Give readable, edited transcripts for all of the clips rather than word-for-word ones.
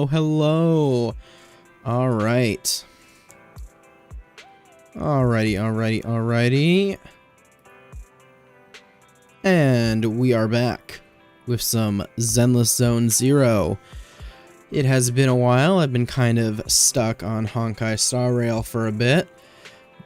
Hello. All right. Alrighty. And we are back with some Zenless Zone Zero. It has been a while. I've been kind of stuck on Honkai Star Rail for a bit,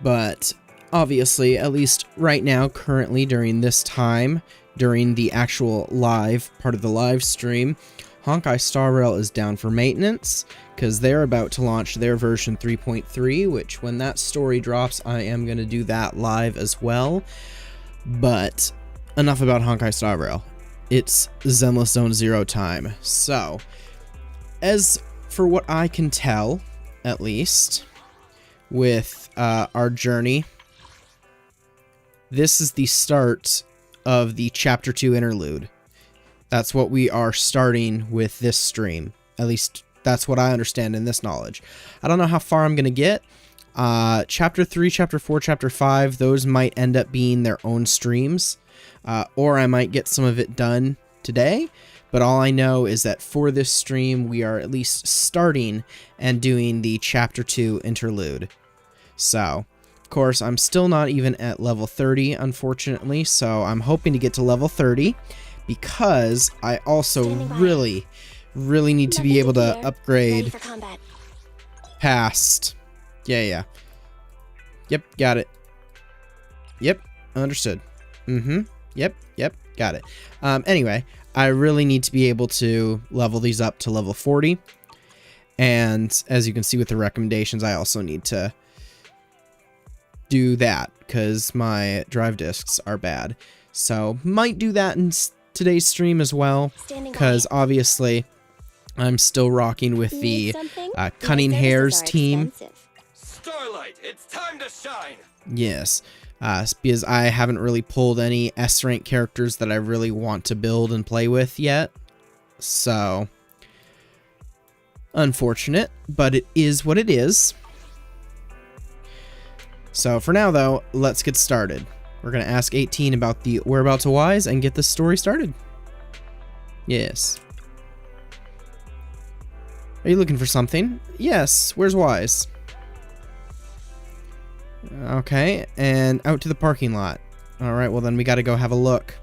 but obviously, at least right now, currently during this time, during the actual live part of the live stream, Honkai Star Rail is down for maintenance because they're about to launch their version 3.3, which when that story drops, I am going to do that live as well. But enough about Honkai Star Rail. It's Zenless Zone Zero time. So, as for what I can tell, at least, with our journey, this is the start of the Chapter 2 Interlude. That's what we are starting with this stream. At least, that's what I understand in this knowledge. I don't know how far I'm going to get. Chapter 3, Chapter 4, Chapter 5, those might end up being their own streams. Or I might get some of it done today. but all I know is that for this stream, we are at least starting and doing the Chapter 2 Interlude. So, of course, I'm still not even at level 30, unfortunately, so I'm hoping to get to level 30, because I also really need to be able to upgrade past... Yeah. Yep, got it. Yep, understood. Yep, got it. Anyway, I really need to be able to level these up to level 40. And as you can see with the recommendations, I also need to do that because my drive discs are bad. So might do that in today's stream as well, because obviously I'm still rocking with the Cunning Hairs team. Starlight, it's time to shine. Yes, because I haven't really pulled any S-rank characters that I really want to build and play with yet. So, unfortunate, but it is what it is. So for now, though, let's get started. We're going to ask 18 about the whereabouts of Wise and get this story started. Yes. Are you looking for something? Yes, where's Wise? Okay, and out to the parking lot. Alright, well then we gotta go have a look.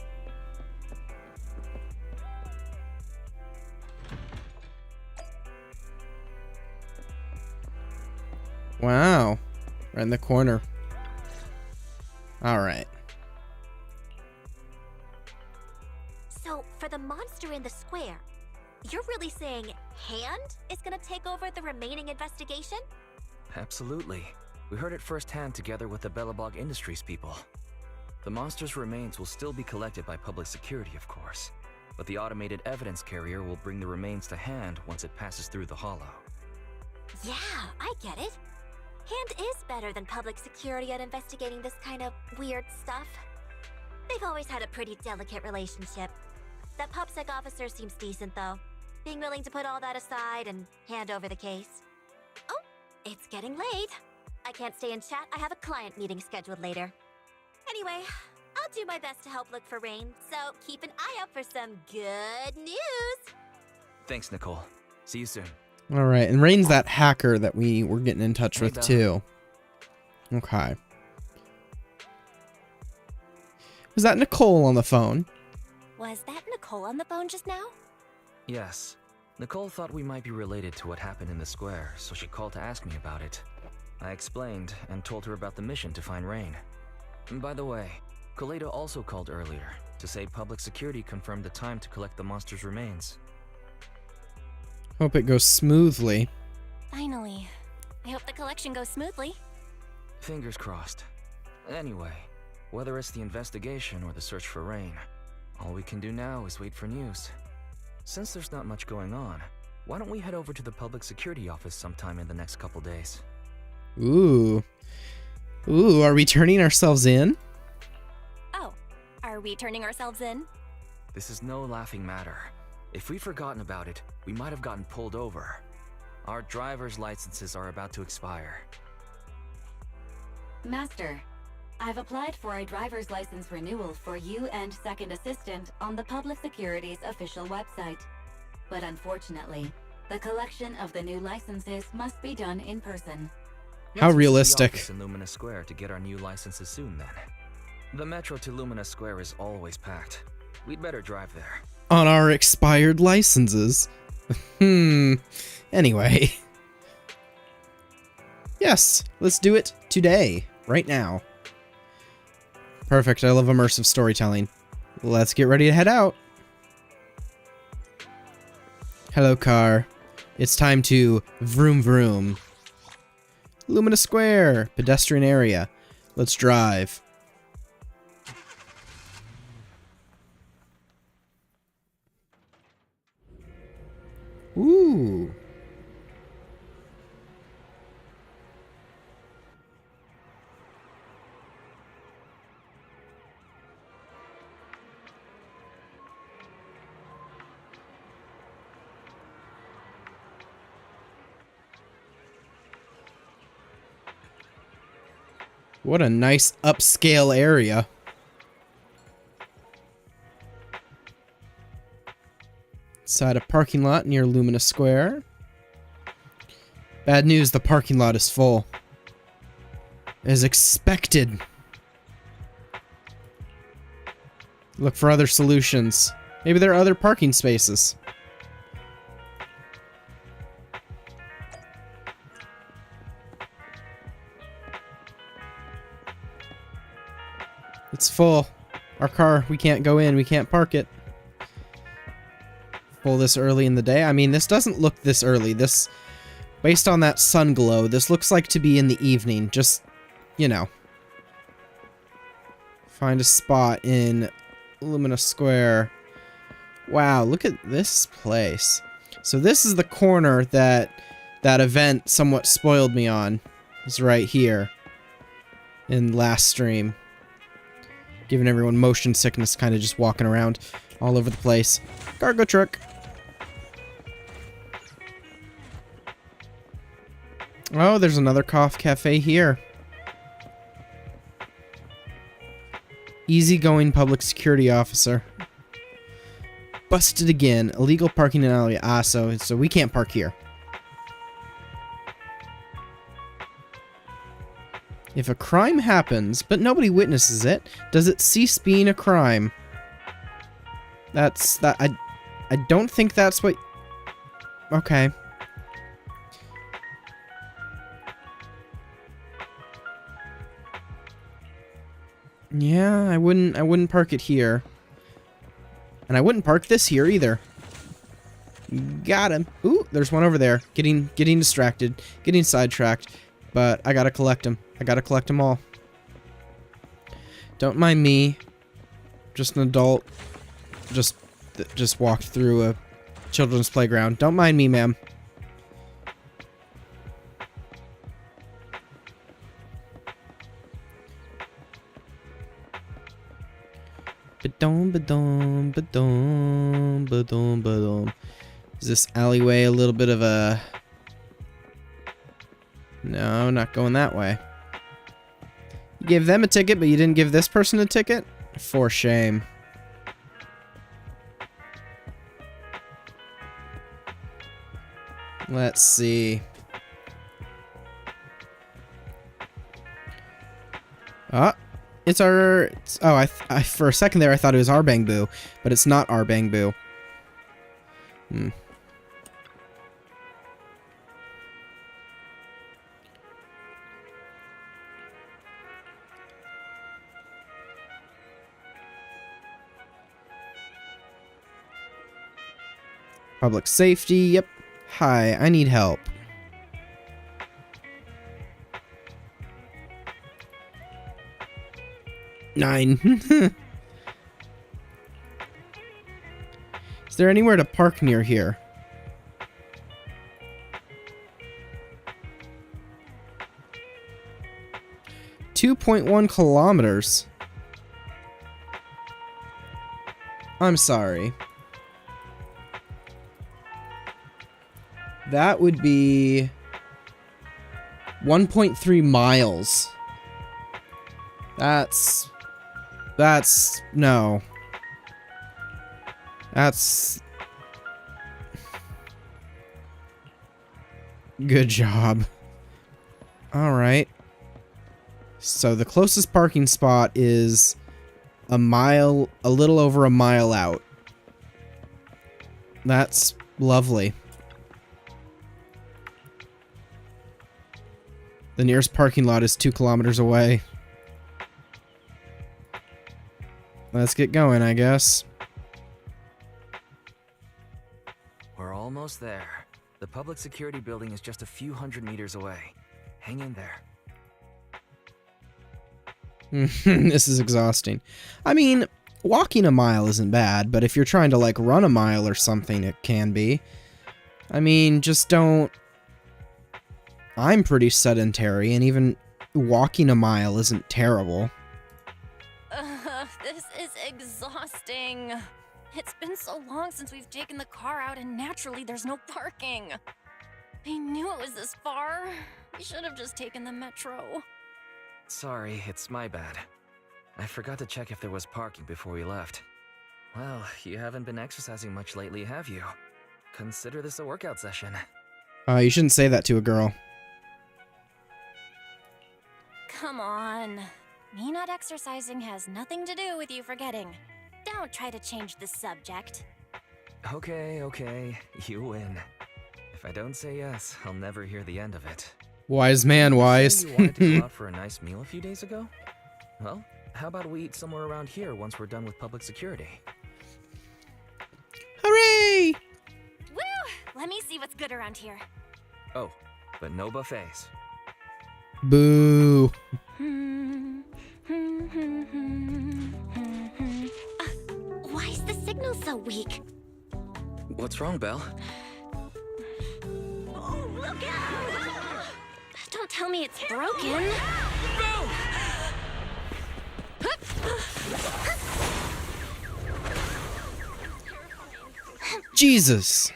Wow. Right in the corner. Alright. So, for the monster in the square, you're really saying Hand is gonna take over the remaining investigation? Absolutely. We heard it firsthand together with the Belobog Industries people. The monster's remains will still be collected by public security, of course, but the automated evidence carrier will bring the remains to Hand once it passes through the hollow. Yeah, I get it. Hand is better than public security at investigating this kind of weird stuff. They've always had a pretty delicate relationship. That PubSec officer seems decent, though, being willing to put all that aside and hand over the case. Oh, it's getting late. I can't stay in chat. I have a client meeting scheduled later. Anyway, I'll do my best to help look for Rain, so keep an eye out for some good news. Thanks, Nicole. See you soon. Alright, and Rain's that hacker that we were getting in touch with, too. Okay. Was that Nicole on the phone? Was that Nicole on the phone just now? Yes. Nicole thought we might be related to what happened in the square, so she called to ask me about it. I explained and told her about the mission to find Rain. And by the way, Kaleda also called earlier to say public security confirmed the time to collect the monster's remains. Hope it goes smoothly. Finally. I hope the collection goes smoothly. Fingers crossed. Anyway, whether it's the investigation or the search for Rain, all we can do now is wait for news. Since there's not much going on, why don't we head over to the public security office sometime in the next couple days? Ooh, are we turning ourselves in? Oh, are we turning ourselves in? This is no laughing matter. If we'd forgotten about it, we might have gotten pulled over. Our driver's licenses are about to expire. Master, I've applied for a driver's license renewal for you and Second Assistant on the Public Security's official website. But unfortunately, the collection of the new licenses must be done in person. How realistic. Let's visit the office in Lumina Square to get our new licenses soon then. The metro to Lumina Square is always packed. We'd better drive there. On our expired licenses. Anyway. Yes, let's do it today. Right now. Perfect, I love immersive storytelling. Let's get ready to head out. Hello, car. It's time to vroom vroom. Lumina Square, pedestrian area. Let's drive. Ooh. What a nice upscale area. Inside a parking lot near Lumina Square. Bad news, the parking lot is full. As expected. Look for other solutions. Maybe there are other parking spaces. It's full. Our car, we can't go in, we can't park it. Full this early in the day. I mean, this doesn't look this early. This, based on that sun glow, this looks like to be in the evening. Just, you know. Find a spot in Lumina Square. Wow, look at this place. So this is the corner that that event somewhat spoiled me on. It's right here. In last stream. Giving everyone motion sickness, kind of just walking around all over the place. Cargo truck. Oh, there's another cough cafe here. Easygoing public security officer. Busted again. Illegal parking in alley. Ah, so we can't park here. If a crime happens, but nobody witnesses it, does it cease being a crime? That's that. I don't think that's what. Okay. Yeah, I wouldn't park it here. And I wouldn't park this here either. Got him. Ooh, there's one over there. Getting distracted, getting sidetracked, but I gotta collect him. I gotta collect them all. Don't mind me. Just an adult. Just walked through a children's playground. Don't mind me, ma'am. Ba-dum, ba-dum, ba-dum, ba-dum, ba-dum. Is this alleyway a little bit of a... No, not going that way. You gave them a ticket, but you didn't give this person a ticket? For shame. Let's see. Ah, it's our... Oh, I for a second there I thought it was our Bangbu, but it's not our Bangbu. Hmm. Public safety, yep. Hi, I need help. Nine. Is there anywhere to park near here? .1 kilometers. I'm sorry. That would be 1.3 miles. That's no. That's good job. All right. So the closest parking spot is a little over a mile out. That's lovely. The nearest parking lot is 2 kilometers away. Let's get going, I guess. We're almost there. The public security building is just a few hundred meters away. Hang in there. This is exhausting. I mean, walking a mile isn't bad, but if you're trying to, like, run a mile or something, it can be. I mean, just don't... I'm pretty sedentary, and even walking a mile isn't terrible. This is exhausting. It's been so long since we've taken the car out, and naturally there's no parking. I knew it was this far. We should have just taken the metro. Sorry, it's my bad. I forgot to check if there was parking before we left. Well, you haven't been exercising much lately, have you? consider this a workout session. You shouldn't say that to a girl. Come on. Me not exercising has nothing to do with you forgetting. Don't try to change the subject. Okay, you win. If I don't say yes, I'll never hear the end of it. Wise man, wise. You wanted to go out for a nice meal a few days ago? Well, how about we eat somewhere around here once we're done with public security? Hooray! Woo! Let me see what's good around here. Oh, but no buffets. Boo. Why is the signal so weak? What's wrong, Belle? Oh, look out! Don't tell me it's broken. Jesus.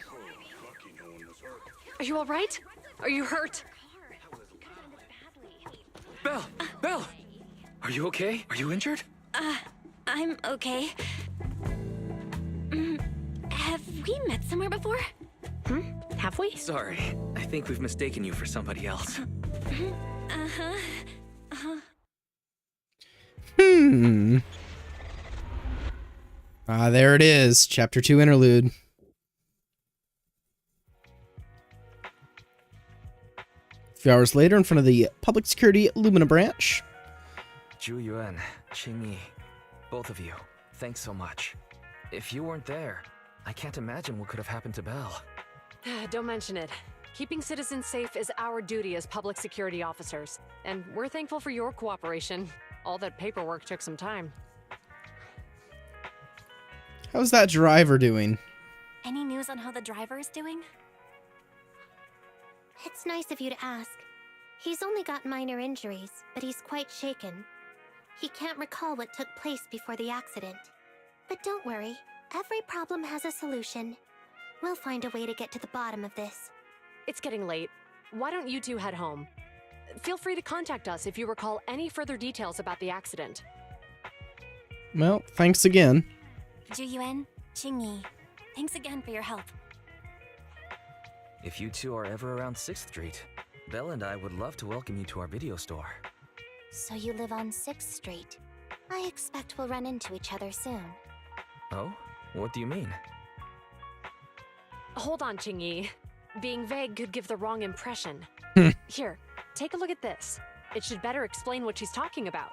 Are you all right? Are you hurt? Belle! Are you okay? Are you injured? I'm okay. Have we met somewhere before? Have we? Sorry, I think we've mistaken you for somebody else. There it is. Chapter 2 Interlude. A few hours later, in front of the Public Security Lumina branch. Zhu Yuan, Qing Yi, both of you, thanks so much. If you weren't there, I can't imagine what could have happened to Belle. Don't mention it. Keeping citizens safe is our duty as public security officers, and we're thankful for your cooperation. All that paperwork took some time. How's that driver doing? Any news on how the driver is doing? It's nice of you to ask. He's only got minor injuries, but he's quite shaken. He can't recall what took place before the accident. But don't worry, every problem has a solution. We'll find a way to get to the bottom of this. It's getting late. Why don't you two head home? Feel free to contact us if you recall any further details about the accident. Well, thanks again. Zhu Yuan, Qing Yi, thanks again for your help. If you two are ever around 6th Street, Belle and I would love to welcome you to our video store. So you live on 6th Street. I expect we'll run into each other soon. Oh? What do you mean? Hold on, Qing Yi. Being vague could give the wrong impression. Here, take a look at this. It should better explain what she's talking about.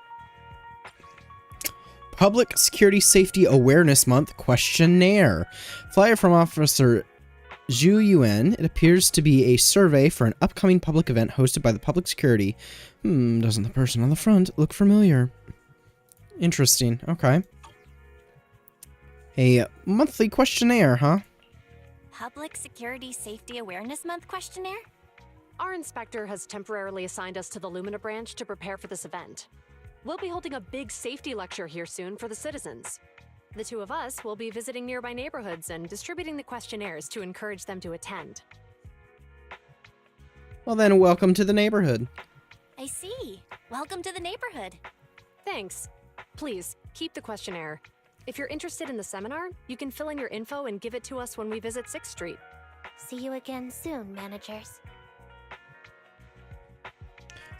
Public Security Safety Awareness Month questionnaire. Flyer from Officer Zhu Yuan. It appears to be a survey for an upcoming public event hosted by the Public Security. Doesn't the person on the front look familiar? Interesting. Okay. A monthly questionnaire, huh? Public Security Safety Awareness Month questionnaire? Our inspector has temporarily assigned us to the Lumina branch to prepare for this event. We'll be holding a big safety lecture here soon for the citizens. The two of us will be visiting nearby neighborhoods and distributing the questionnaires to encourage them to attend. Well then, welcome to the neighborhood. I see. Welcome to the neighborhood. Thanks. Please, keep the questionnaire. If you're interested in the seminar, you can fill in your info and give it to us when we visit 6th Street. See you again soon, managers.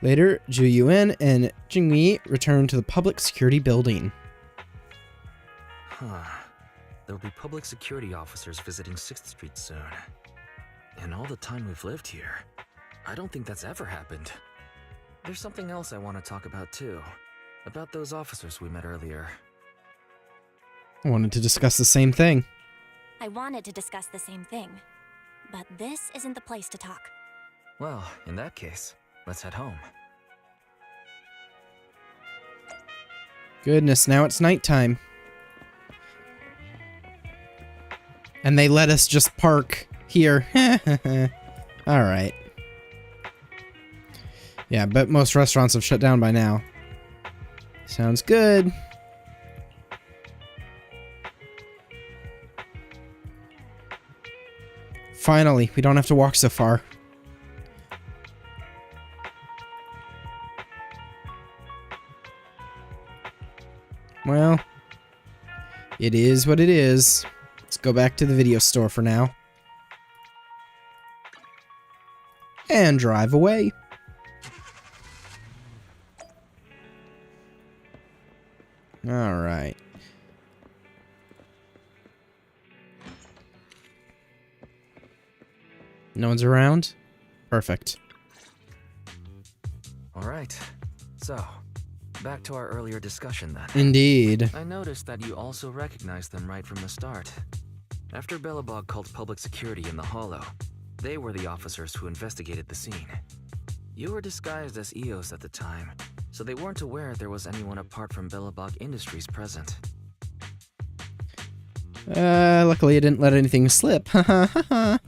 Later, Zhu Yuan and Qing Yi return to the Public Security Building. There'll be public security officers visiting 6th Street soon. In all the time we've lived here, I don't think that's ever happened. There's something else I want to talk about too. About those officers we met earlier. I wanted to discuss the same thing. I wanted to discuss the same thing, but this isn't the place to talk. Well, in that case, let's head home. Goodness, now it's nighttime. And they let us just park here. Alright. Yeah, but most restaurants have shut down by now. Sounds good. Finally, we don't have to walk so far. Well, it is what it is. Let's go back to the video store for now. and drive away. All right. No one's around? Perfect. Alright, so, back to our earlier discussion then. Indeed. I noticed that you also recognized them right from the start. After Belobog called public security in the Hollow, they were the officers who investigated the scene. You were disguised as EOS at the time, so they weren't aware there was anyone apart from Belobog Industries present. Luckily I didn't let anything slip. That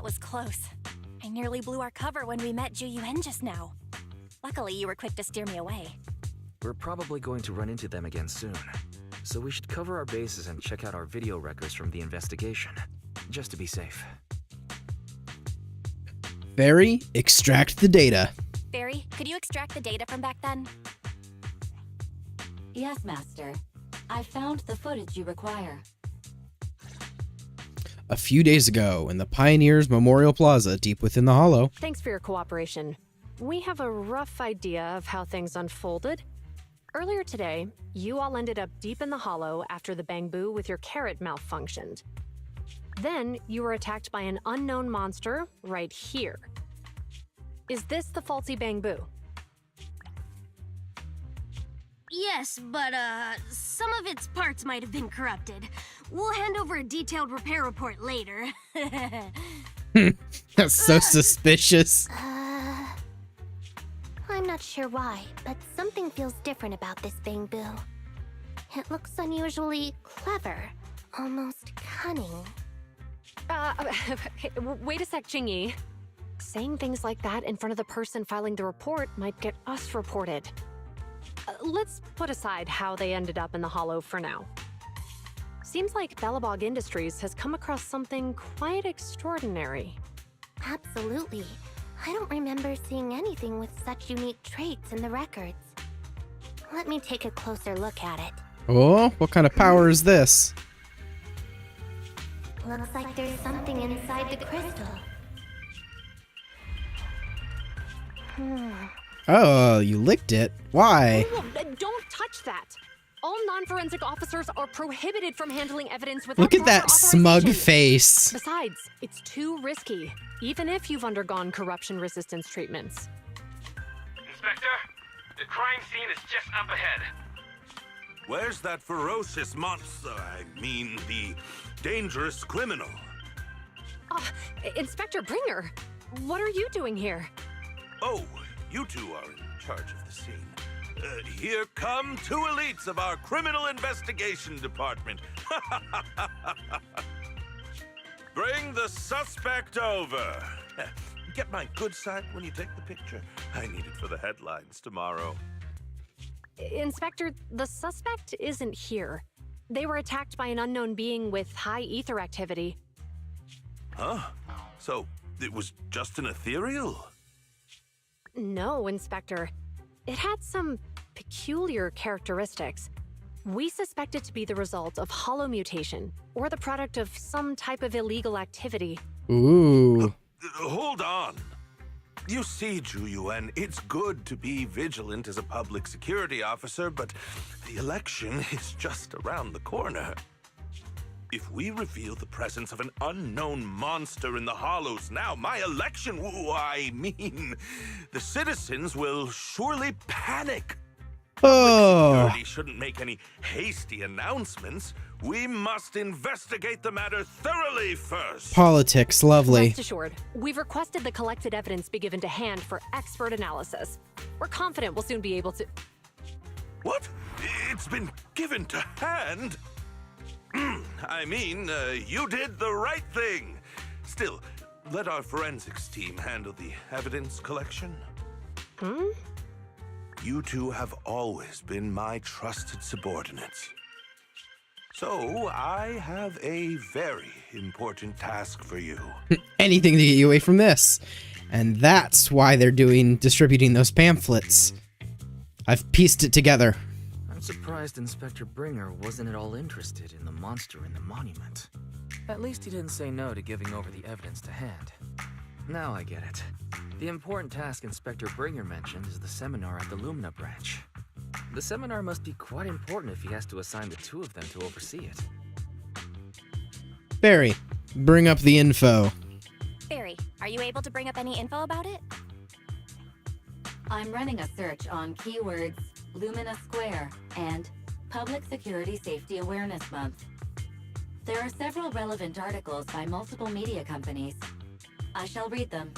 was close. I nearly blew our cover when we met Ju Yuen just now. Luckily, you were quick to steer me away. We're probably going to run into them again soon, so we should cover our bases and check out our video records from the investigation, just to be safe. Fairy, extract the data. Barry, could you extract the data from back then? Yes, Master. I found the footage you require. A few days ago in the Pioneers Memorial Plaza deep within the Hollow. Thanks for your cooperation. We have a rough idea of how things unfolded. Earlier today, you all ended up deep in the Hollow after the Bangbu with your carrot malfunctioned. Then, you were attacked by an unknown monster right here. Is this the faulty Bangbu? Yes, but, some of its parts might have been corrupted. We'll hand over a detailed repair report later. That's so suspicious. I'm not sure why, but something feels different about this Bangbu. It looks unusually clever, almost cunning. Wait a sec, Jingyi. Saying things like that in front of the person filing the report might get us reported. Let's put aside how they ended up in the Hollow for now. Seems like Belobog Industries has come across something quite extraordinary. Absolutely. I don't remember seeing anything with such unique traits in the records. Let me take a closer look at it. Oh, what kind of power is this? Looks like there's something inside the crystal. Oh, you licked it. Why? Don't touch that! All non-forensic officers are prohibited from handling evidence without Look at that proper smug authorization. face. Besides, it's too risky, even if you've undergone corruption resistance treatments. Inspector, the crime scene is just up ahead. Where's that ferocious monster? I mean, the dangerous criminal. Inspector Bringer, what are you doing here? Oh, you two are in charge of the scene. Here come two elites of our criminal investigation department. Bring the suspect over. Get my good side when you take the picture. I need it for the headlines tomorrow. Inspector, the suspect isn't here. They were attacked by an unknown being with high ether activity. Huh? So, it was just an ethereal? No, Inspector. It had some peculiar characteristics. We suspect it to be the result of hollow mutation, or the product of some type of illegal activity. Ooh. Hold on. You see, Ju Yuen, it's good to be vigilant as a public security officer, but the election is just around the corner. If we reveal the presence of an unknown monster in the Hollows now, my election, the citizens will surely panic. Oh. Security shouldn't make any hasty announcements. We must investigate the matter thoroughly first. Politics, lovely. Rest assured, we've requested the collected evidence be given to hand for expert analysis. We're confident we'll soon be able to... What? It's been given to hand? I mean, you did the right thing. Still, let our forensics team handle the evidence collection. You two have always been my trusted subordinates. So, I have a very important task for you. Anything to get you away from this. And that's why they're distributing those pamphlets. I've pieced it together. I'm surprised Inspector Bringer wasn't at all interested in the monster in the monument. At least he didn't say no to giving over the evidence to hand. Now I get it. The important task Inspector Bringer mentioned is the seminar at the Lumina branch. The seminar must be quite important if he has to assign the two of them to oversee it. Barry, bring up the info. Barry, are you able to bring up any info about it? I'm running a search on keywords Lumina Square and Public Security Safety Awareness Month. There are several relevant articles by multiple media companies. I shall read them.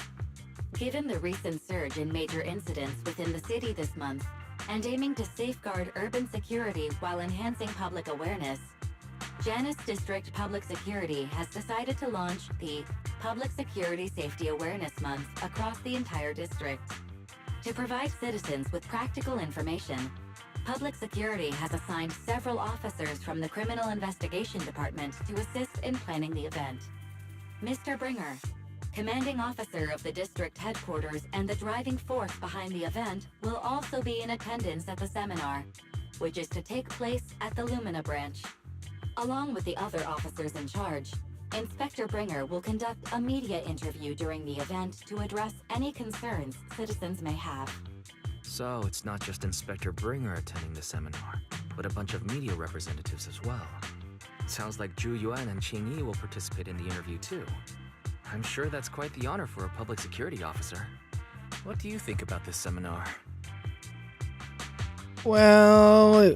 Given the recent surge in major incidents within the city this month, and aiming to safeguard urban security while enhancing public awareness, Janus District Public Security has decided to launch the Public Security Safety Awareness Month across the entire district. To provide citizens with practical information, Public Security has assigned several officers from the Criminal Investigation Department to assist in planning the event. Mr. Bringer, commanding officer of the district headquarters and the driving force behind the event, will also be in attendance at the seminar, which is to take place at the Lumina branch. Along with the other officers in charge, Inspector Bringer will conduct a media interview during the event to address any concerns citizens may have. So it's not just Inspector Bringer attending the seminar, but a bunch of media representatives as well. Sounds like Zhu Yuan and Qing Yi will participate in the interview too. I'm sure that's quite the honor for a public security officer. What do you think about this seminar? Well,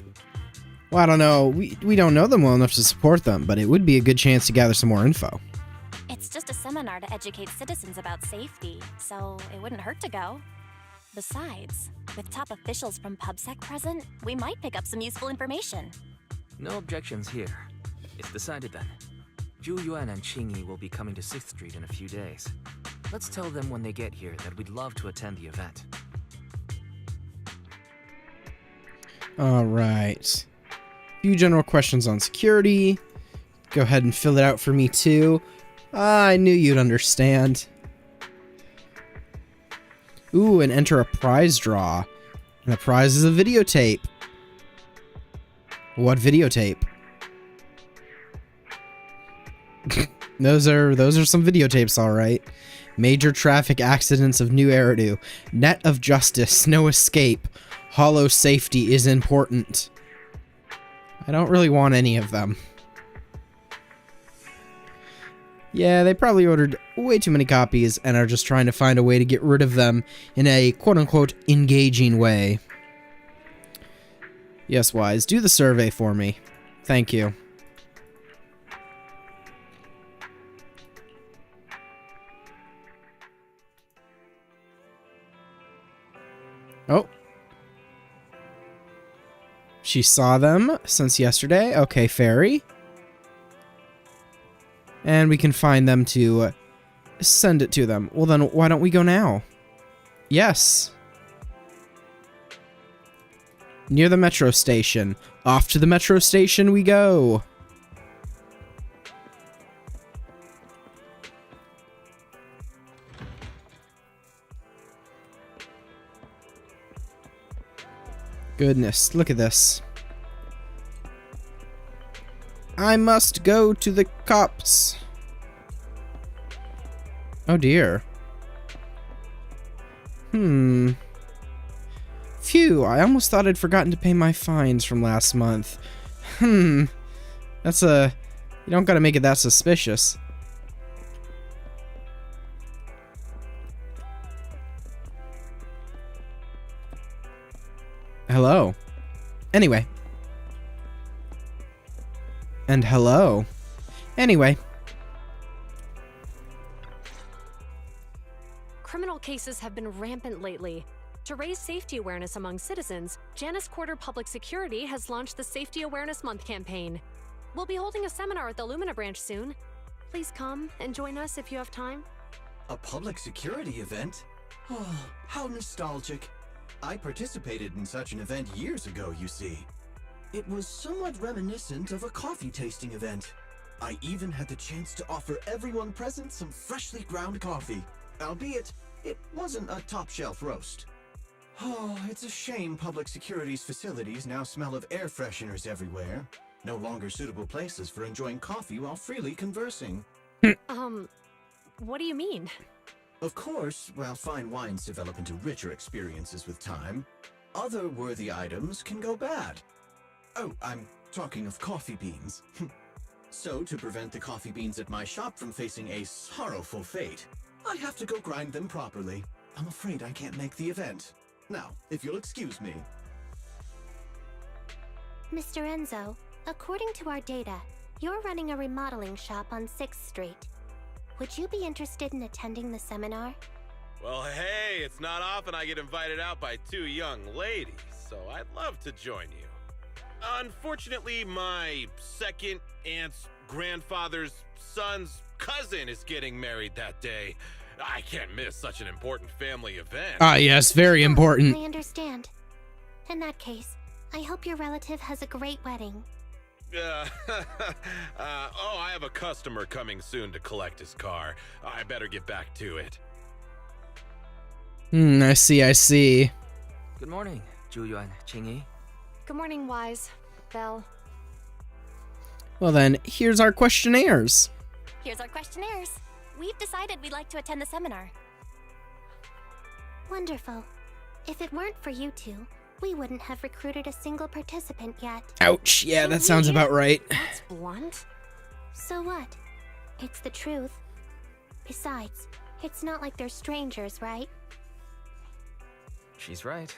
I don't know. We don't know them well enough to support them, but it would be a good chance to gather some more info. It's just a seminar to educate citizens about safety, so it wouldn't hurt to go. Besides, with top officials from PubSec present, we might pick up some useful information. No objections here. It's decided then. Zhu Yuan and Qing Yi will be coming to 6th Street in a few days. Let's tell them when they get here that we'd love to attend the event. Alright. Few general questions on security. Go ahead and fill it out for me too. I knew you'd understand. Ooh, and enter a prize draw. And the prize is a videotape. What videotape? Those are some videotapes, alright. Major traffic accidents of New Eridu. Net of justice, no escape. Hollow safety is important. I don't really want any of them. Yeah, they probably ordered way too many copies and are just trying to find a way to get rid of them in a quote-unquote engaging way. Yes, Wise, do the survey for me. Thank you. Oh. She saw them since yesterday. Okay, Fairy. And we can find them to send it to them. Well, then why don't we go now? Yes. Near the metro station. Off to the metro station we go. Goodness, look at this. I must go to the cops. Oh dear. Phew, I almost thought I'd forgotten to pay my fines from last month. That's you don't gotta make it that suspicious. Hello. Anyway. And hello. Anyway. Criminal cases have been rampant lately. To raise safety awareness among citizens, Janus Quarter Public Security has launched the Safety Awareness Month campaign. We'll be holding a seminar at the Lumina branch soon. Please come and join us if you have time. A public security event? Oh, how nostalgic. I participated in such an event years ago, you see. It was somewhat reminiscent of a coffee tasting event. I even had the chance to offer everyone present some freshly ground coffee, albeit it wasn't a top-shelf roast. Oh, it's a shame public security's facilities now smell of air fresheners everywhere. No longer suitable places for enjoying coffee while freely conversing. What do you mean? Of course, while fine wines develop into richer experiences with time, other worthy items can go bad. Oh, I'm talking of coffee beans. So, to prevent the coffee beans at my shop from facing a sorrowful fate, I have to go grind them properly. I'm afraid I can't make the event. Now, if you'll excuse me. Mr. Enzo, according to our data, you're running a remodeling shop on 6th Street. Would you be interested in attending the seminar? Well, hey, it's not often I get invited out by two young ladies, so I'd love to join you. Unfortunately, my second aunt's grandfather's son's cousin is getting married that day. I can't miss such an important family event. Ah, yes, very important. I understand. In that case, I hope your relative has a great wedding. I have a customer coming soon to collect his car. I better get back to it. I see. Good morning, Zhuyuan, Qingyi. Good morning, Wise. Belle. Well then, here's our questionnaires. Here's our questionnaires. We've decided we'd like to attend the seminar. Wonderful. If it weren't for you two, we wouldn't have recruited a single participant yet. Ouch, yeah, that sounds about right. That's blunt. So what? It's the truth. Besides, it's not like they're strangers, right? She's right.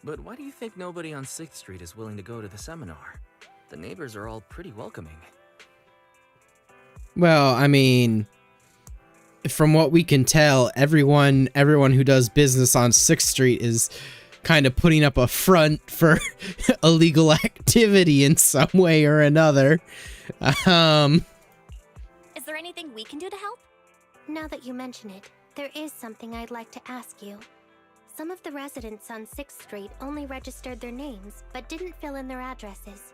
But why do you think nobody on 6th Street is willing to go to the seminar? The neighbors are all pretty welcoming. Well, I mean, from what we can tell, everyone who does business on 6th Street is kind of putting up a front for illegal activity in some way or another. Is there anything we can do to help? Now that you mention it, there is something I'd like to ask you. Some of the residents on 6th Street only registered their names, but didn't fill in their addresses.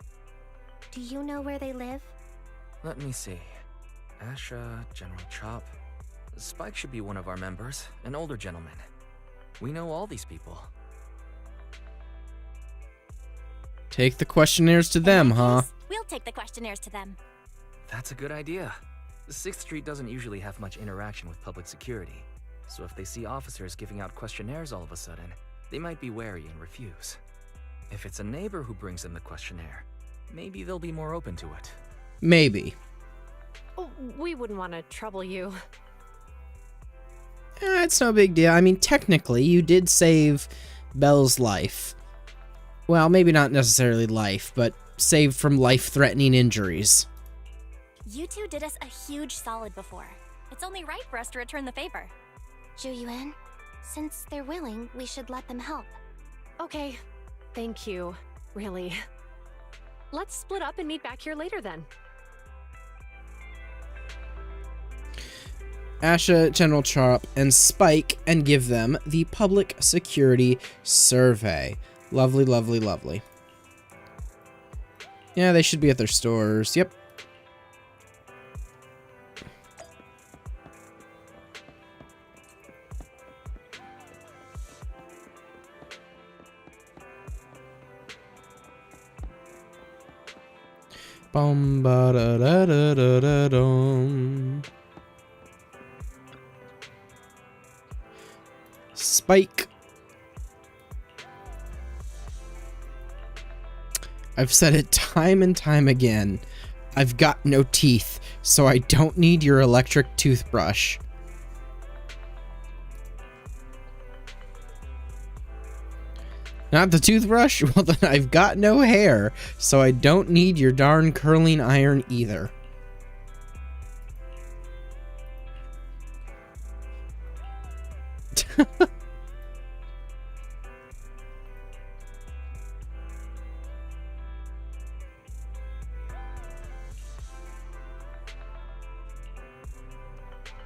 Do you know where they live? Let me see. Asha, General Chap. Spike should be one of our members, an older gentleman. We know all these people. Take the questionnaires to them, huh? We'll take the questionnaires to them. That's a good idea. 6th Street doesn't usually have much interaction with public security, so if they see officers giving out questionnaires all of a sudden, they might be wary and refuse. If it's a neighbor who brings them the questionnaire, maybe they'll be more open to it. Maybe. Oh, we wouldn't want to trouble you. It's no big deal. I mean, technically, you did save Belle's life. Well, maybe not necessarily life, but saved from life-threatening injuries. You two did us a huge solid before. It's only right for us to return the favor. Zhuyuan, since they're willing, we should let them help. Okay, thank you. Really. Let's split up and meet back here later then. Asha, General Chap, and Spike, and give them the public security survey. Lovely, lovely, lovely. Yeah, they should be at their stores. Yep. Bum ba da da da da da dum. Spike. I've said it time and time again. I've got no teeth, so I don't need your electric toothbrush. Not the toothbrush? Well, then I've got no hair, so I don't need your darn curling iron either.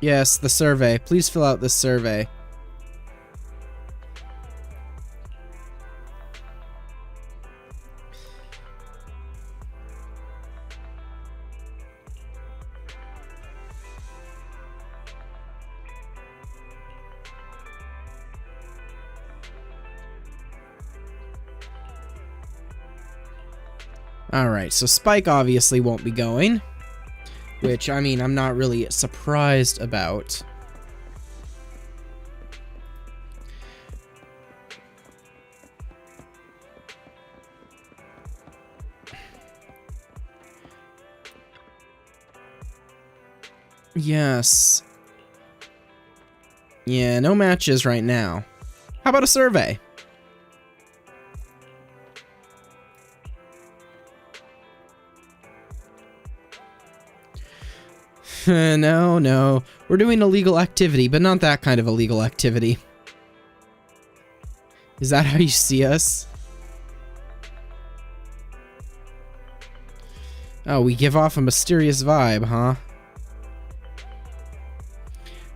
Yes, the survey. Please fill out this survey. Alright, so Spike obviously won't be going. Which, I mean, I'm not really surprised about. Yes. Yeah, no matches right now. How about a survey? No. We're doing illegal activity, but not that kind of illegal activity. Is that how you see us? Oh, we give off a mysterious vibe, huh?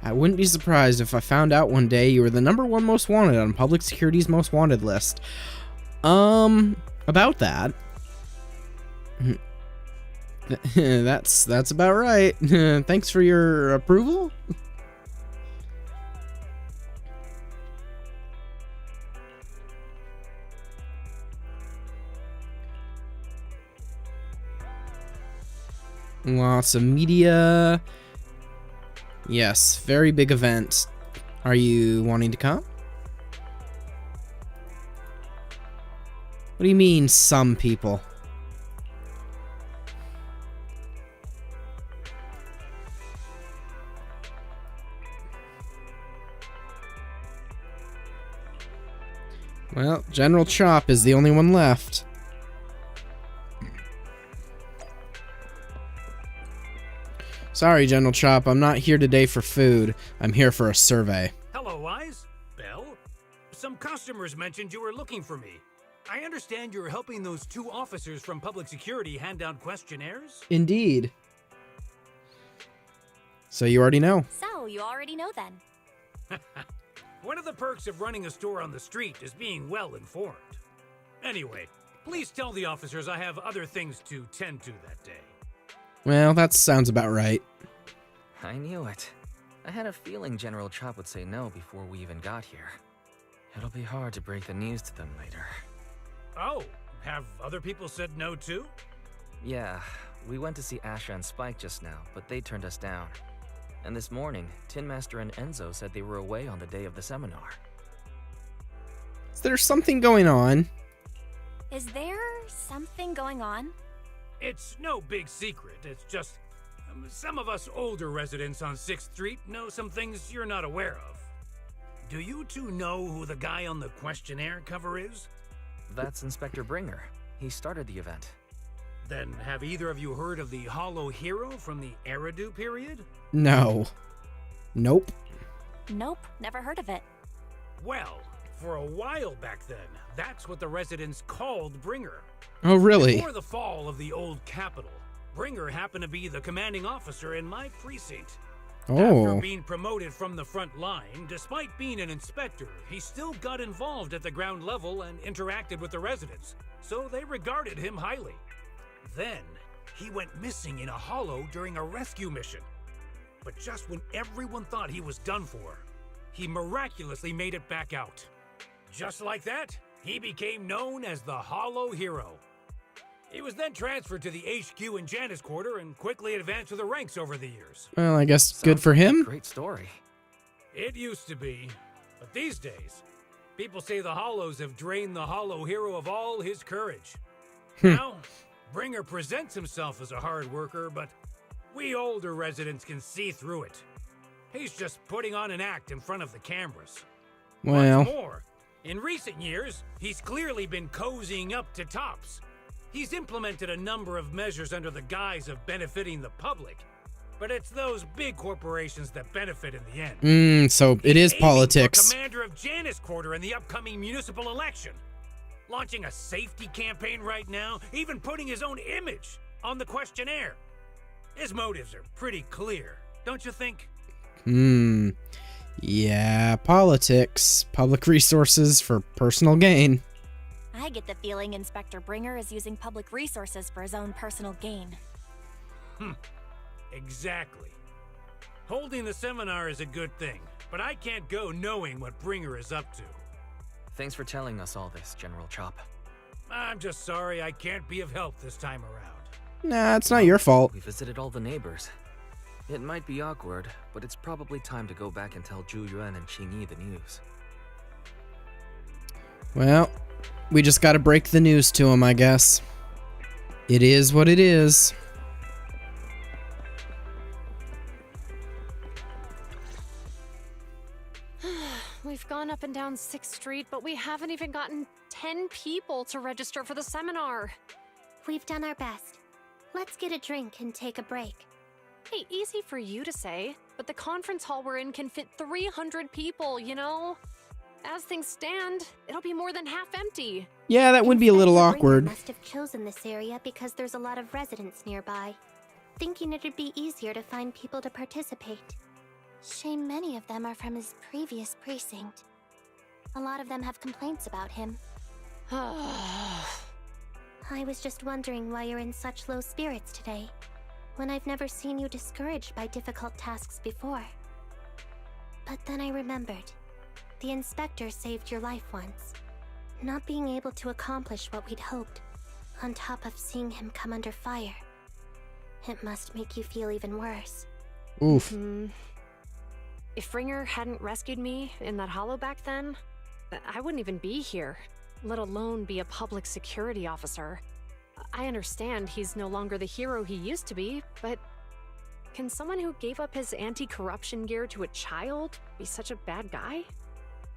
I wouldn't be surprised if I found out one day you were the #1 most wanted on Public Security's most wanted list. About that. That's about right. Thanks for your approval. Lots of media. Yes, very big event. Are you wanting to come? What do you mean, some people? Well, General Chap is the only one left. Sorry, General Chap, I'm not here today for food. I'm here for a survey. Hello, Wise. Bell? Some customers mentioned you were looking for me. I understand you're helping those 2 officers from Public Security hand out questionnaires? Indeed. So you already know. So, you already know then. One of the perks of running a store on the street is being well informed. Anyway, please tell the officers I have other things to tend to that day. Well, that sounds about right. I knew it. I had a feeling General Chap would say no before we even got here. It'll be hard to break the news to them later. Oh, have other people said no too? Yeah, we went to see Asha and Spike just now, but they turned us down. And this morning, Tin Master and Enzo said they were away on the day of the seminar. Is there something going on? Is there something going on? It's no big secret. It's just some of us older residents on 6th Street know some things you're not aware of. Do you 2 know who the guy on the questionnaire cover is? That's Inspector Bringer. He started the event. Then have either of you heard of the Hollow Hero from the Eridu period? No. Nope. Nope, never heard of it. Well, for a while back then, that's what the residents called Bringer. Oh, really? Before the fall of the old capital, Bringer happened to be the commanding officer in my precinct. Oh. After being promoted from the front line, despite being an inspector, he still got involved at the ground level and interacted with the residents, so they regarded him highly. Then, he went missing in a hollow during a rescue mission. But just when everyone thought he was done for, he miraculously made it back out. Just like that, he became known as the Hollow Hero. He was then transferred to the HQ in Janus Quarter and quickly advanced to the ranks over the years. Well, I guess good for him. Great story. It used to be, but these days, people say the Hollows have drained the Hollow Hero of all his courage. Now, Bringer presents himself as a hard worker, but we older residents can see through it. He's just putting on an act in front of the cameras. Well. What's more, in recent years, he's clearly been cozying up to tops. He's implemented a number of measures under the guise of benefiting the public, but it's those big corporations that benefit in the end. So it is politics. For commander of Janus Quarter in the upcoming municipal election. Launching a safety campaign right now, even putting his own image on the questionnaire. His motives are pretty clear, don't you think? Yeah, politics. Public resources for personal gain. I get the feeling Inspector Bringer is using public resources for his own personal gain. Exactly. Holding the seminar is a good thing, but I can't go knowing what Bringer is up to. Thanks for telling us all this, General Chap. I'm just sorry I can't be of help this time around. Nah, it's not your fault. We visited all the neighbors. It might be awkward, but it's probably time to go back and tell Zhu Yuan and Qingyi the news. Well, we just gotta break the news to him, I guess. It is what it is. up and down 6th Street, but we haven't even gotten 10 people to register for the seminar. We've done our best. Let's get a drink and take a break. Hey, easy for you to say, but the conference hall we're in can fit 300 people, you know? As things stand, it'll be more than half empty. Yeah, that would be a little Inspector Bringer awkward. must have chosen this area because there's a lot of residents nearby, thinking it'd be easier to find people to participate. Shame many of them are from his previous precinct. A lot of them have complaints about him. I was just wondering why you're in such low spirits today, when I've never seen you discouraged by difficult tasks before. But then I remembered. The inspector saved your life once. Not being able to accomplish what we'd hoped, on top of seeing him come under fire. It must make you feel even worse. Oof. If Ringer hadn't rescued me in that hollow back then, I wouldn't even be here, let alone be a public security officer. I understand he's no longer the hero he used to be, but can someone who gave up his anti-corruption gear to a child be such a bad guy?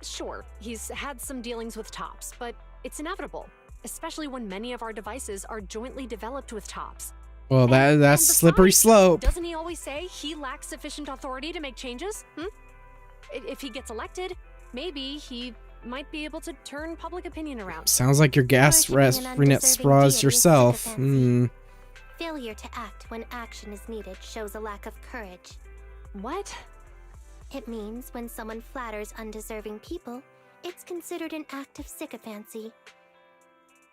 Sure, he's had some dealings with Tops, but it's inevitable, especially when many of our devices are jointly developed with Tops. Well, that's besides, slippery slope. Doesn't he always say he lacks sufficient authority to make changes? If he gets elected, maybe he might be able to turn public opinion around. Sounds like your gas renet straws yourself. Failure to act when action is needed shows a lack of courage. What? It means when someone flatters undeserving people, it's considered an act of sycophancy.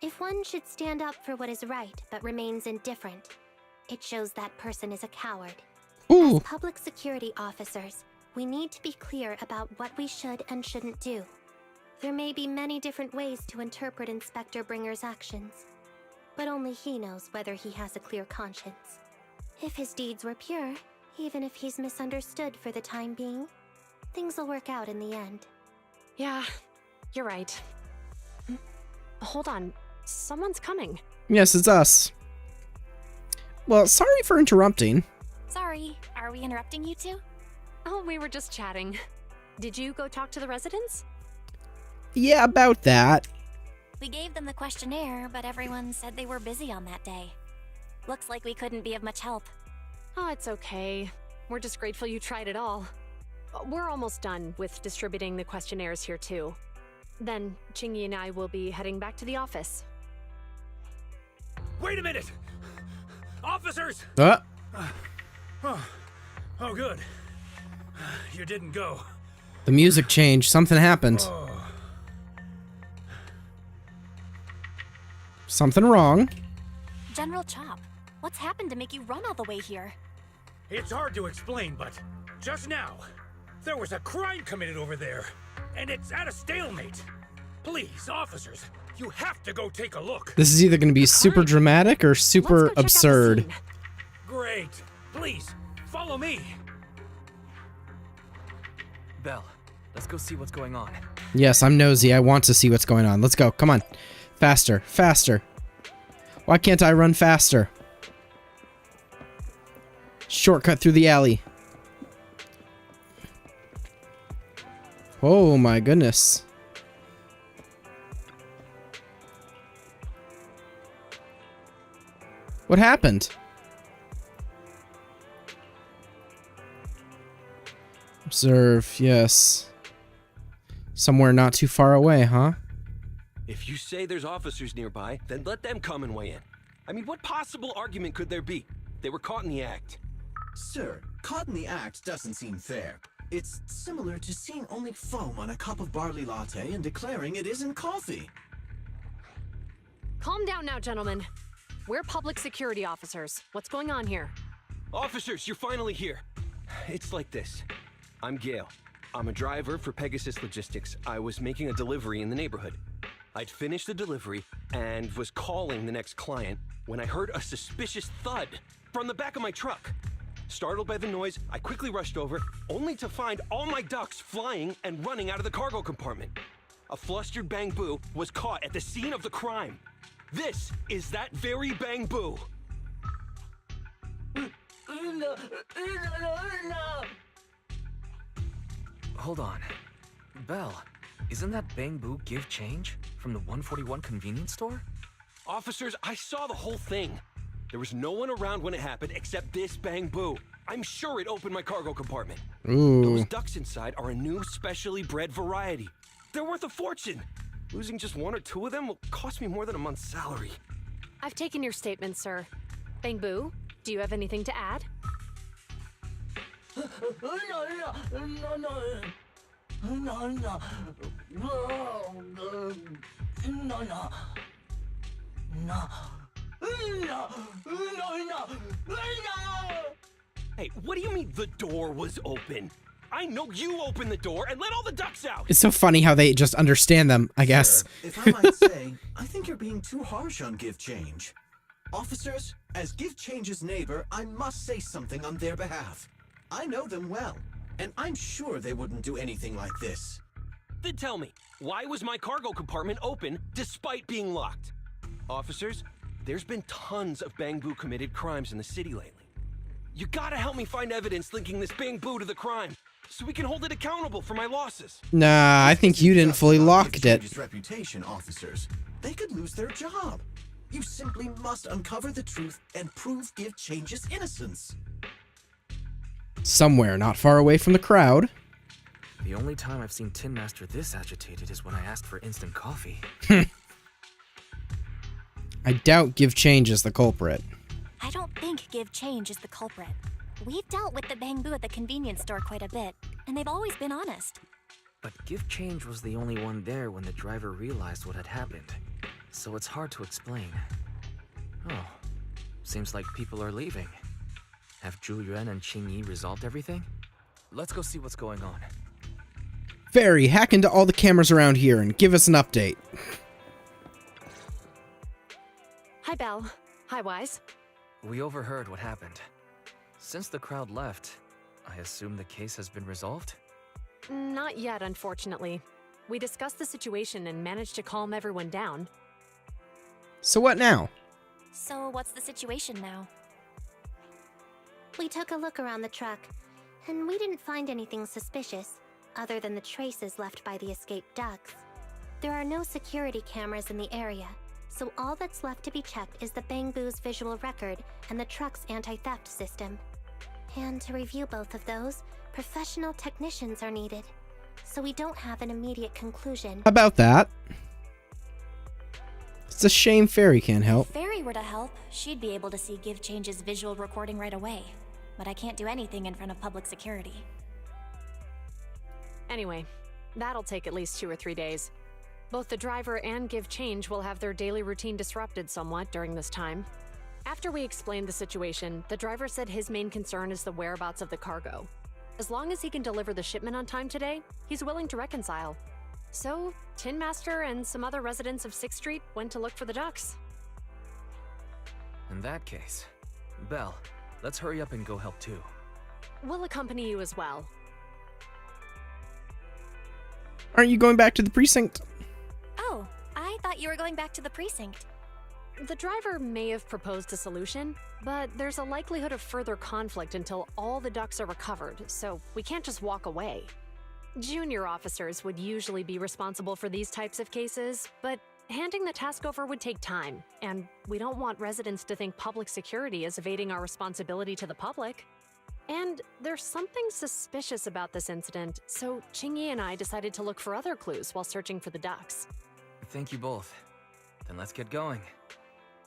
If one should stand up for what is right but remains indifferent, it shows that person is a coward. Ooh. As public security officers, we need to be clear about what we should and shouldn't do. There may be many different ways to interpret Inspector Bringer's actions, but only he knows whether he has a clear conscience. If his deeds were pure, even if he's misunderstood for the time being, things will work out in the end. Yeah, you're right. Hold on, someone's coming. Yes, it's us. Well, sorry for interrupting. Sorry, are we interrupting you two? Oh, we were just chatting. Did you go talk to the residents? Yeah, about that. We gave them the questionnaire, but everyone said they were busy on that day. Looks like we couldn't be of much help. Oh, it's okay. We're just grateful you tried it all. We're almost done with distributing the questionnaires here too. Then Chingy and I will be heading back to the office. Wait a minute! Officers! Oh, good. You didn't go. The music changed. Something happened. Something wrong. General Chap, what's happened to make you run all the way here? It's hard to explain, but just now, there was a crime committed over there, and it's at a stalemate. Please, officers, you have to go take a look. This is either going to be super dramatic or super absurd. Great. Please, follow me. Belle, let's go see what's going on. Yes, I'm nosy. I want to see what's going on. Let's go. Come on. Faster. Faster. Why can't I run faster? Shortcut through the alley. Oh my goodness. What happened? Observe, yes. Somewhere not too far away, huh? If you say there's officers nearby, then let them come and weigh in. I mean, what possible argument could there be? They were caught in the act. Sir, caught in the act doesn't seem fair. It's similar to seeing only foam on a cup of barley latte and declaring it isn't coffee. Calm down now, gentlemen. We're public security officers. What's going on here? Officers, you're finally here. It's like this. I'm Gale. I'm a driver for Pegasus Logistics. I was making a delivery in the neighborhood. I'd finished the delivery and was calling the next client when I heard a suspicious thud from the back of my truck. Startled by the noise, I quickly rushed over, only to find all my ducks flying and running out of the cargo compartment. A flustered Bang Boo was caught at the scene of the crime. This is that very Bang Boo. Hold on. Belle, Isn't that Bangbu give change from the 141 convenience store? Officers, I saw the whole thing. There was no one around when it happened except this Bangbu. I'm sure it opened my cargo compartment. Ooh. Those ducks inside are a new specially bred variety. They're worth a fortune. Losing just one or two of them will cost me more than a month's salary. I've taken your statement, sir. Bangbu, do you have anything to add? Hey, what do you mean the door was open? I know you opened the door and let all the ducks out! It's so funny how they just understand them, I guess. Sir, if I might say, I think you're being too harsh on Give Change. Officers, as Give Change's neighbor, I must say something on their behalf. I know them well, and I'm sure they wouldn't do anything like this. Then tell me, why was my cargo compartment open despite being locked? Officers, there's been tons of Bangbu committed crimes in the city lately. You gotta help me find evidence linking this Bangbu to the crime, so we can hold it accountable for my losses. Nah, I think you didn't fully lock it. Reputation, officers. They could lose their job. You simply must uncover the truth and prove Give Change's innocence. Somewhere not far away from the crowd. The only time I've seen Tin Master this agitated is when I asked for instant coffee. I doubt Give Change is the culprit. I don't think Give Change is the culprit. We've dealt with the Bangbu at the convenience store quite a bit, and they've always been honest. But Give Change was the only one there when the driver realized what had happened, so it's hard to explain. Oh, seems like people are leaving. Have Zhu Yuan and Qing Yi resolved everything? Let's go see what's going on. Fairy, hack into all the cameras around here and give us an update. Hi, Belle. Hi, Wise. We overheard what happened. Since the crowd left, I assume the case has been resolved? Not yet, unfortunately. We discussed the situation and managed to calm everyone down. So what now? So what's the situation now? We took a look around the truck, and we didn't find anything suspicious, other than the traces left by the escaped ducks. There are no security cameras in the area, so all that's left to be checked is the Bangbu's visual record and the truck's anti-theft system. And to review both of those, professional technicians are needed, so we don't have an immediate conclusion. How about that? It's a shame Fairy can't help. If Fairy were to help, she'd be able to see Give Change's visual recording right away. But I can't do anything in front of public security. Anyway, that'll take at least 2 or 3 days. Both the driver and Give Change will have their daily routine disrupted somewhat during this time. After we explained the situation, the driver said his main concern is the whereabouts of the cargo. As long as he can deliver the shipment on time today, he's willing to reconcile. So, Tin Master and some other residents of 6th Street went to look for the ducks. In that case, Belle, let's hurry up and go help too. We'll accompany you as well. Aren't you going back to the precinct? Oh, I thought you were going back to the precinct. The driver may have proposed a solution, but there's a likelihood of further conflict until all the ducks are recovered, so we can't just walk away. Junior officers would usually be responsible for these types of cases, but handing the task over would take time, and we don't want residents to think public security is evading our responsibility to the public. And there's something suspicious about this incident, so Qing-Yi and I decided to look for other clues while searching for the ducks. Thank you both. Then let's get going.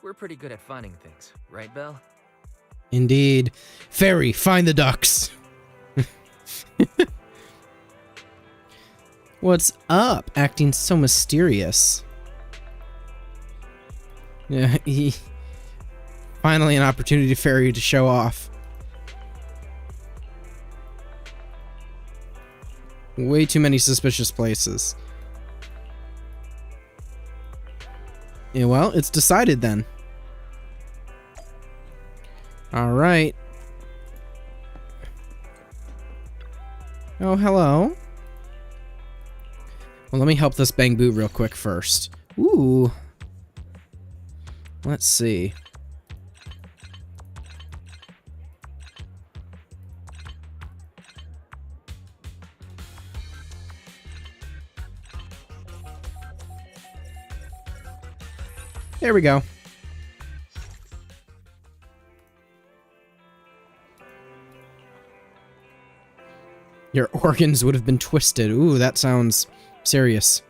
We're pretty good at finding things, right, Belle? Indeed. Fairy, find the ducks. What's up? Acting so mysterious. Yeah, finally an opportunity for Fairy to show off. Way too many suspicious places. Yeah, well, it's decided then. Alright. Oh, hello. Well, let me help this Bangbu real quick first. Ooh. Let's see. There we go. Your organs would have been twisted. Ooh, that sounds serious.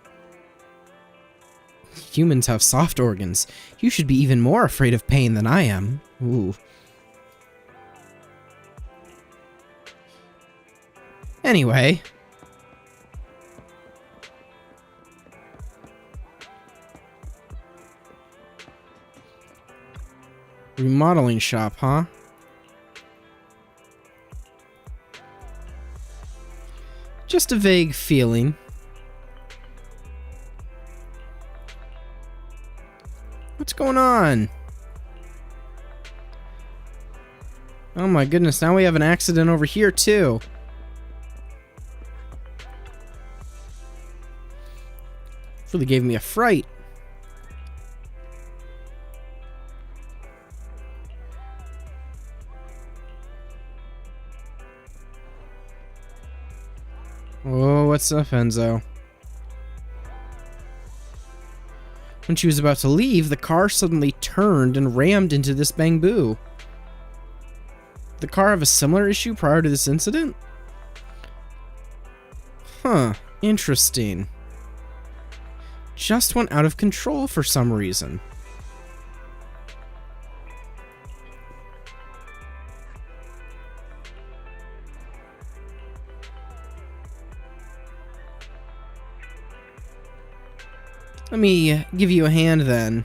Humans have soft organs. You should be even more afraid of pain than I am. Ooh. Anyway. Remodeling shop, huh? Just a vague feeling. What's going on? Oh my goodness, now we have an accident over here too. Really gave me a fright. Oh, what's up, Enzo? When she was about to leave, the car suddenly turned and rammed into this bamboo. Did the car have a similar issue prior to this incident? Huh, interesting. Just went out of control for some reason. Let me give you a hand then.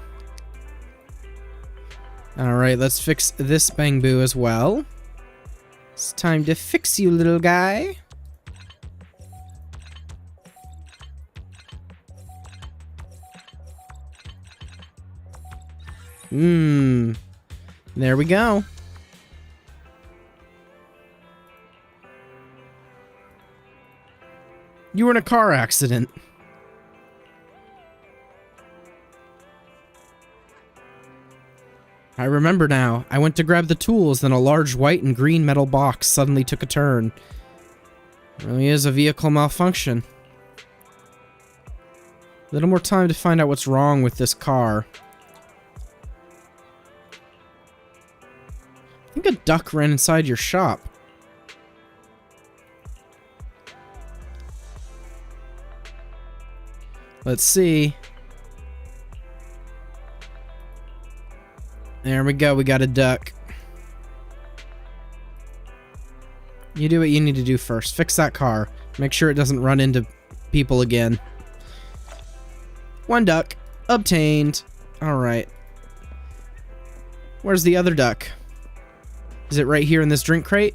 Alright, let's fix this bamboo as well. It's time to fix you, little guy. There we go. You were in a car accident. I remember now. I went to grab the tools, then a large white and green metal box suddenly took a turn. It really is a vehicle malfunction. A little more time to find out what's wrong with this car. I think a duck ran inside your shop. Let's see. There we go, we got a duck. You do what you need to do first. Fix that car. Make sure it doesn't run into people again. One duck. Obtained. Alright. Where's the other duck? Is it right here in this drink crate?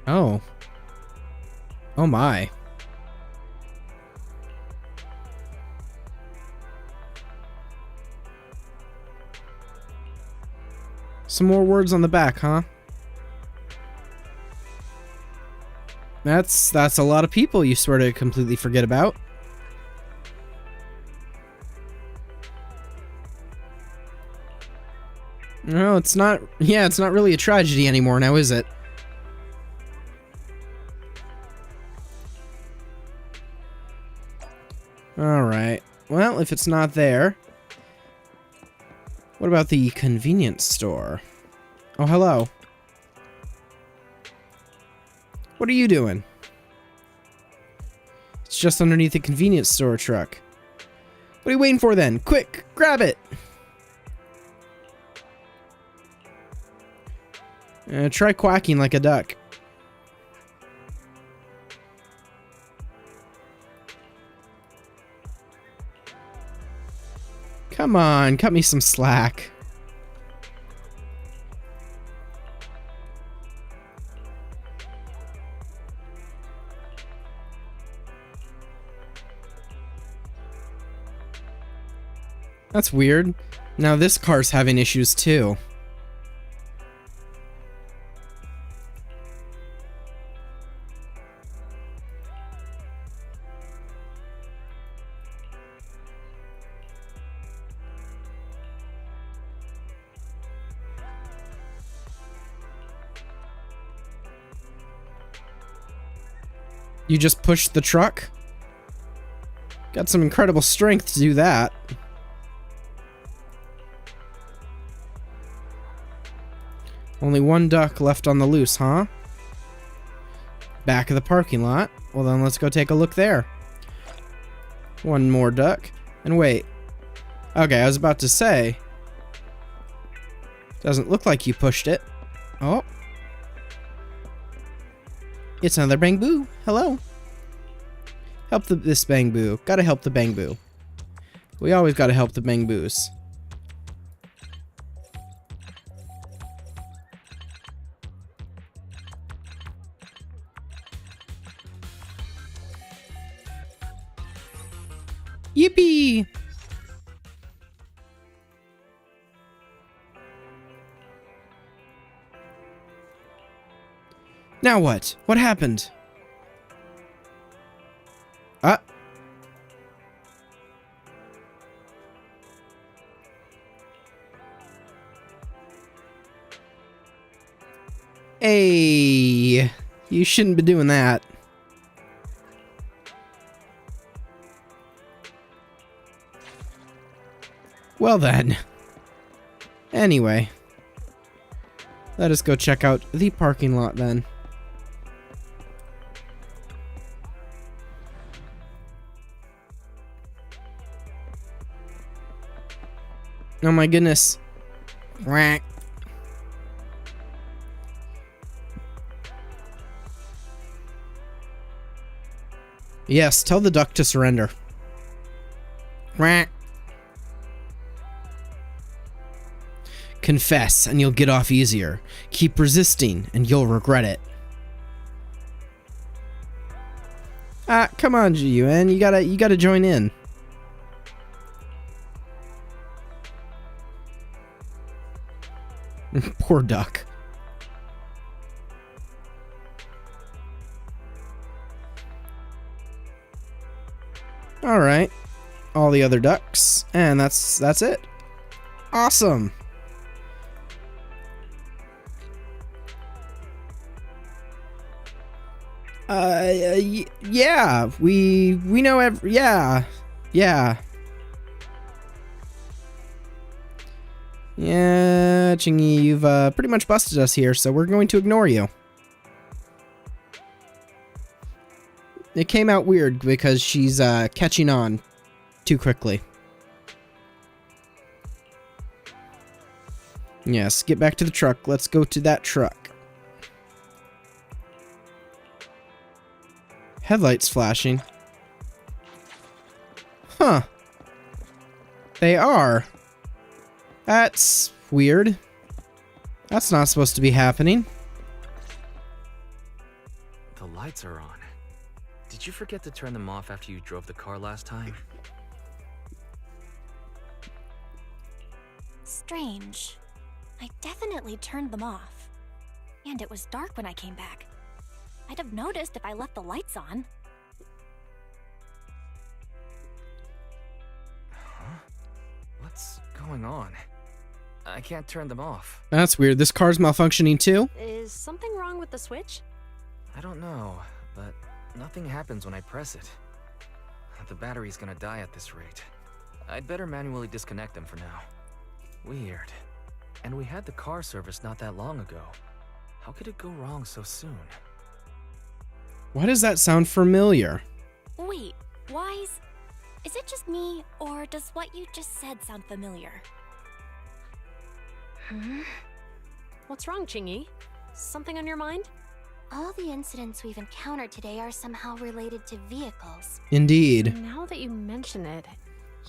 Oh. Oh my. Some more words on the back, huh? That's a lot of people you swear to completely forget about. No, it's not. Yeah, it's not really a tragedy anymore now, is it? Alright. Well, if it's not there... What about the convenience store? Oh, hello. What are you doing? It's just underneath the convenience store truck. What are you waiting for then? Quick, grab it! Try quacking like a duck. Come on, cut me some slack. That's weird. Now this car's having issues too. You just pushed the truck? Got some incredible strength to do that. Only one duck left on the loose, huh? Back of the parking lot. Well, then let's go take a look there. One more duck. And wait. Okay, I was about to say. Doesn't look like you pushed it. Oh. It's another Bangbu. Hello. Help this Bangbu. Gotta help the Bangbu. We always gotta help the Bangbus. Yippee! Now what? What happened? Hey, you shouldn't be doing that. Well then. Anyway. Let us go check out the parking lot then. Oh my goodness. Quack. Yes, tell the duck to surrender. Quack. Confess, and you'll get off easier. Keep resisting, and you'll regret it. Come on, GUN. You gotta join in. Poor duck. All right, all the other ducks, and that's it. Awesome. Yeah, we know yeah, Chingy, you've pretty much busted us here, so we're going to ignore you. It came out weird because she's catching on too quickly. Yes, get back to the truck. Let's go to that truck. Headlights flashing. Huh. They are. That's weird. That's not supposed to be happening. The lights are on. Did you forget to turn them off after you drove the car last time? Strange. I definitely turned them off. And it was dark when I came back. I'd have noticed if I left the lights on. Huh? What's going on? I can't turn them off. That's weird. This car's malfunctioning too? Is something wrong with the switch? I don't know, but nothing happens when I press it. The battery's gonna die at this rate. I'd better manually disconnect them for now. Weird. And we had the car serviced not that long ago. How could it go wrong so soon? Why does that sound familiar? Wait, Wise? Is it just me, or does what you just said sound familiar? What's wrong, Chingy? Something on your mind? All the incidents we've encountered today are somehow related to vehicles. Indeed. Now that you mention it,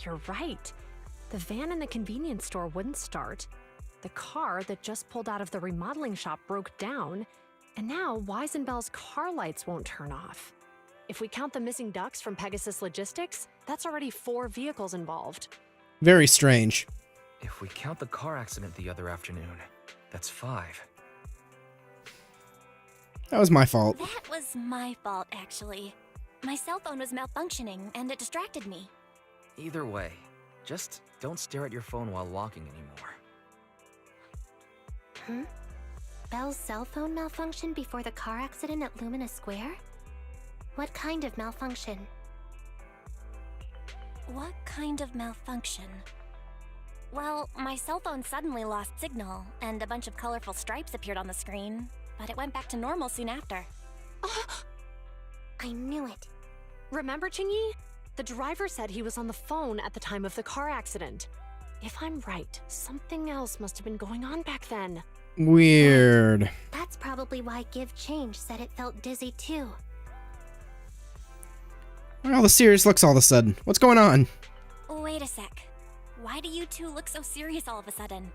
you're right. The van in the convenience store wouldn't start. The car that just pulled out of the remodeling shop broke down. And now Weisenbell's car lights won't turn off. If we count the missing ducks from Pegasus Logistics, that's already 4 vehicles involved. Very strange. If we count the car accident the other afternoon, that's 5. That was my fault. That was my fault, actually. My cell phone was malfunctioning, and it distracted me. Either way, just don't stare at your phone while walking anymore. Bell's cell phone malfunctioned before the car accident at Lumina Square? What kind of malfunction? What kind of malfunction? Well, my cell phone suddenly lost signal, and a bunch of colorful stripes appeared on the screen, but it went back to normal soon after. I knew it. Remember, Chingy? The driver said he was on the phone at the time of the car accident. If I'm right, something else must have been going on back then. Weird. That's probably why Give Change said it felt dizzy too. Why all the serious looks all of a sudden? What's going on? Wait a sec. Why do you two look so serious all of a sudden?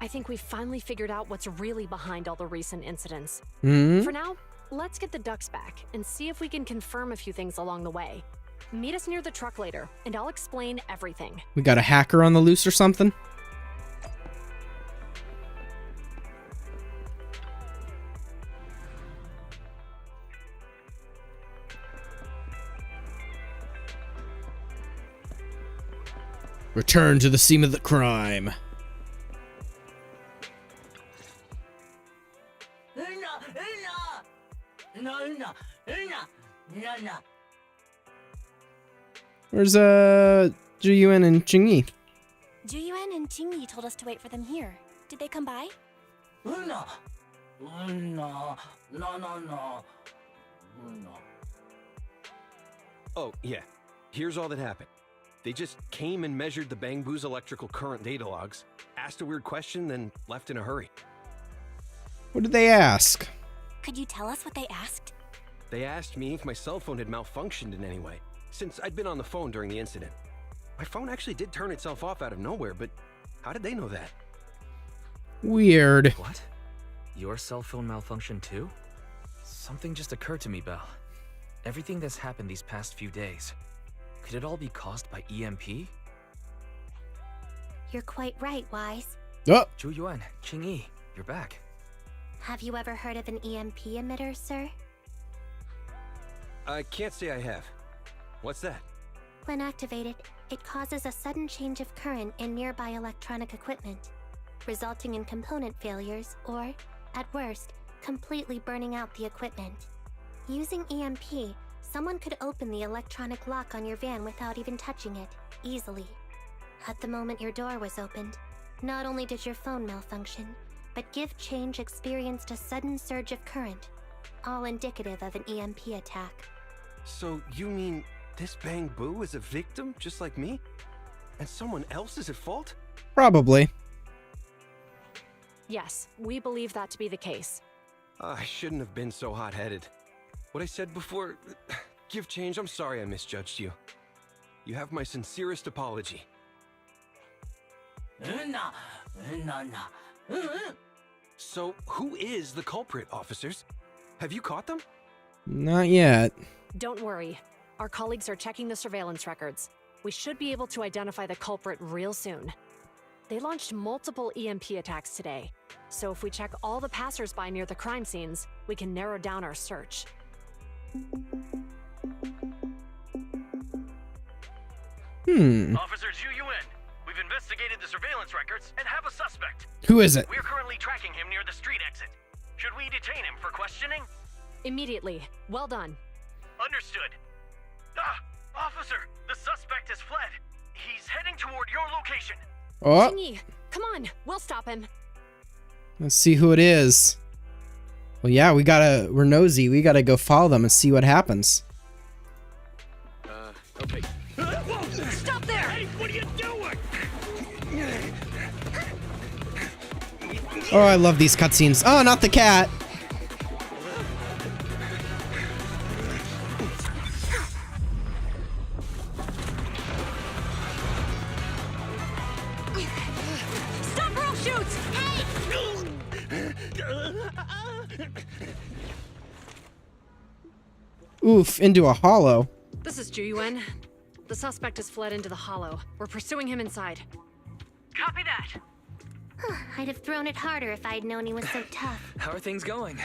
I think we finally figured out what's really behind all the recent incidents. Hmm? For now, let's get the ducks back and see if we can confirm a few things along the way. Meet us near the truck later, and I'll explain everything. We got a hacker on the loose or something? Return to the scene of the crime. Where's Juyuan and Chingy? Juyuan and Chingy told us to wait for them here. Did they come by? Oh, yeah. Here's all that happened. They just came and measured the Bangbu's electrical current data logs, asked a weird question, then left in a hurry. What did they ask? Could you tell us what they asked? They asked me if my cell phone had malfunctioned in any way, since I'd been on the phone during the incident. My phone actually did turn itself off out of nowhere, but how did they know that? Weird. What? Your cell phone malfunctioned too? Something just occurred to me, Belle. Everything that's happened these past few days, could it all be caused by EMP? You're quite right, Wise. Oh. Juyuan, Chingy, you're back. Have you ever heard of an EMP emitter, sir? I can't say I have. What's that? When activated, it causes a sudden change of current in nearby electronic equipment, resulting in component failures or, at worst, completely burning out the equipment. Using EMP, someone could open the electronic lock on your van without even touching it, easily. At the moment your door was opened, not only did your phone malfunction, but Give Change experienced a sudden surge of current, all indicative of an EMP attack. So you mean this Bangbu is a victim just like me? And someone else is at fault? Probably. Yes, we believe that to be the case. I shouldn't have been so hot-headed. What I said before... Give Change, I'm sorry I misjudged you. You have my sincerest apology. So, who is the culprit, officers? Have you caught them? Not yet. Don't worry. Our colleagues are checking the surveillance records. We should be able to identify the culprit real soon. They launched multiple EMP attacks today, so if we check all the passers-by near the crime scenes, we can narrow down our search. Officer Juyuan, we've investigated the surveillance records and have a suspect. Who is it? We're currently tracking him near the street exit. Should we detain him for questioning? Immediately. Well done. Understood. Officer, the suspect has fled. He's heading toward your location. Oh. Chingy, come on, we'll stop him. Let's see who it is. Well, yeah, we're nosy. We gotta go follow them and see what happens. Okay. Stop there! Hey, what are you doing? Oh, I love these cutscenes. Oh, not the cat. Stop roll shoots! Hey! Oof, into a hollow. This is Juyuan. The suspect has fled into the hollow. We're pursuing him inside. Copy that. I'd have thrown it harder if I'd known he was so tough. How are things going?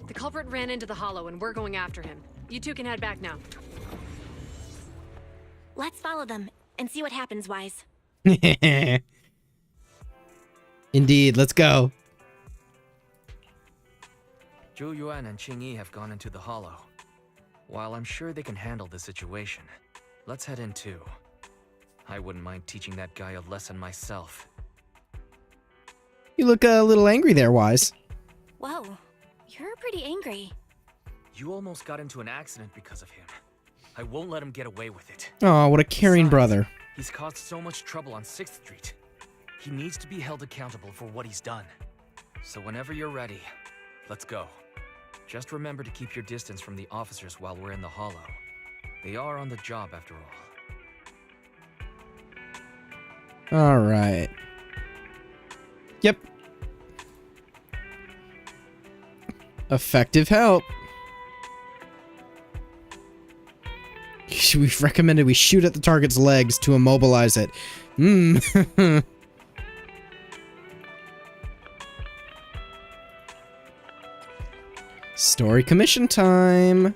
The culprit ran into the hollow and we're going after him. You two can head back now. Let's follow them and see what happens, Wise. Indeed, let's go. Juyuan and Chingy have gone into the hollow. While I'm sure they can handle the situation, let's head in too. I wouldn't mind teaching that guy a lesson myself. You look a little angry there, Wise. Whoa, you're pretty angry. You almost got into an accident because of him. I won't let him get away with it. Oh, what a caring brother. He's caused so much trouble on 6th Street. He needs to be held accountable for what he's done. So whenever you're ready, let's go. Just remember to keep your distance from the officers while we're in the Hollow. They are on the job after all. Alright. Yep. Effective help. We've recommended we shoot at the target's legs to immobilize it. Story commission time.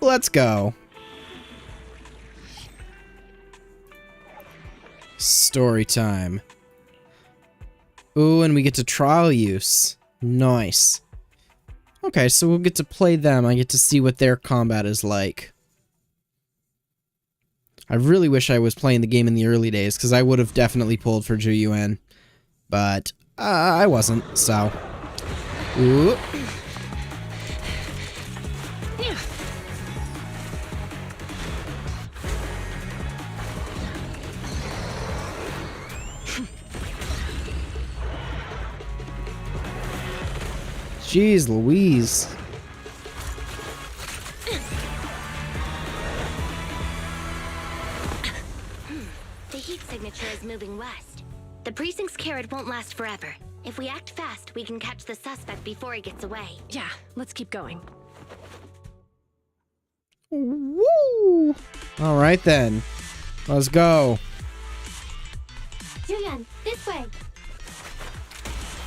Let's go. Story time. Ooh, and we get to trial use. Nice. Okay, so we'll get to play them. I get to see what their combat is like. I really wish I was playing the game in the early days, because I would have definitely pulled for Ju-Yuen. But I wasn't, so... Ooh. Jeez Louise. The heat signature is moving west. The precinct's carrot won't last forever. If we act fast, we can catch the suspect before he gets away. Yeah, let's keep going. Woo! Alright then. Let's go. Ju-Yuen, this way.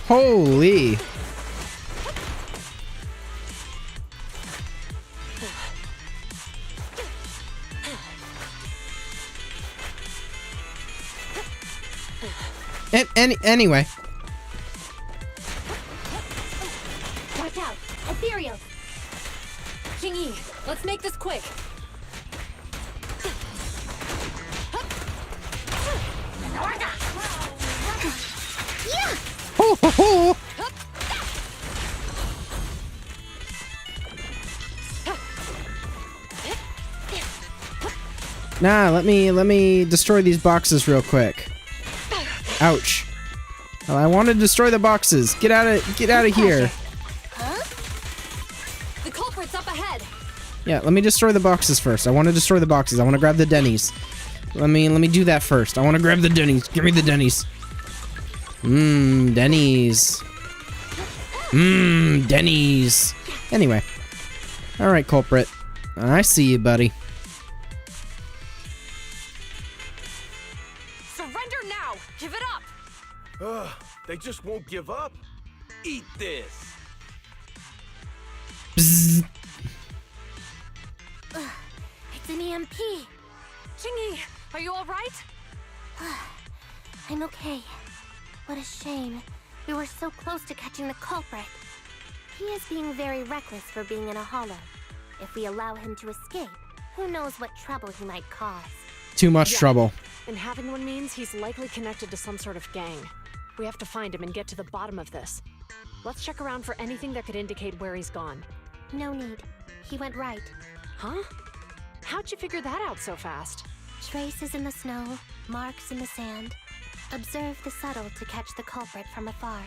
Holy. Anyway. Watch out! Ethereal! King-Yi, let's make this quick. Yeah! Ho ho ho! Nah, let me destroy these boxes real quick. Ouch. Oh, I want to destroy the boxes. Get out of here. Huh? The culprit's up ahead. Yeah, let me destroy the boxes first. I want to destroy the boxes. I want to grab the Denny's. Let me do that first. I want to grab the Denny's. Give me the Denny's. Denny's. Denny's. Anyway. Alright, culprit. I see you, buddy. Surrender now! Give it up! Ugh, they just won't give up. Eat this. Bzzz. It's an EMP. King-Yi, are you alright? I'm okay. What a shame. We were so close to catching the culprit. He is being very reckless for being in a hollow. If we allow him to escape, who knows what trouble he might cause. Too much trouble. And having one means he's likely connected to some sort of gang. We have to find him and get to the bottom of this. Let's check around for anything that could indicate where he's gone. No need. He went right. Huh? How'd you figure that out so fast? Traces in the snow, marks in the sand. Observe the subtle to catch the culprit from afar.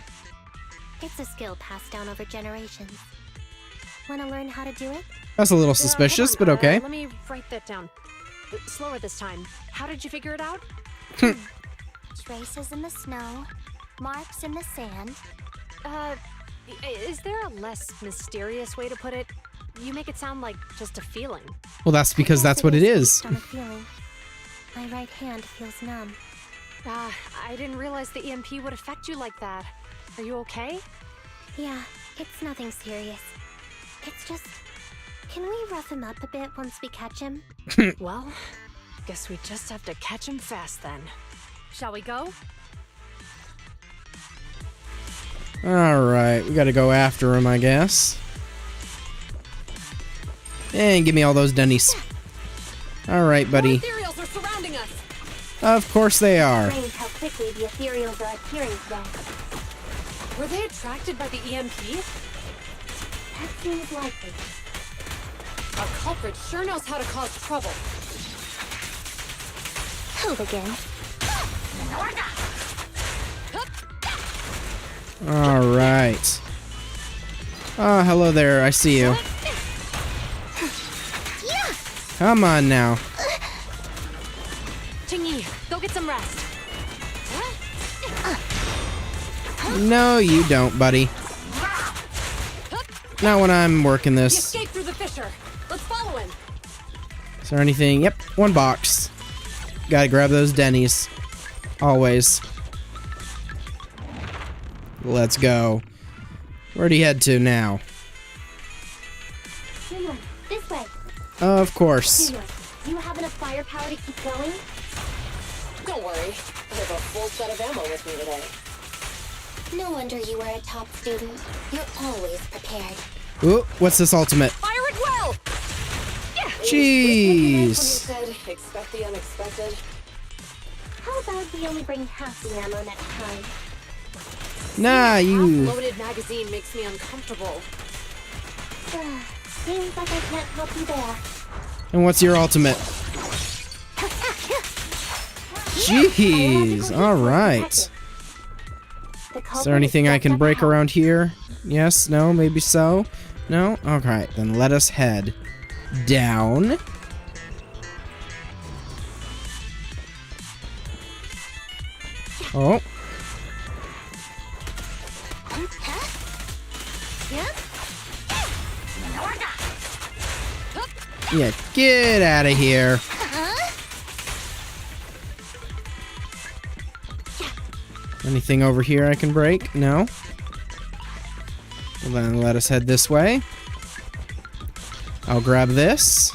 It's a skill passed down over generations. Want to learn how to do it? That's a little suspicious, but okay. Let me write that down. Slower this time. How did you figure it out? Traces in the snow, marks in the sand. Is there a less mysterious way to put it? You make it sound like just a feeling. Well, that's because that's what it is. On a feeling. My right hand feels numb. I didn't realize the EMP would affect you like that. Are you okay? Yeah, it's nothing serious. It's just... Can we rough him up a bit once we catch him? Well, guess we just have to catch him fast then. Shall we go? Alright, we gotta go after him, I guess. And give me all those Denny's. Alright, buddy. Ethereals are surrounding us. Of course they are. Strange how quickly the ethereals are appearing today. Were they attracted by the EMP? That seems likely. Our culprit sure knows how to cause trouble. Who begins? Alright. Oh, hello there. I see you. Come on now. Chingy, go get some rest. No, you don't, buddy. Not when I'm working He this. escaped through the fissure. Let's follow him. Is there anything? Yep, one box. Gotta grab those Denny's. Always. Let's go. Where'd he head to now? This way. Of course. Do you have enough firepower to keep going? Don't worry. I have a full set of ammo with me today. No wonder you were a top student. You're always prepared. Ooh, what's this ultimate? Fire it well! Jeez. Said, expect the unexpected. How about we only bring half the ammo next time? Nah, you. Loaded magazine makes me uncomfortable. Seems like I can't help you there. And what's your ultimate? Jeez. Alright. Is there anything I can break around here? Yes, no, maybe so. No? Okay, then let us head down. Oh. Yeah, get out of here. Anything over here I can break? No? Well, then let us head this way. I'll grab this.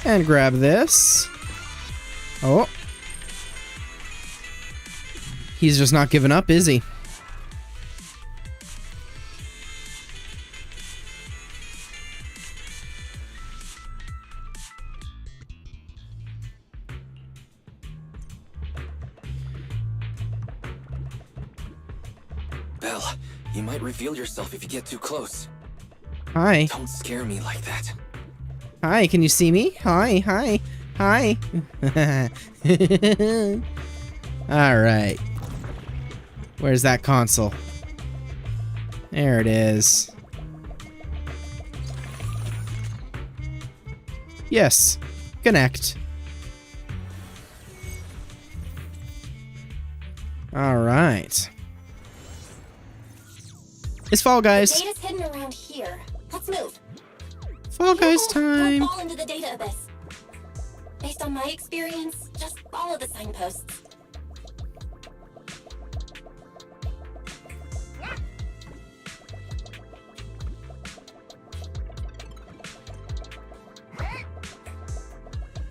And grab this. Oh. He's just not giving up, is he? Belle, you might reveal yourself if you get too close. Hi. Don't scare me like that. Hi, can you see me? Hi, hi, hi. Alright. Where's that console? There it is. Yes. Connect. Alright. It's Fall Guys. The data's hidden around here. Let's move. Fall Guys time. Don't fall into the data abyss. Based on my experience, just follow the signposts.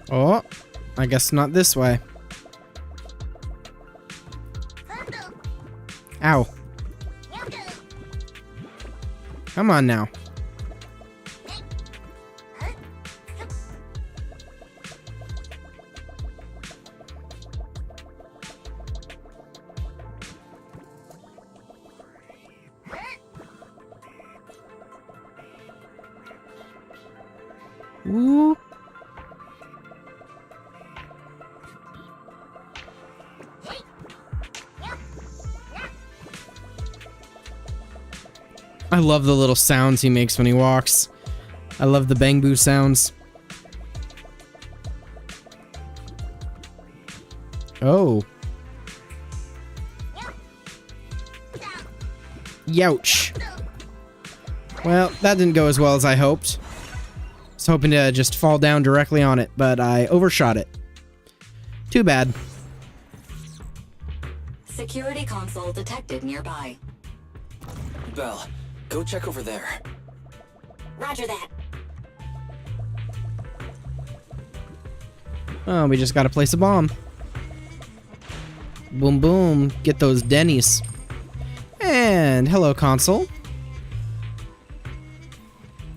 Oh, I guess not this way. Ow. Come on now. Ooh. I love the little sounds he makes when he walks. I love the bang boo sounds. Oh. Youch. Well, that didn't go as well as I hoped. I was hoping to just fall down directly on it, but I overshot it. Too bad. Security console detected nearby. Belle, go check over there. Roger that. Oh, we just gotta place a bomb. Boom, boom. Get those Denny's. And hello, console.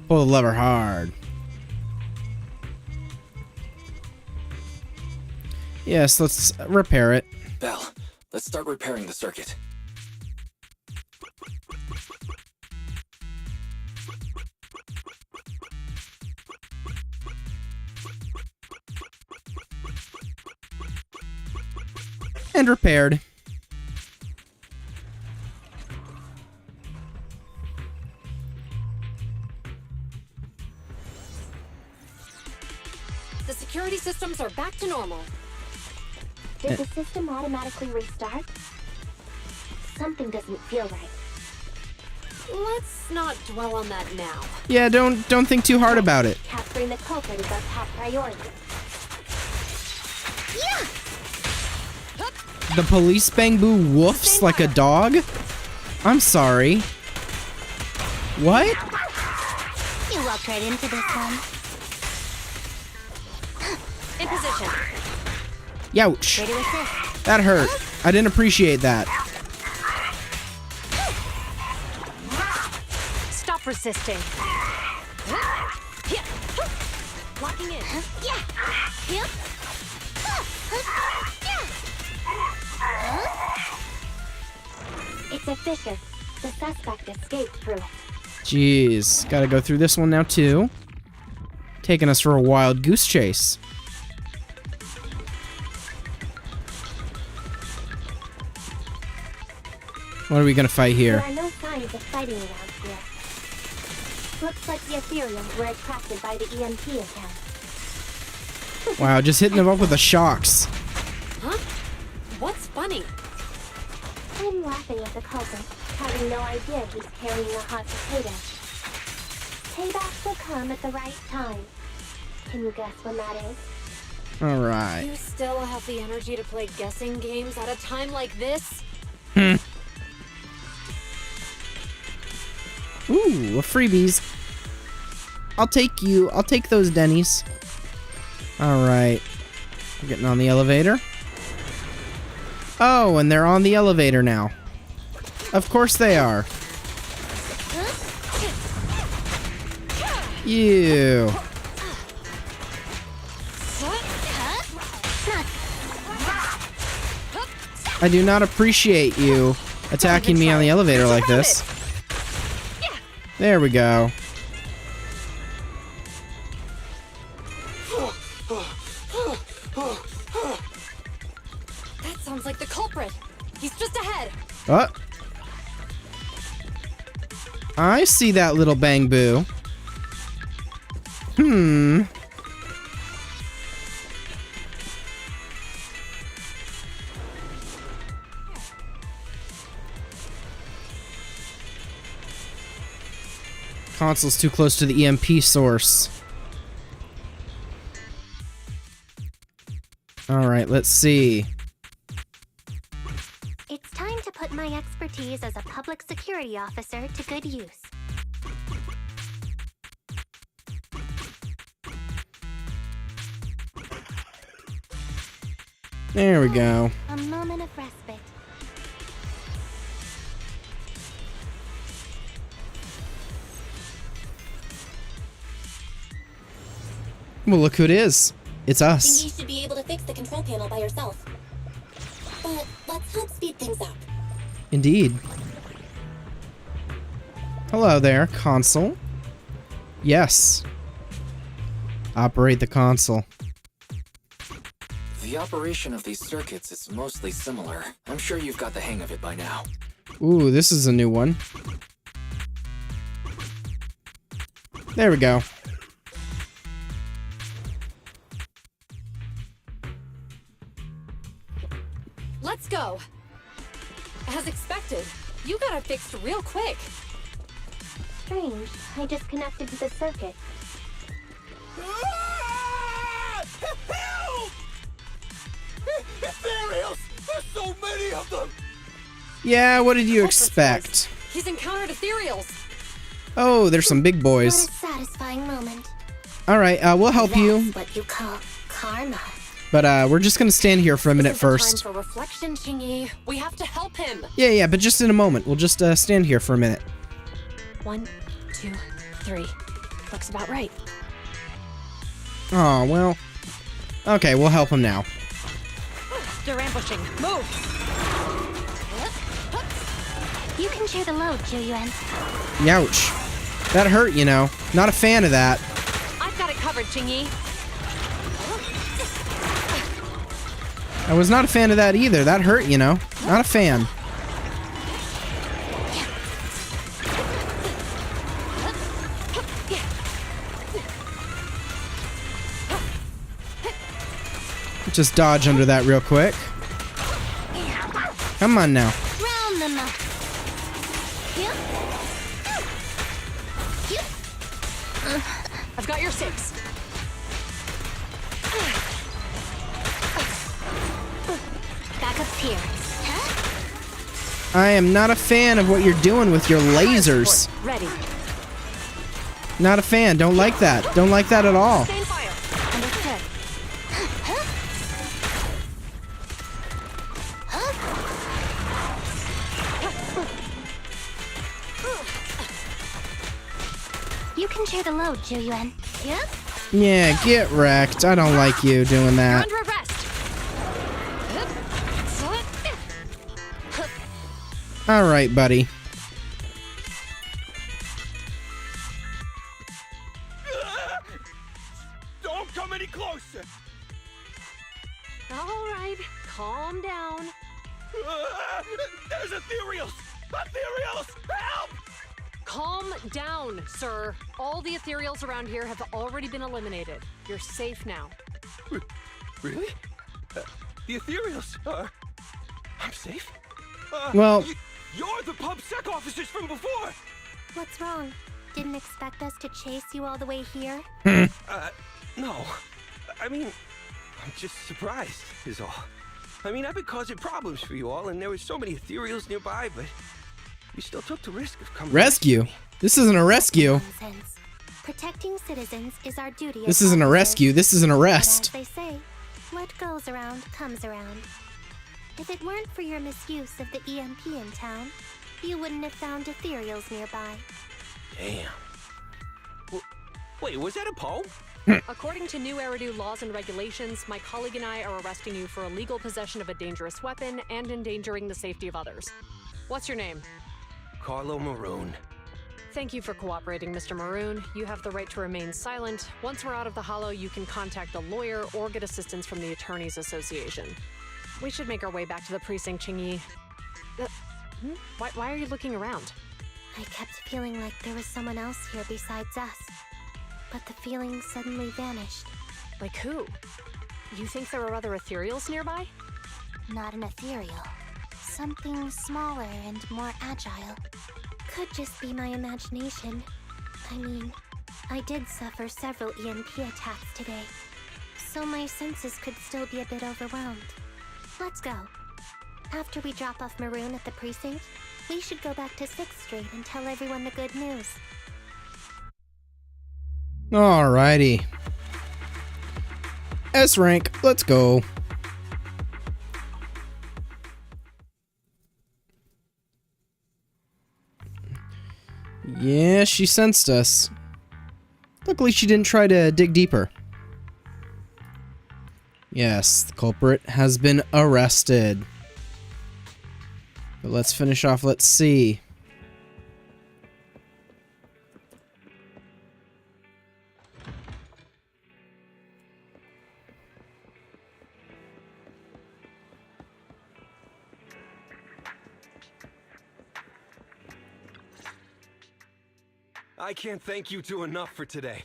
Pull the lever hard. Yes, let's repair it. Belle, let's start repairing the circuit. And repaired. The security systems are back to normal. Did the system automatically restart? Something doesn't feel right. Let's not dwell on that now. Yeah, don't think too hard about it. Capturing the culprit is our top priority. Yeah! The police bamboo woofs like a dog? I'm sorry. What? You walked right into this one. In position. Youch. Ready to assist. That hurt. I didn't appreciate that. Stop resisting. Locking in. Yeah. It's a fissure. The suspect escaped through it. Jeez. Gotta go through this one now, too. Taking us for a wild goose chase. What are we gonna fight here? There are no signs of fighting around here. Looks like the Ethereals were attracted by the EMP account. Wow, just hitting them up with the shocks. Huh? What's funny? I'm laughing at the culprit, having no idea he's carrying a hot potato. Payback will come at the right time. Can you guess when that is? Alright. You still have the energy to play guessing games at a time like this? Ooh, a freebies. I'll take you. I'll take those Denny's. Alright. We're getting on the elevator. Oh, and they're on the elevator now. Of course they are. Ew. I do not appreciate you attacking me on the elevator like this. There we go. That sounds like the culprit. He's just ahead. I see that little bang-boo. Console's too close to the EMP source. Alright, let's see. It's time to put my expertise as a public security officer to good use. There we go. A moment of respite. Well, look who it is. It's I think us. you should be able to fix the control panel by yourself. But let's help speed things up. Indeed. Hello there, console. Yes. Operate the console. The operation of these circuits is mostly similar. I'm sure you've got the hang of it by now. Ooh, this is a new one. There we go. Let's go. As expected, you got it fixed real quick. Strange. I just connected to the circuit. Help! Ethereals! There's so many of them! Yeah, what did you expect? He's encountered ethereals. Oh, there's some big What boys. a satisfying moment. Alright, we'll help you. That's what you call karma. But we're just gonna stand here for a minute This is the first. time for reflection, Chingy. We have to help him. Yeah, but just in a moment. We'll just stand here for a minute. 1, 2, 3. Looks about right. Oh, well. Okay, we'll help him now. They're ambushing. Move! You can share the load, Jueyuan. Youch. That hurt, you know. Not a fan of that. I've got it covered, Qingyi. I was not a fan of that either. That hurt, you know. Not a fan. Just dodge under that real quick. Come on now. Round them up. I've got your 6. Backup's here. I am not a fan of what you're doing with your lasers. Ready. Not a fan. Don't like that. Don't like that at all. Sustain fire. Understood. You can share the load, Jueyuan. Yeah? Yeah, get wrecked. I don't like you doing that. You're under arrest. Alright, buddy. Don't come any closer! All right, calm down. There's ethereals! Ethereals! Help! Calm down, sir. All the ethereals around here have already been eliminated. You're safe now. Really? The ethereals are... I'm safe? Well... You're the PubSec officers from before! What's wrong? Didn't expect us to chase you all the way here? No. I mean, I'm just surprised, is all. I mean, I've been causing problems for you all, and there were so many ethereals nearby, but you still took the risk of coming. Rescue? This isn't a rescue. Nonsense. Protecting citizens is our duty. This isn't a rescue. This is an arrest. But as they say, what goes around comes around. If it weren't for your misuse of the EMP in town, you wouldn't have found ethereals nearby. Damn. Wait, was that a poem? According to new Eridu laws and regulations, my colleague and I are arresting you for illegal possession of a dangerous weapon and endangering the safety of others. What's your name? Carlo Maroon. Thank you for cooperating, Mr. Maroon. You have the right to remain silent. Once we're out of the hollow, you can contact a lawyer or get assistance from the Attorneys Association. We should make our way back to the precinct, Qingyi. Why are you looking around? I kept feeling like there was someone else here besides us. But the feeling suddenly vanished. Like who? You think there are other ethereals nearby? Not an ethereal. Something smaller and more agile. Could just be my imagination. I mean, I did suffer several EMP attacks today. So my senses could still be a bit overwhelmed. Let's go. After we drop off Maroon at the precinct, we should go back to 6th Street and tell everyone the good news. Alrighty. S rank, let's go. Yeah, she sensed us. Luckily, she didn't try to dig deeper. Yes, the culprit has been arrested. But let's finish off, let's see. I can't thank you two enough for today.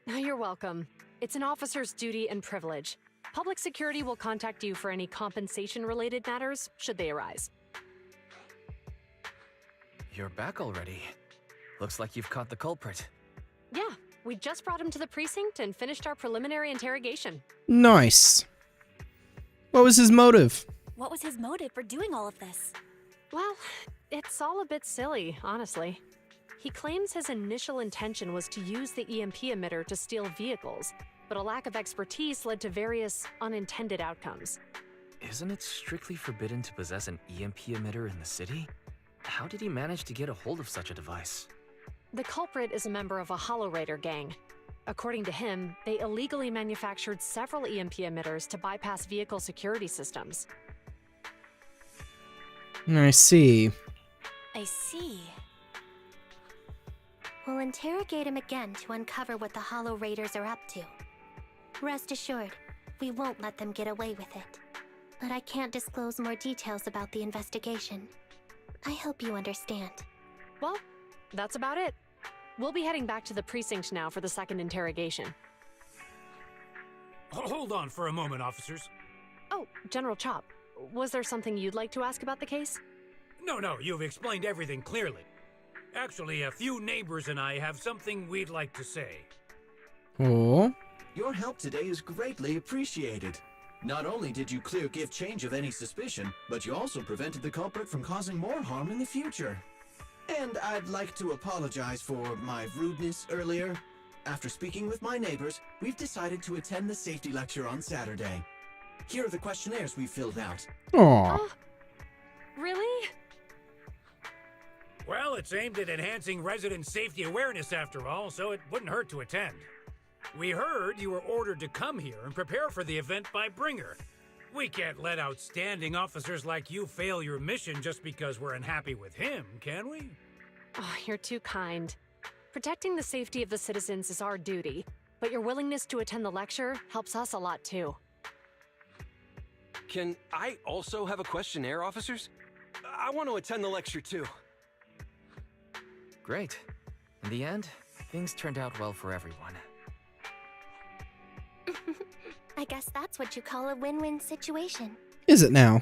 You're welcome. It's an officer's duty and privilege. Public security will contact you for any compensation-related matters, should they arise. You're back already. Looks like you've caught the culprit. Yeah, we just brought him to the precinct and finished our preliminary interrogation. Nice. What was his motive? What was his motive for doing all of this? Well, it's all a bit silly, honestly. He claims his initial intention was to use the EMP emitter to steal vehicles, but a lack of expertise led to various unintended outcomes. Isn't it strictly forbidden to possess an EMP emitter in the city? How did he manage to get a hold of such a device? The culprit is a member of a Hollow Raider gang. According to him, they illegally manufactured several EMP emitters to bypass vehicle security systems. I see. I see. We'll interrogate him again to uncover what the Hollow Raiders are up to. Rest assured, we won't let them get away with it. But I can't disclose more details about the investigation. I hope you understand. Well, that's about it. We'll be heading back to the precinct now for the second interrogation. Hold on for a moment, officers. Oh, General Chap, was there something you'd like to ask about the case? No, you've explained everything clearly. Actually, a few neighbors and I have something we'd like to say. Oh. Your help today is greatly appreciated. Not only did you clear Give Change of any suspicion, but you also prevented the culprit from causing more harm in the future. And I'd like to apologize for my rudeness earlier. After speaking with my neighbors, we've decided to attend the safety lecture on Saturday. Here are the questionnaires we filled out. Aww. Really? Well, it's aimed at enhancing resident safety awareness after all, so it wouldn't hurt to attend. We heard you were ordered to come here and prepare for the event by Bringer. We can't let outstanding officers like you fail your mission just because we're unhappy with him, can we? Oh, you're too kind. Protecting the safety of the citizens is our duty, but your willingness to attend the lecture helps us a lot too. Can I also have a questionnaire, officers? I want to attend the lecture too. Great. In the end, things turned out well for everyone. I guess that's what you call a win-win situation. Is it now?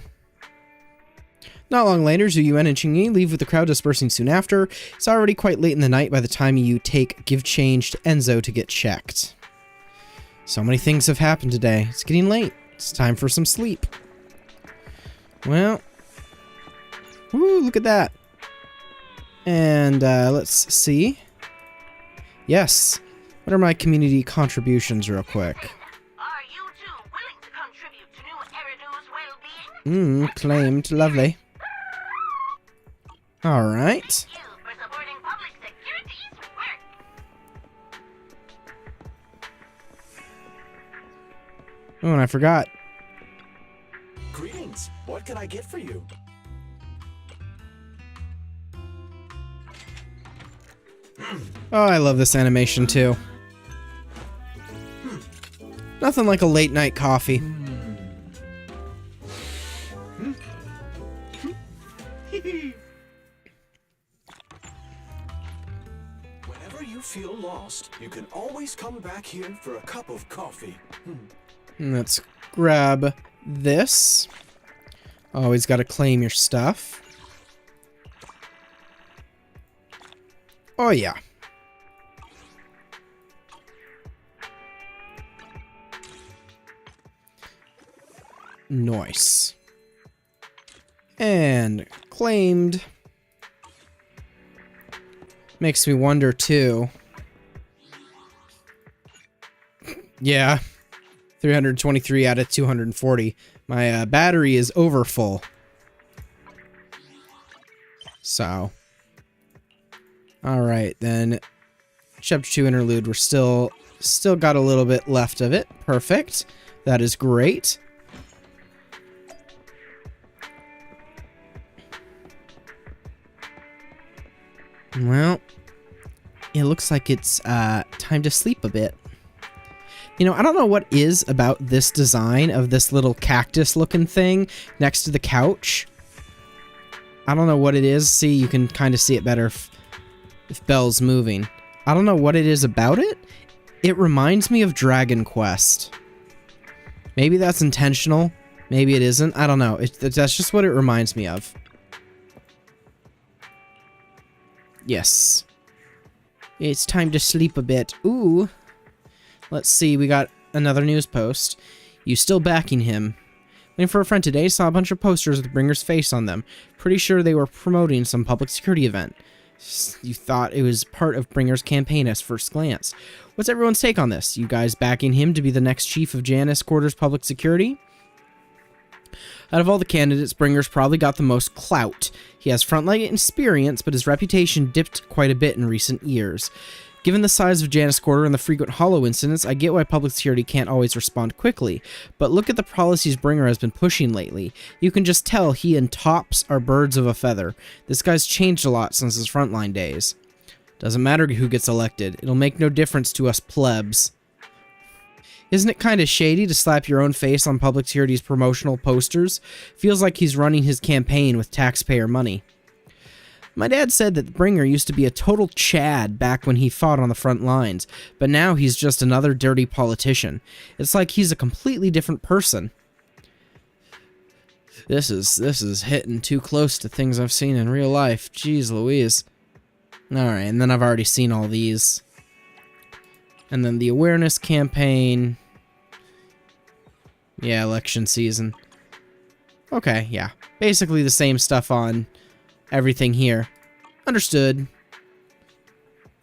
Not long later, Zhu Yuan and Qingyi leave with the crowd dispersing soon after. It's already quite late in the night by the time you take Give Change to Enzo to get checked. So many things have happened today. It's getting late. It's time for some sleep. Well. Woo, look at that. And let's see. Yes. What are my community contributions real quick? Are you two willing to contribute to new Eridu's well-being? Claimed. Lovely. Alright. Thank you for supporting public security's work. Oh, and I forgot. Greetings. What can I get for you? Oh, I love this animation too. Nothing like a late night coffee. Whenever you feel lost, you can always come back here for a cup of coffee. Let's grab this. Always got to claim your stuff. Oh, yeah. Nice. And claimed. Makes me wonder, too. Yeah. 323 out of 240. My battery is over full. So. Alright, then. Chapter 2 Interlude. We're still got a little bit left of it. Perfect. That is great. Well, it looks like it's time to sleep a bit. You know, I don't know what is about this design of this little cactus-looking thing next to the couch. I don't know what it is. See, you can kind of see it better if Belle's moving. I don't know what it is about it. It reminds me of Dragon Quest. Maybe that's intentional. Maybe it isn't. I don't know. That's just what it reminds me of. Yes. It's time to sleep a bit. Ooh. Let's see. We got another news post. You still backing him? Waiting for a friend today. Saw a bunch of posters with Bringer's face on them. Pretty sure they were promoting some public security event. You thought it was part of Bringer's campaign at first glance. What's everyone's take on this? You guys backing him to be the next chief of Janus Quarters Public Security? Out of all the candidates, Bringer's probably got the most clout. He has frontline experience, but his reputation dipped quite a bit in recent years. Given the size of Janus Quarter and the frequent hollow incidents, I get why public security can't always respond quickly, but look at the policies Bringer has been pushing lately. You can just tell he and Tops are birds of a feather. This guy's changed a lot since his frontline days. Doesn't matter who gets elected, it'll make no difference to us plebs. Isn't it kind of shady to slap your own face on public security's promotional posters? Feels like he's running his campaign with taxpayer money. My dad said that Bringer used to be a total Chad back when he fought on the front lines, but now he's just another dirty politician. It's like he's a completely different person. This is hitting too close to things I've seen in real life. Jeez Louise. Alright, and then I've already seen all these. And then the awareness campaign. Yeah, election season. Okay, yeah. Basically the same stuff on everything here. Understood.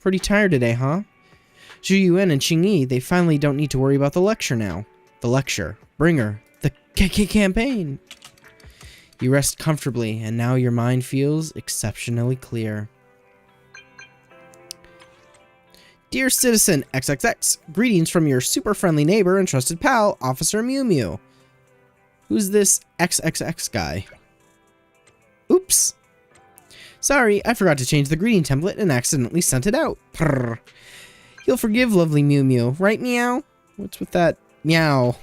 Pretty tired today, huh? Zhu Yuan and Qing Yi, they finally don't need to worry about the lecture now. The lecture. Bringer. The campaign. You rest comfortably, and now your mind feels exceptionally clear. Dear Citizen XXX, greetings from your super friendly neighbor and trusted pal, Officer Mew Mew. Who's this XXX guy? Oops. Sorry, I forgot to change the greeting template and accidentally sent it out. Prrr. You'll forgive lovely Mew Mew, right meow? What's with that meow?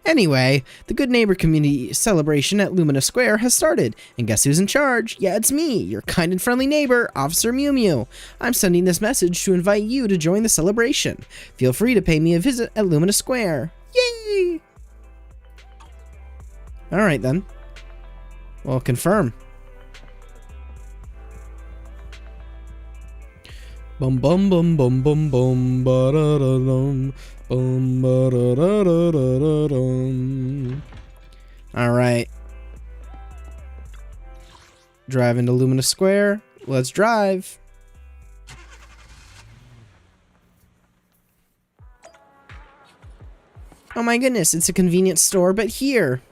Anyway, the Good Neighbor Community celebration at Lumina Square has started, and guess who's in charge? Yeah, it's me, your kind and friendly neighbor, Officer Mew Mew. I'm sending this message to invite you to join the celebration. Feel free to pay me a visit at Lumina Square. Yay! Alright then. Well, confirm. Bum bum bum bum bum bum ba da da dum. Alright. Drive into Lumina Square. Let's drive. Oh my goodness, it's a convenience store, but here.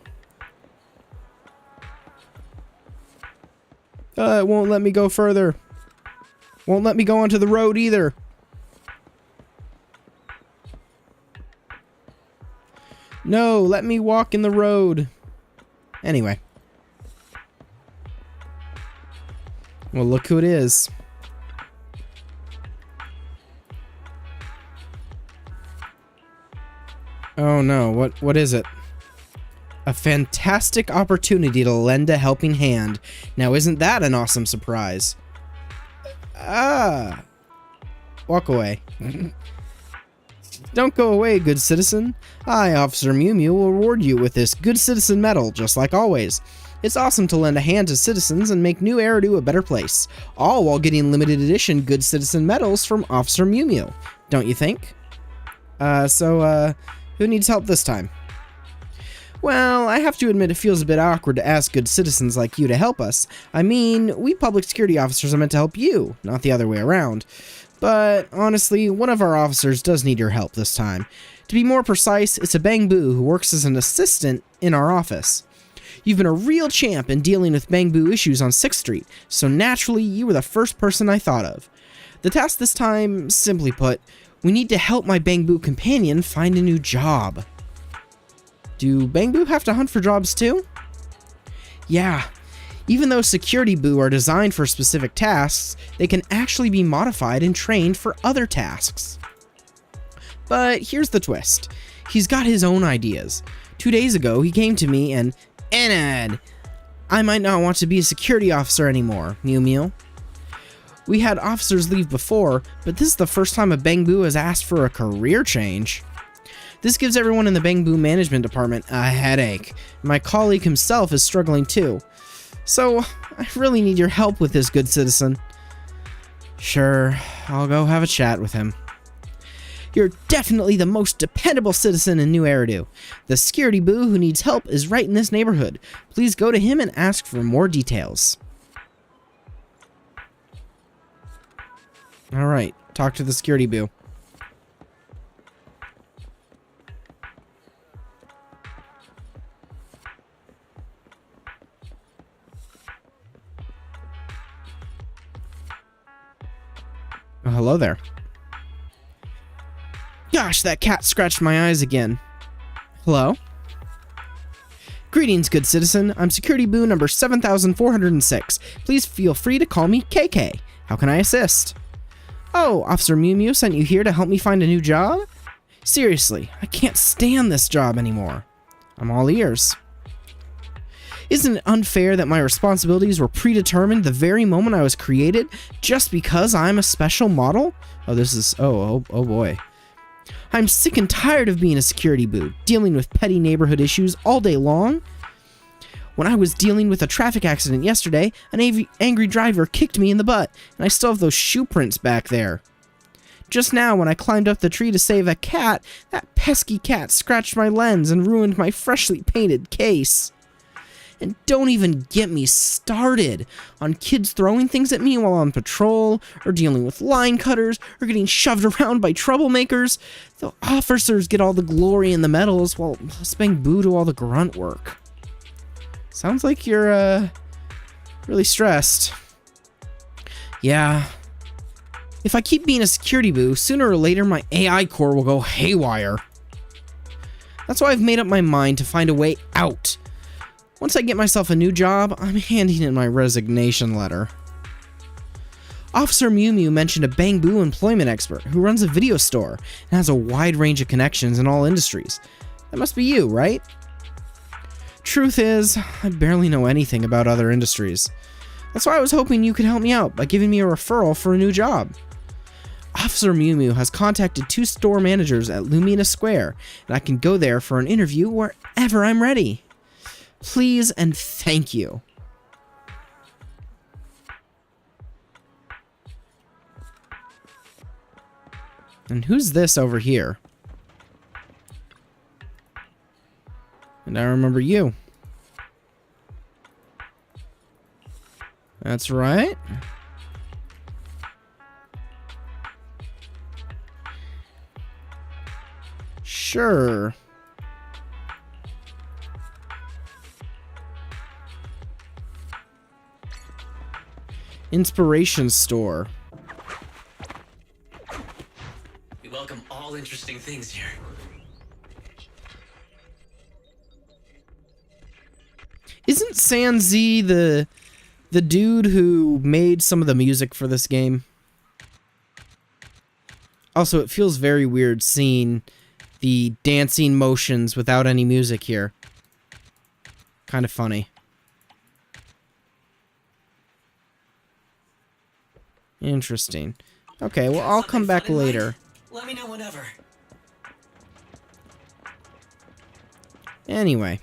It won't let me go further. Won't let me go onto the road either. No, let me walk in the road. Anyway. Well, look who it is. Oh no, what is it? A fantastic opportunity to lend a helping hand. Now isn't that an awesome surprise? Walk away. Don't go away, good citizen. I, Officer Mew Mew, will reward you with this Good Citizen Medal, just like always. It's awesome to lend a hand to citizens and make New Eridu a better place, all while getting limited edition Good Citizen Medals from Officer Mew Mew, don't you think? Who needs help this time? Well, I have to admit it feels a bit awkward to ask good citizens like you to help us. I mean, we public security officers are meant to help you, not the other way around. But honestly, one of our officers does need your help this time. To be more precise, it's a Bangbu who works as an assistant in our office. You've been a real champ in dealing with Bangbu issues on 6th Street, so naturally you were the first person I thought of. The task this time, simply put, we need to help my Bangbu companion find a new job. Do Bangbu have to hunt for jobs too? Yeah. Even though security boo are designed for specific tasks, they can actually be modified and trained for other tasks. But here's the twist. He's got his own ideas. 2 days ago, he came to me and, Enad, I might not want to be a security officer anymore, Mew Mew. We had officers leave before, but this is the first time a Bangbu has asked for a career change. This gives everyone in the Bangbu management department a headache. My colleague himself is struggling too. So, I really need your help with this good citizen. Sure, I'll go have a chat with him. You're definitely the most dependable citizen in New Eridu. The security boo who needs help is right in this neighborhood. Please go to him and ask for more details. Alright, talk to the security boo. Oh, hello there. Gosh, that cat scratched my eyes again. Hello? Greetings, good citizen. I'm Security Boo number 7406. Please feel free to call me KK. How can I assist? Oh, Officer Mew Mew sent you here to help me find a new job? Seriously, I can't stand this job anymore. I'm all ears. Isn't it unfair that my responsibilities were predetermined the very moment I was created just because I'm a special model? Oh, this is... Oh boy. I'm sick and tired of being a security boo, dealing with petty neighborhood issues all day long. When I was dealing with a traffic accident yesterday, an angry driver kicked me in the butt, and I still have those shoe prints back there. Just now, when I climbed up the tree to save a cat, that pesky cat scratched my lens and ruined my freshly painted case. And don't even get me started on kids throwing things at me while on patrol, or dealing with line cutters, or getting shoved around by troublemakers. The officers get all the glory and the medals, while us being boo to all the grunt work. Sounds like you're, really stressed. Yeah. If I keep being a security boo, sooner or later my AI core will go haywire. That's why I've made up my mind to find a way out. Once I get myself a new job, I'm handing in my resignation letter. Officer Mew Mew mentioned a Bang Boo employment expert who runs a video store and has a wide range of connections in all industries. That must be you, right? Truth is, I barely know anything about other industries. That's why I was hoping you could help me out by giving me a referral for a new job. Officer Mew Mew has contacted 2 store managers at Lumina Square, and I can go there for an interview wherever I'm ready. Please and thank you. And who's this over here? And I remember you. That's right. Sure. Inspiration store. We welcome all interesting things here. Isn't Sanzi the dude who made some of the music for this game? Also, it feels very weird seeing the dancing motions without any music here. Kind of funny. Interesting. Okay, well, I'll come back later. Let me know whenever. Anyway.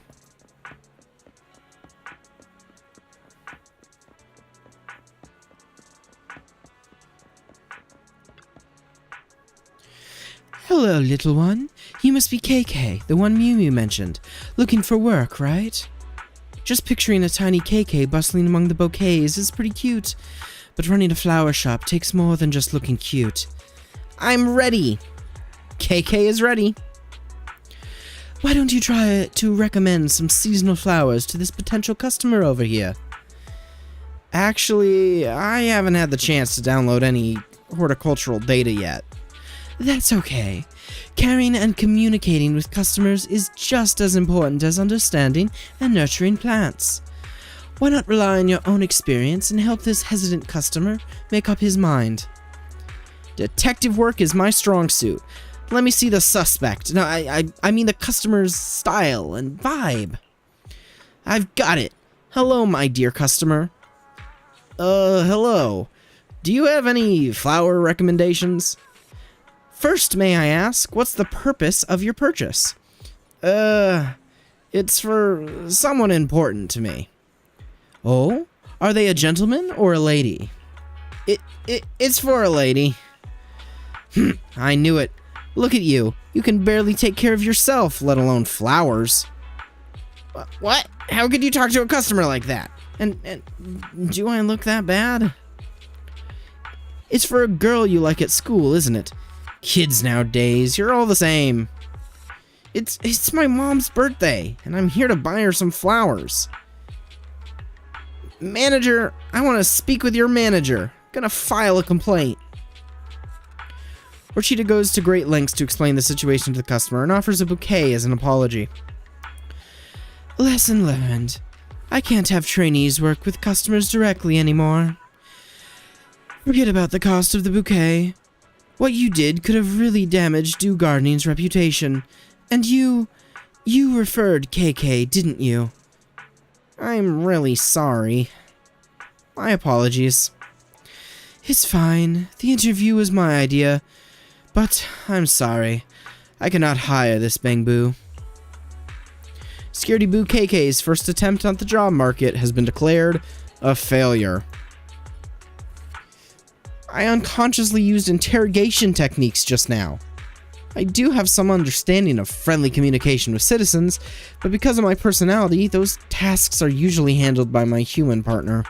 Hello, little one. You must be KK, the one Mew Mew mentioned. Looking for work, right? Just picturing a tiny KK bustling among the bouquets is pretty cute. But running a flower shop takes more than just looking cute. I'm ready. KK is ready. Why don't you try to recommend some seasonal flowers to this potential customer over here? Actually, I haven't had the chance to download any horticultural data yet. That's okay. Caring and communicating with customers is just as important as understanding and nurturing plants. Why not rely on your own experience and help this hesitant customer make up his mind? Detective work is my strong suit. Let me see the suspect. No, I mean the customer's style and vibe. I've got it. Hello, my dear customer. Hello. Do you have any flower recommendations? First, may I ask, what's the purpose of your purchase? It's for someone important to me. Oh? Are they a gentleman or a lady? It's for a lady. I knew it. Look at you. You can barely take care of yourself, let alone flowers. What? How could you talk to a customer like that? And do I look that bad? It's for a girl you like at school, isn't it? Kids nowadays, you're all the same. It's my mom's birthday, and I'm here to buy her some flowers. Manager, I want to speak with your manager. Gonna file a complaint. Orchida goes to great lengths to explain the situation to the customer and offers a bouquet as an apology. Lesson learned. I can't have trainees work with customers directly anymore. Forget about the cost of the bouquet. What you did could have really damaged Do Gardening's reputation. And you referred KK, didn't you? I'm really sorry. My apologies. It's fine. The interview was my idea. But I'm sorry. I cannot hire this Bangbu. Security Boo KK's first attempt on the job market has been declared a failure. I unconsciously used interrogation techniques just now. I do have some understanding of friendly communication with citizens, but because of my personality, those tasks are usually handled by my human partner.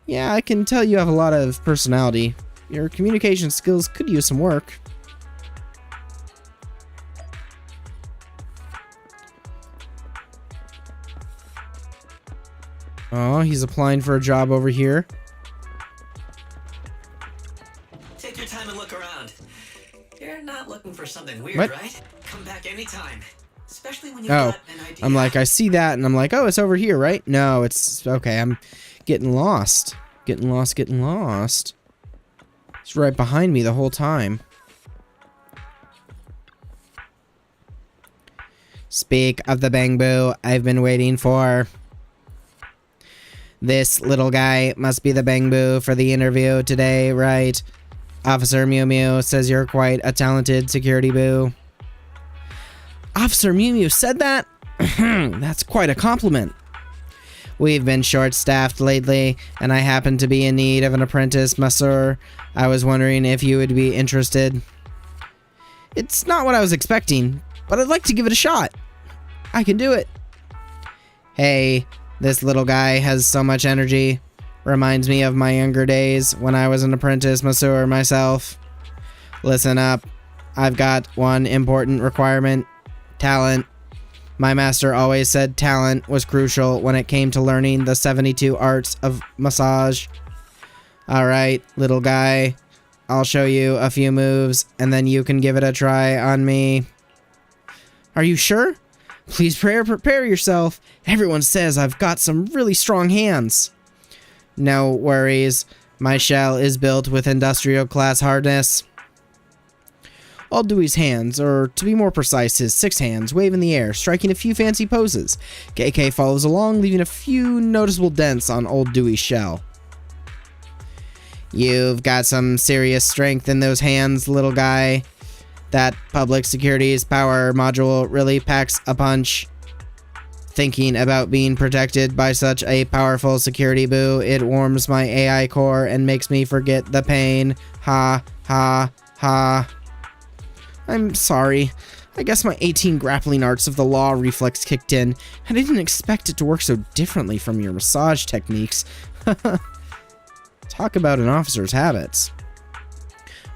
Yeah, I can tell you have a lot of personality. Your communication skills could use some work. Oh, he's applying for a job over here. Take your time and look around. You're not looking for something weird, What? right? Come back anytime. Especially when you've Oh, got an idea. I'm like, I see that, and I'm like, oh, it's over here, right? No, it's... Okay, I'm getting lost. Getting lost. It's right behind me the whole time. Speak of the Bangbu I've been waiting for. This little guy must be the Bangbu for the interview today, right? Officer Mew Mew says you're quite a talented security boo. Officer Mew Mew said that? That's quite a compliment. We've been short-staffed lately, and I happen to be in need of an apprentice, monsieur. I was wondering if you would be interested. It's not what I was expecting, but I'd like to give it a shot. I can do it. Hey, this little guy has so much energy. Reminds me of my younger days when I was an apprentice masseur myself. Listen up. I've got one important requirement. Talent. My master always said talent was crucial when it came to learning the 72 arts of massage. Alright, little guy. I'll show you a few moves, and then you can give it a try on me. Are you sure? Please prepare yourself. Everyone says I've got some really strong hands. No worries. My shell is built with industrial class hardness. All Dewey's hands, or to be more precise, his 6 hands, wave in the air, striking a few fancy poses. KK follows along, leaving a few noticeable dents on old Dewey's shell. You've got some serious strength in those hands, little guy. That public security's power module really packs a punch. Thinking about being protected by such a powerful security boo, it warms my AI core and makes me forget the pain. Ha, ha, ha. I'm sorry. I guess my 18 grappling arts of the law reflex kicked in, and I didn't expect it to work so differently from your massage techniques. Talk about an officer's habits.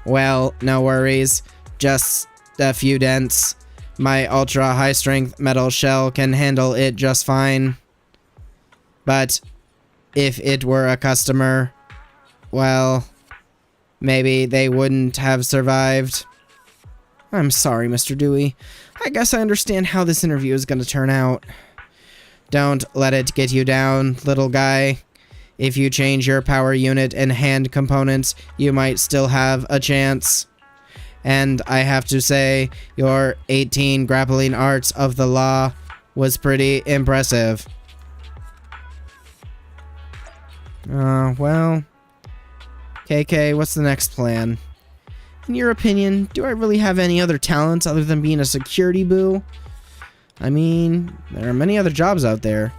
Well, no worries. Just a few dents. My ultra high strength metal shell can handle it just fine. But if it were a customer, well, maybe they wouldn't have survived. I'm sorry, Mr. Dewey. I guess I understand how this interview is going to turn out. Don't let it get you down, little guy. If you change your power unit and hand components, you might still have a chance. And I have to say, your 18 grappling arts of the law was pretty impressive. Well, KK, what's the next plan? In your opinion, do I really have any other talents other than being a security boo? I mean, there are many other jobs out there.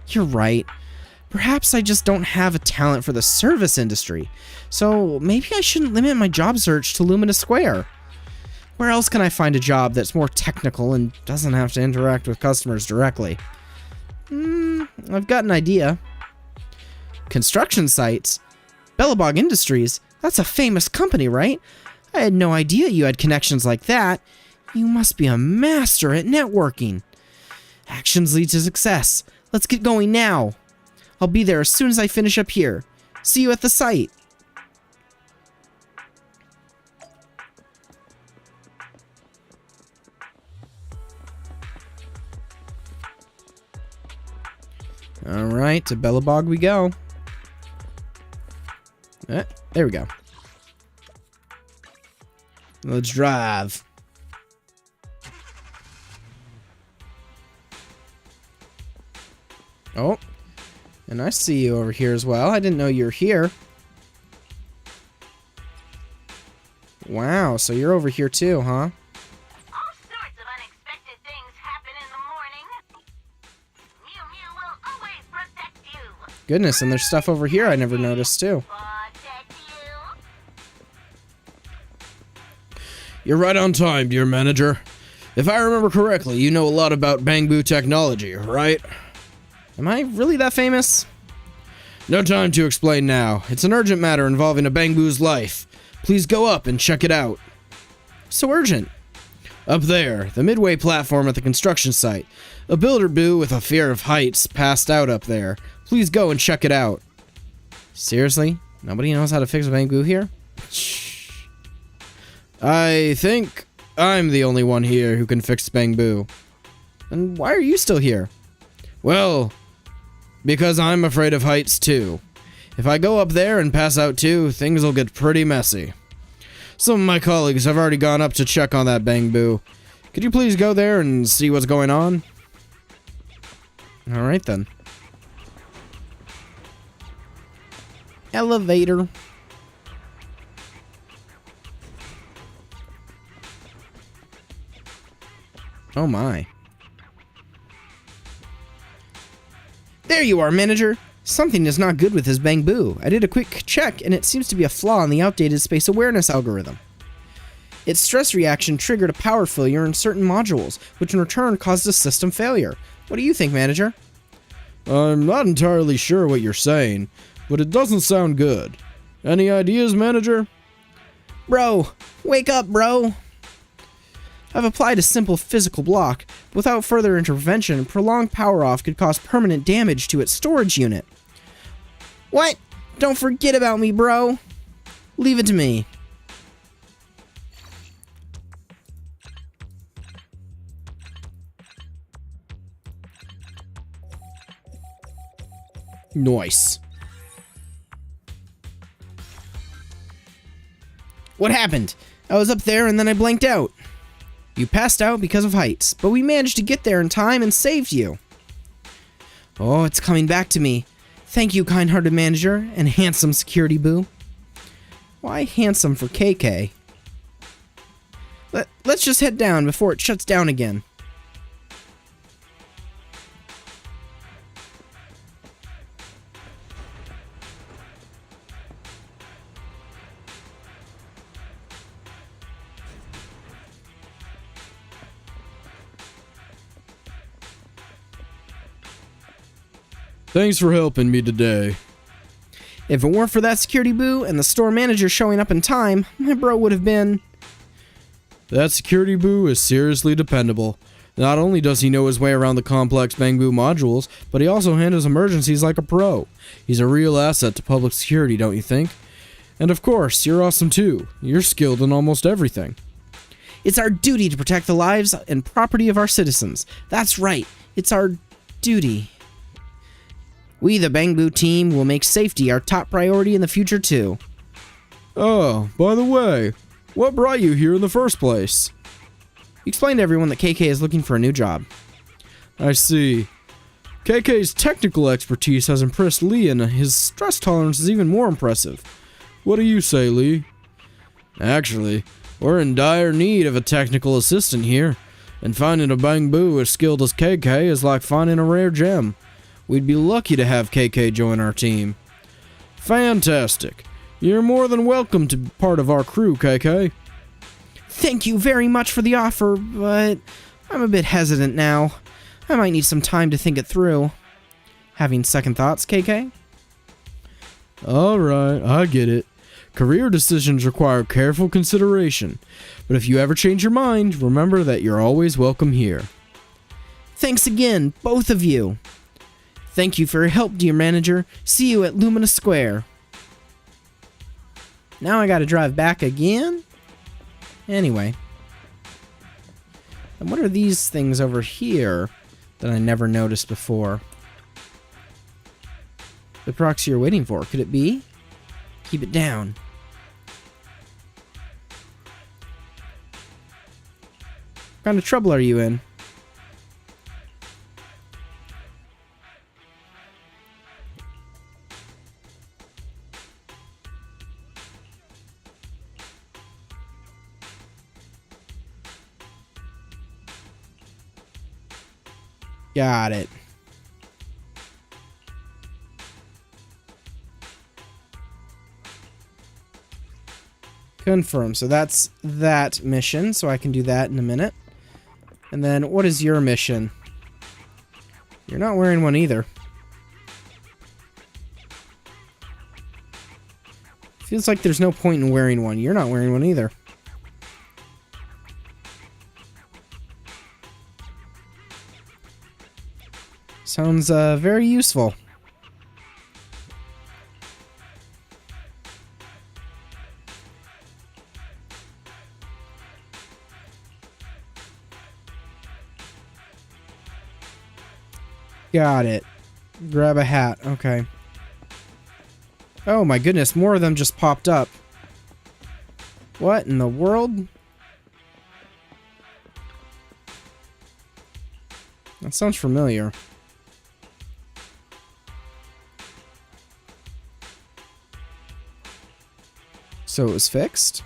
You're right. Perhaps I just don't have a talent for the service industry. So maybe I shouldn't limit my job search to Lumina Square. Where else can I find a job that's more technical and doesn't have to interact with customers directly? I've got an idea. Construction sites. Bellabog Industries. That's a famous company, right? I had no idea you had connections like that. You must be a master at networking. Actions lead to success. Let's get going now. I'll be there as soon as I finish up here. See you at the site. Alright, to Bellabog we go. There we go. Let's drive. Oh, and I see you over here as well. I didn't know you were here. Wow, so you're over here too, huh? All sorts of unexpected things happen in the morning. Mew Mew will always protect you. Goodness, and there's stuff over here I never noticed too. You're right on time, dear manager. If I remember correctly, you know a lot about Bangbu technology, right? Am I really that famous? No time to explain now. It's an urgent matter involving a Bangbu's life. Please go up and check it out. So urgent. Up there, the midway platform at the construction site. A builder boo with a fear of heights passed out up there. Please go and check it out. Seriously? Nobody knows how to fix Bangbu here? I think I'm the only one here who can fix Bangbu. And why are you still here? Well, because I'm afraid of heights too. If I go up there and pass out too, things will get pretty messy. Some of my colleagues have already gone up to check on that Bangbu. Could you please go there and see what's going on? Alright then. Elevator. Oh my. There you are, manager. Something is not good with this Bangbu. I did a quick check, and it seems to be a flaw in the outdated space awareness algorithm. Its stress reaction triggered a power failure in certain modules, which in return caused a system failure. What do you think, manager? I'm not entirely sure what you're saying, but it doesn't sound good. Any ideas, manager? Bro, wake up, bro. I've applied a simple physical block. Without further intervention, prolonged power off could cause permanent damage to its storage unit. What? Don't forget about me, bro. Leave it to me. Nice. What happened? I was up there and then I blanked out. You passed out because of heights, but we managed to get there in time and saved you. Oh, it's coming back to me. Thank you, kind-hearted manager and handsome security boo. Why handsome for KK? Let's just head down before it shuts down again. Thanks for helping me today. If it weren't for that security boo and the store manager showing up in time, my bro would have been... That security boo is seriously dependable. Not only does he know his way around the complex Bangbu modules, but he also handles emergencies like a pro. He's a real asset to public security, don't you think? And of course, you're awesome too. You're skilled in almost everything. It's our duty to protect the lives and property of our citizens. That's right. It's our duty. We, the Bangbu team, will make safety our top priority in the future, too. Oh, by the way, what brought you here in the first place? Explain to everyone that KK is looking for a new job. I see. KK's technical expertise has impressed Lee, and his stress tolerance is even more impressive. What do you say, Lee? Actually, we're in dire need of a technical assistant here, and finding a Bangbu as skilled as KK is like finding a rare gem. We'd be lucky to have KK join our team. Fantastic. You're more than welcome to be part of our crew, KK. Thank you very much for the offer, but I'm a bit hesitant now. I might need some time to think it through. Having second thoughts, KK? Alright, I get it. Career decisions require careful consideration, but if you ever change your mind, remember that you're always welcome here. Thanks again, both of you. Thank you for your help, dear manager. See you at Lumina Square. Now I gotta drive back again? Anyway. And what are these things over here that I never noticed before? The proxy you're waiting for. Could it be? Keep it down. What kind of trouble are you in? Got it. Confirm. So that's that mission, so I can do that in a minute. And then, what is your mission? You're not wearing one either. Feels like there's no point in wearing one. You're not wearing one either. Sounds very useful. Got it. Grab a hat. Okay. Oh my goodness, more of them just popped up. What in the world? That sounds familiar. So it was fixed?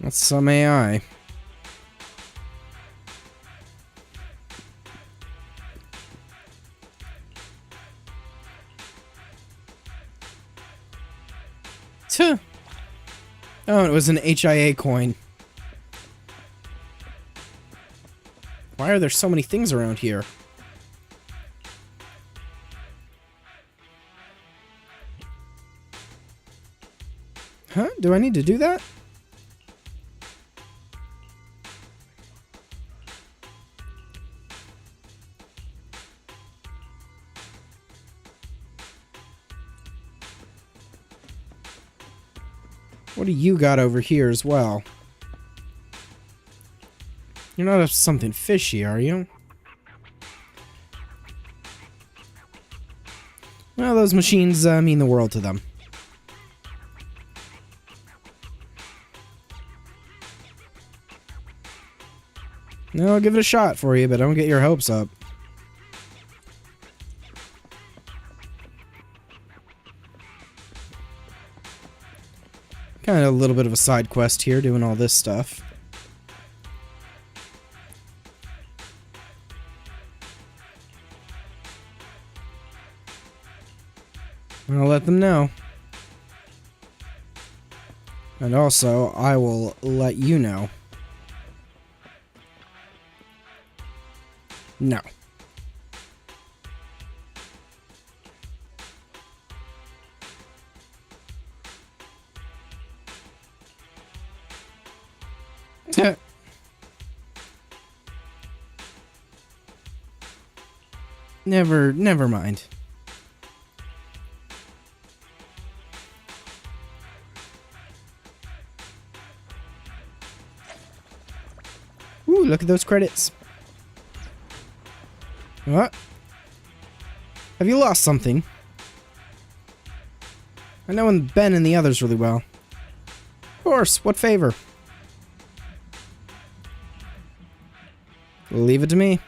That's some AI. Tuh. Oh, it was an HIA coin. Why are there so many things around here? Huh? Do I need to do that? What do you got over here as well? You're not up to something fishy, are you? Well, those machines mean the world to them. No, I'll give it a shot for you, but don't get your hopes up. Kind of a little bit of a side quest here, doing all this stuff. I'll let them know. And also, I will let you know. No. Never mind. Ooh, look at those credits. What? Have you lost something? I know Ben and the others really well. Of course, what favor? Leave it to me.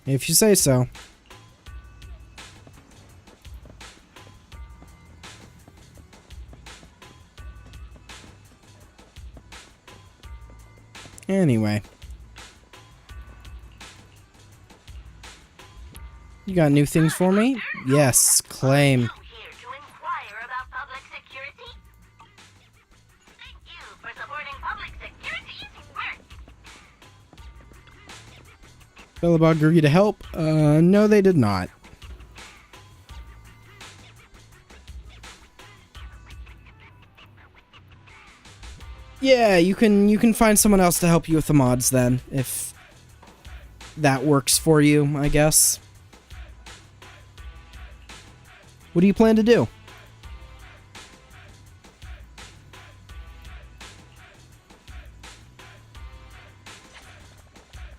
If you say so. Anyway. You got new things for me? Yes, claim. Bellabog agreed to help? No they did not. Yeah, you can find someone else to help you with the mods then, if that works for you, I guess. What do you plan to do?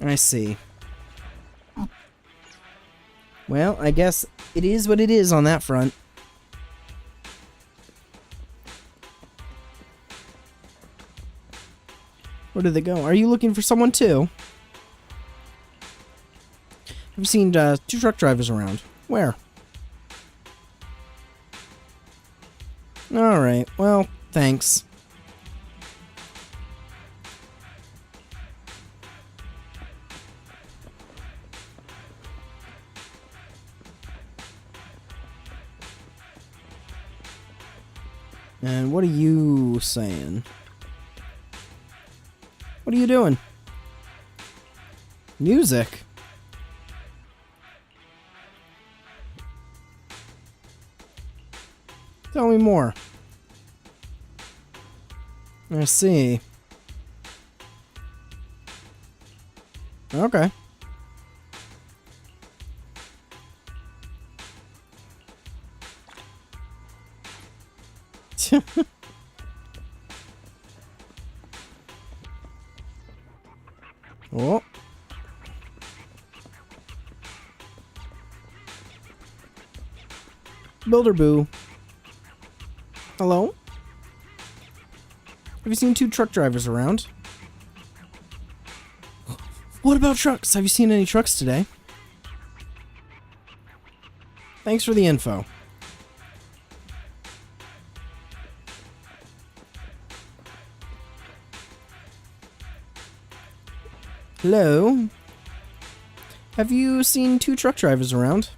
I see. Well, I guess it is what it is on that front. Where did they go? Are you looking for someone too? I've seen 2 truck drivers around. Where? Alright, well, thanks. And what are you saying? What are you doing? Music? Tell me more. I see. Okay. Oh. Builder Boo. Hello? Have you seen 2 truck drivers around? What about trucks? Have you seen any trucks today? Thanks for the info. Hello? Have you seen 2 truck drivers around?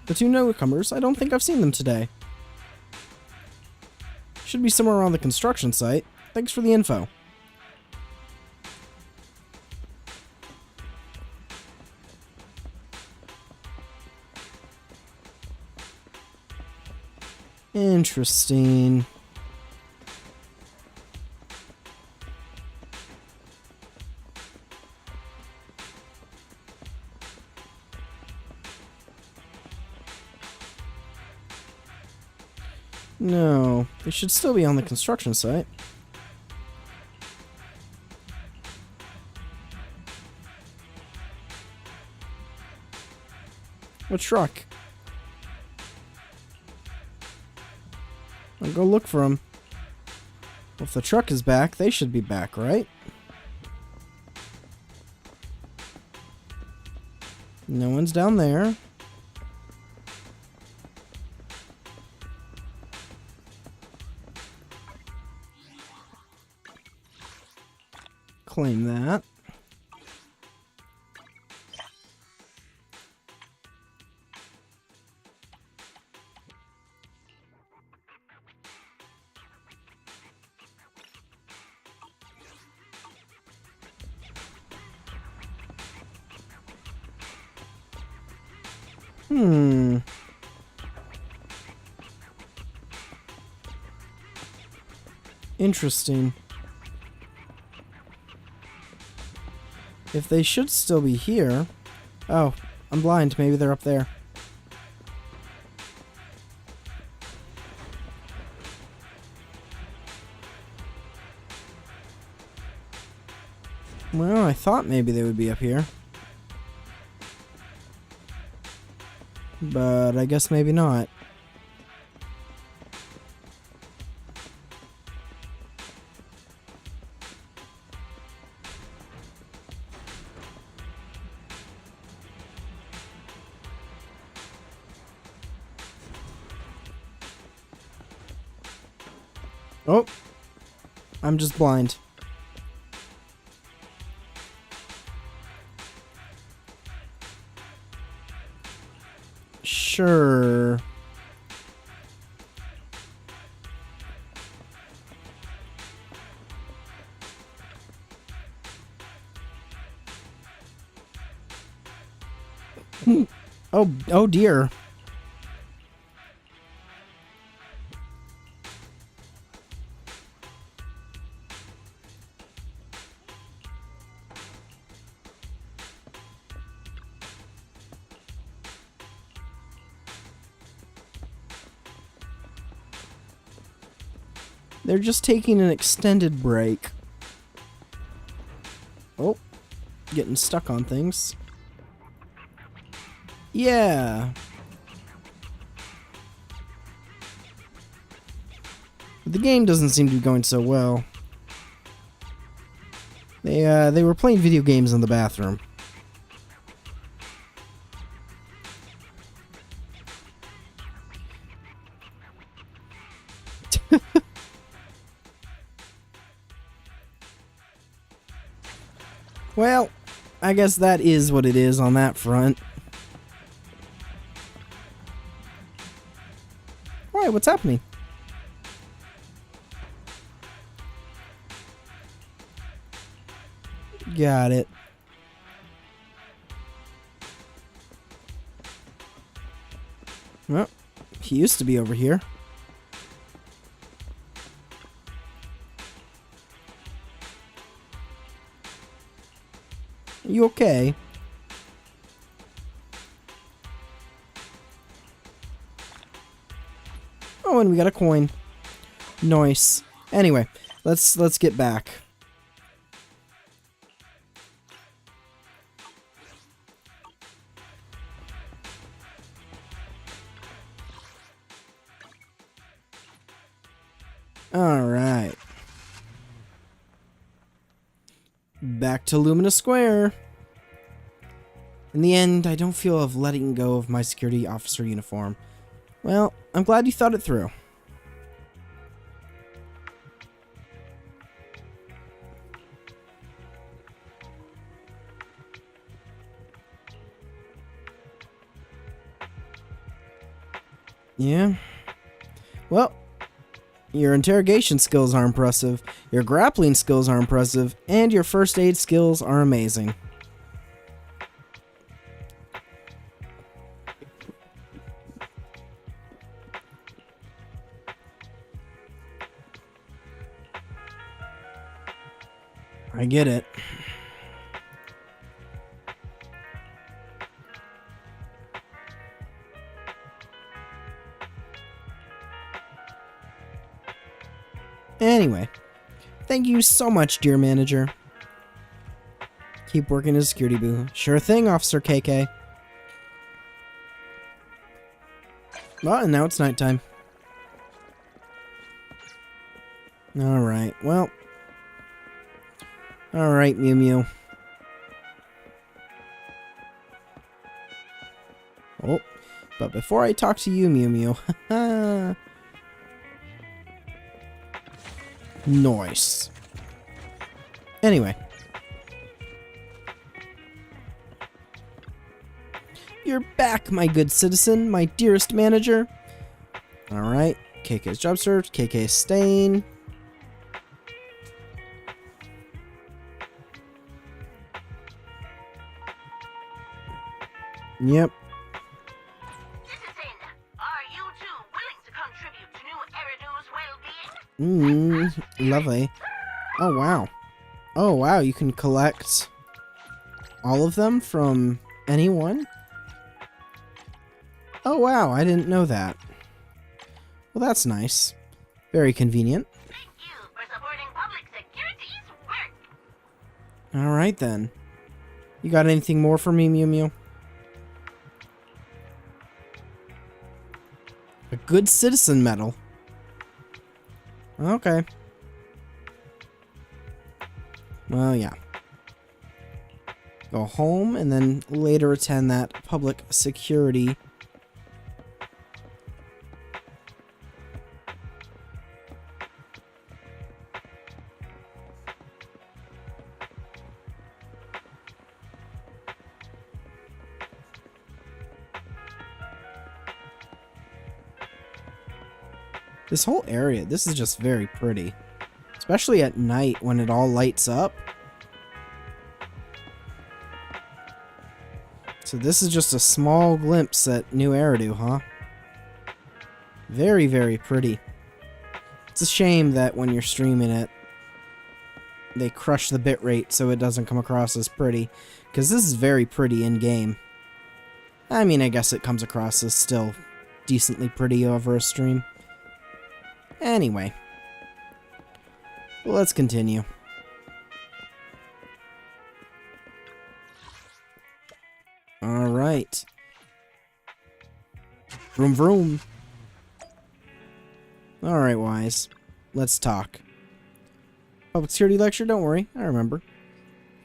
The 2 newcomers, I don't think I've seen them today. Should be somewhere around the construction site. Thanks for the info. Interesting. No, they should still be on the construction site. What truck? I'll go look for them. If the truck is back, they should be back, right? No one's down there. Claim that. Interesting. If they should still be here... Oh, I'm blind. Maybe they're up there. Well, I thought maybe they would be up here. But I guess maybe not. Oh, I'm just blind. Sure. Oh dear. They're just taking an extended break. Oh, getting stuck on things. Yeah. But the game doesn't seem to be going so well. They were playing video games in the bathroom. Well, I guess that is what it is on that front. Why? What's happening? Got it. Well, he used to be over here. You okay? Oh, and we got a coin. Nice. Anyway, let's get back. All right. Back to Lumina Square. In the end, I don't feel of letting go of my security officer uniform. Well, I'm glad you thought it through. Yeah. Well, your interrogation skills are impressive, your grappling skills are impressive, and your first aid skills are amazing. I get it. Anyway, thank you so much, dear manager. Keep working as a security boo. Sure thing, Officer KK. Well, and now it's nighttime. Alright, well. Alright, Mew Mew. Oh, but before I talk to you, Mew Mew, nice. Anyway. You're back, my good citizen, my dearest manager. Alright, KK's job served, KK's staying. Yep. Citizen, are you two willing to contribute to New Eridu's well-being? Lovely. Oh, wow. Oh, wow, you can collect all of them from anyone? Oh, wow, I didn't know that. Well, that's nice. Very convenient. Thank you for supporting public security's work. Alright, then. You got anything more for me, Mew Mew? A good citizen medal. Okay. Well, yeah. Go home and then later attend that public security. This whole area, this is just very pretty. Especially at night when it all lights up. So this is just a small glimpse at New Eridu, huh? Very, very pretty. It's a shame that when you're streaming it, they crush the bitrate so it doesn't come across as pretty. Because this is very pretty in-game. I mean, I guess it comes across as still decently pretty over a stream. Anyway. Well, let's continue. Vroom vroom. Alright, Wise. Let's talk. Public security lecture? Don't worry, I remember.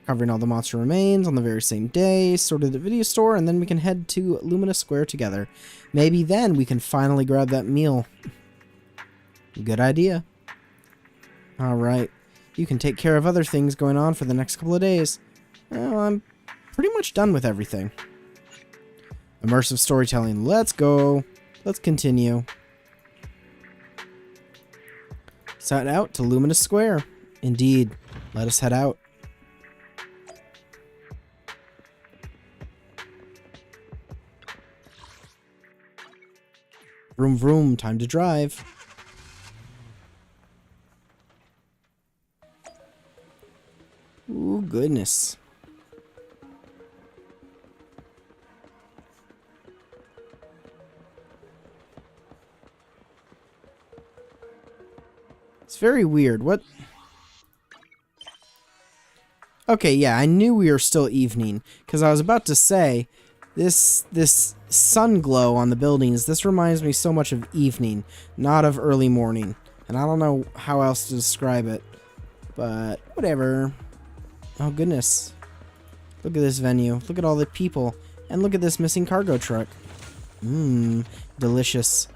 Covering all the monster remains on the very same day, sorted the video store, and then we can head to Lumina Square together. Maybe then we can finally grab that meal. Good idea. Alright. You can take care of other things going on for the next couple of days. Well, I'm pretty much done with everything. Immersive storytelling. Let's go. Let's continue. Set out to Lumina Square. Indeed. Let us head out. Vroom vroom. Time to drive. Ooh, goodness. It's very weird. What? Okay, yeah, I knew we were still evening, because I was about to say, this sun glow on the buildings, this reminds me so much of evening, not of early morning. And I don't know how else to describe it, but whatever. Oh, goodness. Look at this venue. Look at all the people. And look at this missing cargo truck. Mmm, delicious.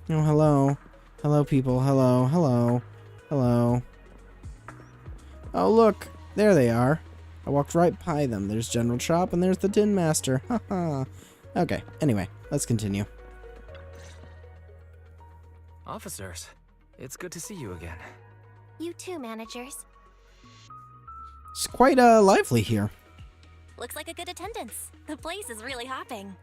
Oh, hello. Hello, people. Hello, hello, hello. Oh, look. There they are. I walked right by them. There's General Chap and there's the Tin Master. Haha. Okay, anyway, let's continue. Officers, it's good to see you again. You too, managers. It's quite lively here. Looks like a good attendance. The place is really hopping.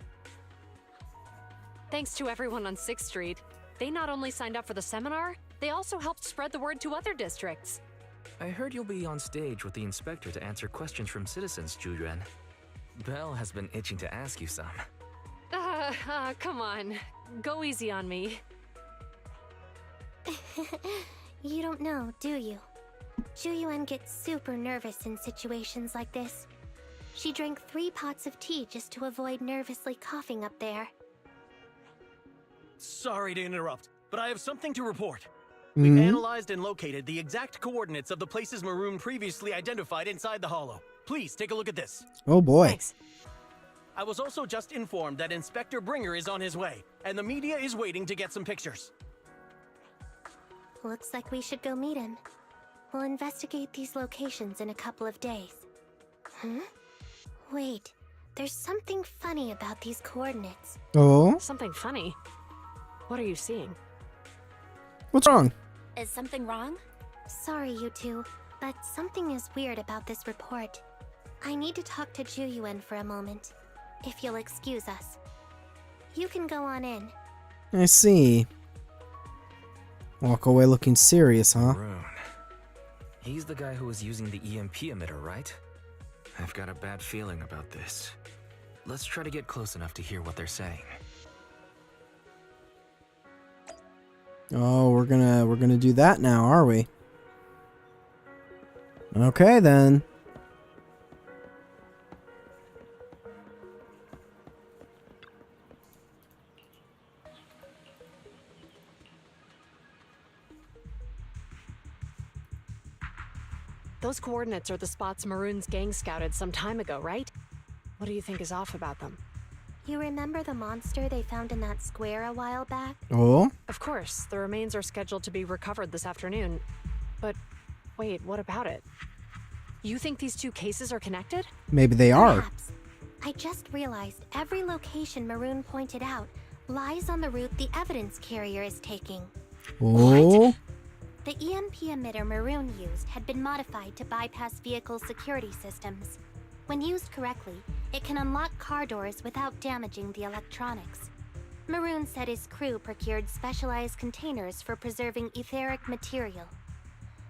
Thanks to everyone on 6th Street. They not only signed up for the seminar, they also helped spread the word to other districts. I heard you'll be on stage with the inspector to answer questions from citizens, Juyuan. Belle has been itching to ask you some. Come on. Go easy on me. You don't know, do you? Juyuan gets super nervous in situations like this. She drank 3 pots of tea just to avoid nervously coughing up there. Sorry to interrupt, but I have something to report. We've analyzed and located the exact coordinates of the places Maroon previously identified inside the Hollow. Please take a look at this. Oh boy. Thanks. I was also just informed that Inspector Bringer is on his way, and the media is waiting to get some pictures. Looks like we should go meet him. We'll investigate these locations in a couple of days. Huh? Wait, there's something funny about these coordinates. Oh? Something funny? What are you seeing? What's wrong? Is something wrong? Sorry, you two, but something is weird about this report. I need to talk to Juyuan for a moment, if you'll excuse us. You can go on in. I see. Walk away looking serious, huh? Maroon. He's the guy who was using the EMP emitter, right? I've got a bad feeling about this. Let's try to get close enough to hear what they're saying. Oh, we're gonna do that now, are we? Okay then. Those coordinates are the spots Maroon's gang scouted some time ago, right? What do you think is off about them? You remember the monster they found in that square a while back? Oh? Of course, the remains are scheduled to be recovered this afternoon. But wait, what about it? You think these 2 cases are connected? Maybe they are. Perhaps. I just realized every location Maroon pointed out lies on the route the evidence carrier is taking. Oh? What? The EMP emitter Maroon used had been modified to bypass vehicle security systems. When used correctly, it can unlock car doors without damaging the electronics. Maroon said his crew procured specialized containers for preserving etheric material.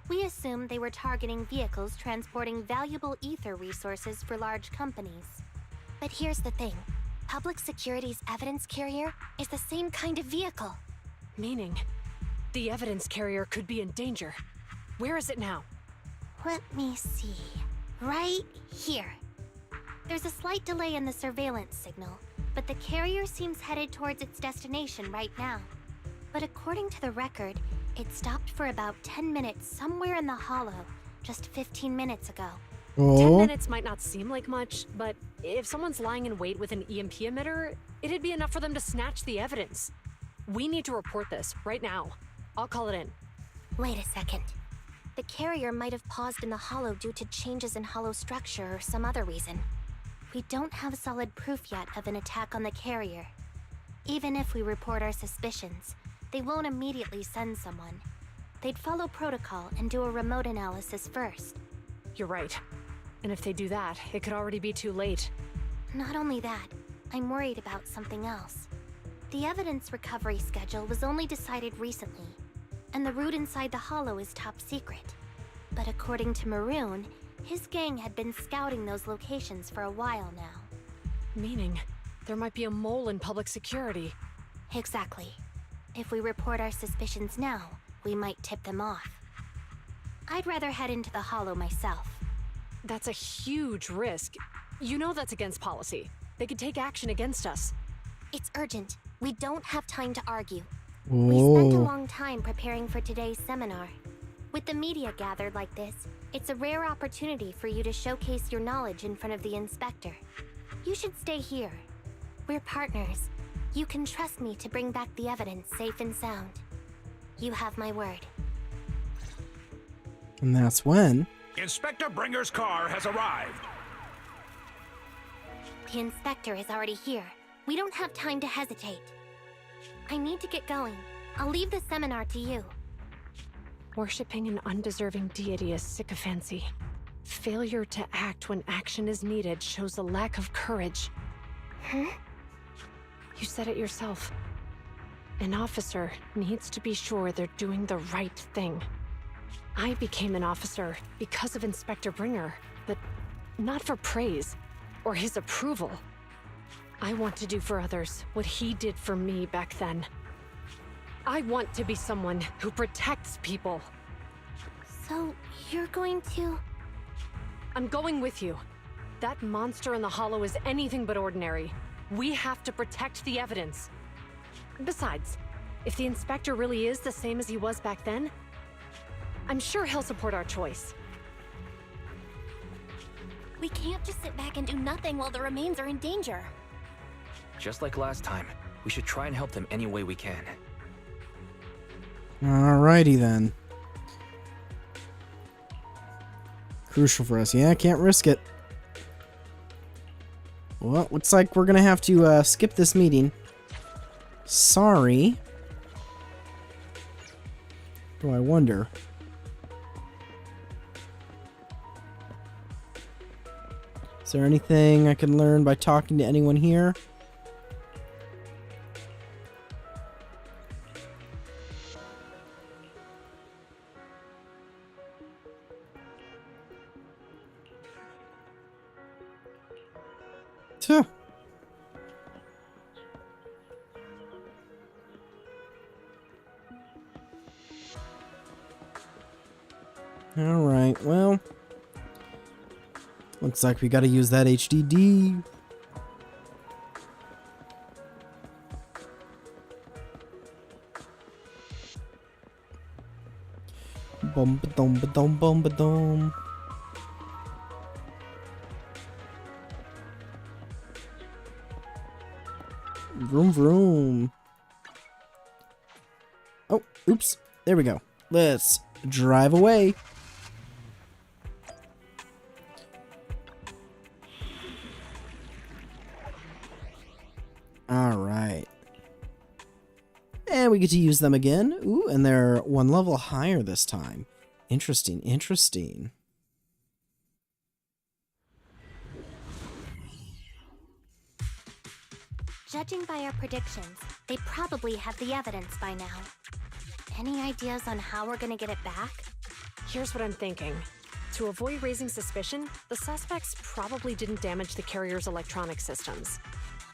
We assumed they were targeting vehicles transporting valuable ether resources for large companies. But here's the thing. Public Security's evidence carrier is the same kind of vehicle. Meaning, the evidence carrier could be in danger. Where is it now? Let me see. Right here. There's a slight delay in the surveillance signal, but the carrier seems headed towards its destination right now. But according to the record, it stopped for about 10 minutes somewhere in the hollow, just 15 minutes ago. 10 minutes might not seem like much, but if someone's lying in wait with an EMP emitter, it'd be enough for them to snatch the evidence. We need to report this right now. I'll call it in. Wait a second. The carrier might have paused in the hollow due to changes in hollow structure or some other reason. We don't have solid proof yet of an attack on the carrier. Even if we report our suspicions, they won't immediately send someone. They'd follow protocol and do a remote analysis first. You're right. And if they do that, it could already be too late. Not only that, I'm worried about something else. The evidence recovery schedule was only decided recently, and the route inside the hollow is top secret. But according to Maroon, his gang had been scouting those locations for a while now. Meaning, there might be a mole in public security. Exactly. If we report our suspicions now, we might tip them off. I'd rather head into the hollow myself. That's a huge risk. You know that's against policy. They could take action against us. It's urgent. We don't have time to argue. Whoa. We spent a long time preparing for today's seminar. With the media gathered like this, it's a rare opportunity for you to showcase your knowledge in front of the inspector. You should stay here. We're partners. You can trust me to bring back the evidence safe and sound. You have my word. And that's when... Inspector Bringer's car has arrived. The inspector is already here. We don't have time to hesitate. I need to get going. I'll leave the seminar to you. Worshipping an undeserving deity is sycophancy. Failure to act when action is needed shows a lack of courage. Huh? You said it yourself. An officer needs to be sure they're doing the right thing. I became an officer because of Inspector Bringer, but not for praise or his approval. I want to do for others what he did for me back then. I want to be someone who protects people. So, you're going to... I'm going with you. That monster in the hollow is anything but ordinary. We have to protect the evidence. Besides, if the inspector really is the same as he was back then, I'm sure he'll support our choice. We can't just sit back and do nothing while the remains are in danger. Just like last time, we should try and help them any way we can. Alrighty then. Crucial for us. Yeah, can't risk it. Well, looks like we're gonna have to skip this meeting. Sorry. Oh, I wonder. Is there anything I can learn by talking to anyone here? Tuh. Alright, well. Looks like we gotta use that HDD. Bum ba dum ba dum bum ba dum. Vroom vroom. Oh, oops. There we go. Let's drive away. Alright. And we get to use them again. Ooh, and they're one level higher this time. Interesting, interesting. Judging by our predictions, they probably have the evidence by now. Any ideas on how we're gonna get it back? Here's what I'm thinking. To avoid raising suspicion, the suspects probably didn't damage the carrier's electronic systems.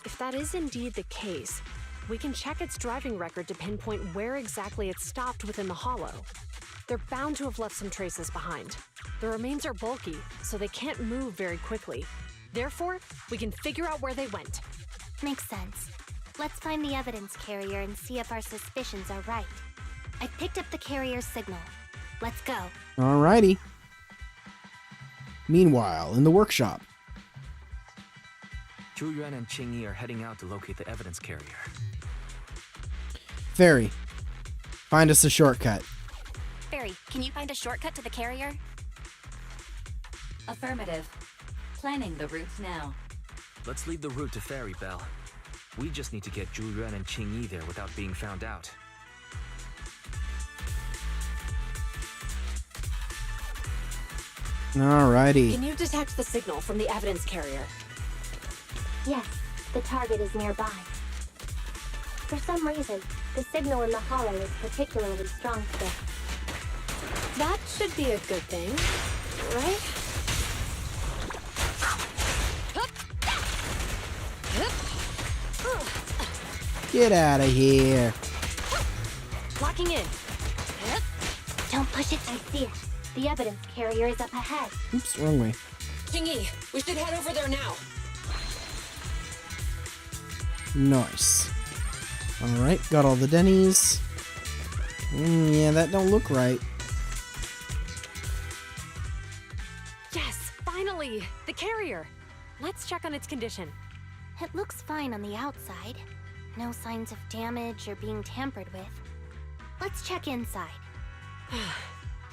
If that is indeed the case, we can check its driving record to pinpoint where exactly it stopped within the hollow. They're bound to have left some traces behind. The remains are bulky, so they can't move very quickly. Therefore, we can figure out where they went. Makes sense. Let's find the evidence carrier and see if our suspicions are right. I picked up the carrier's signal. Let's go. Alrighty. Meanwhile, in the workshop. Zhu Yuan and Qing Yi are heading out to locate the evidence carrier. Fairy, find us a shortcut. Barry, can you find a shortcut to the carrier? Affirmative. Planning the route now. Let's leave the route to Fairy Bell. We just need to get Zhu Yuan and Qing Yi there without being found out. Alrighty. Can you detect the signal from the evidence carrier? Yes, the target is nearby. For some reason, the signal in the hollow is particularly strong today. That should be a good thing, right? Get out of here. Locking in. Don't push it. I see it. The evidence carrier is up ahead. Oops, wrong way. Kingy, we should head over there now. Nice. Alright, got all the Denny's. Yeah, that don't look right. Yes, finally! The carrier! Let's check on its condition. It looks fine on the outside. No signs of damage or being tampered with. Let's check inside.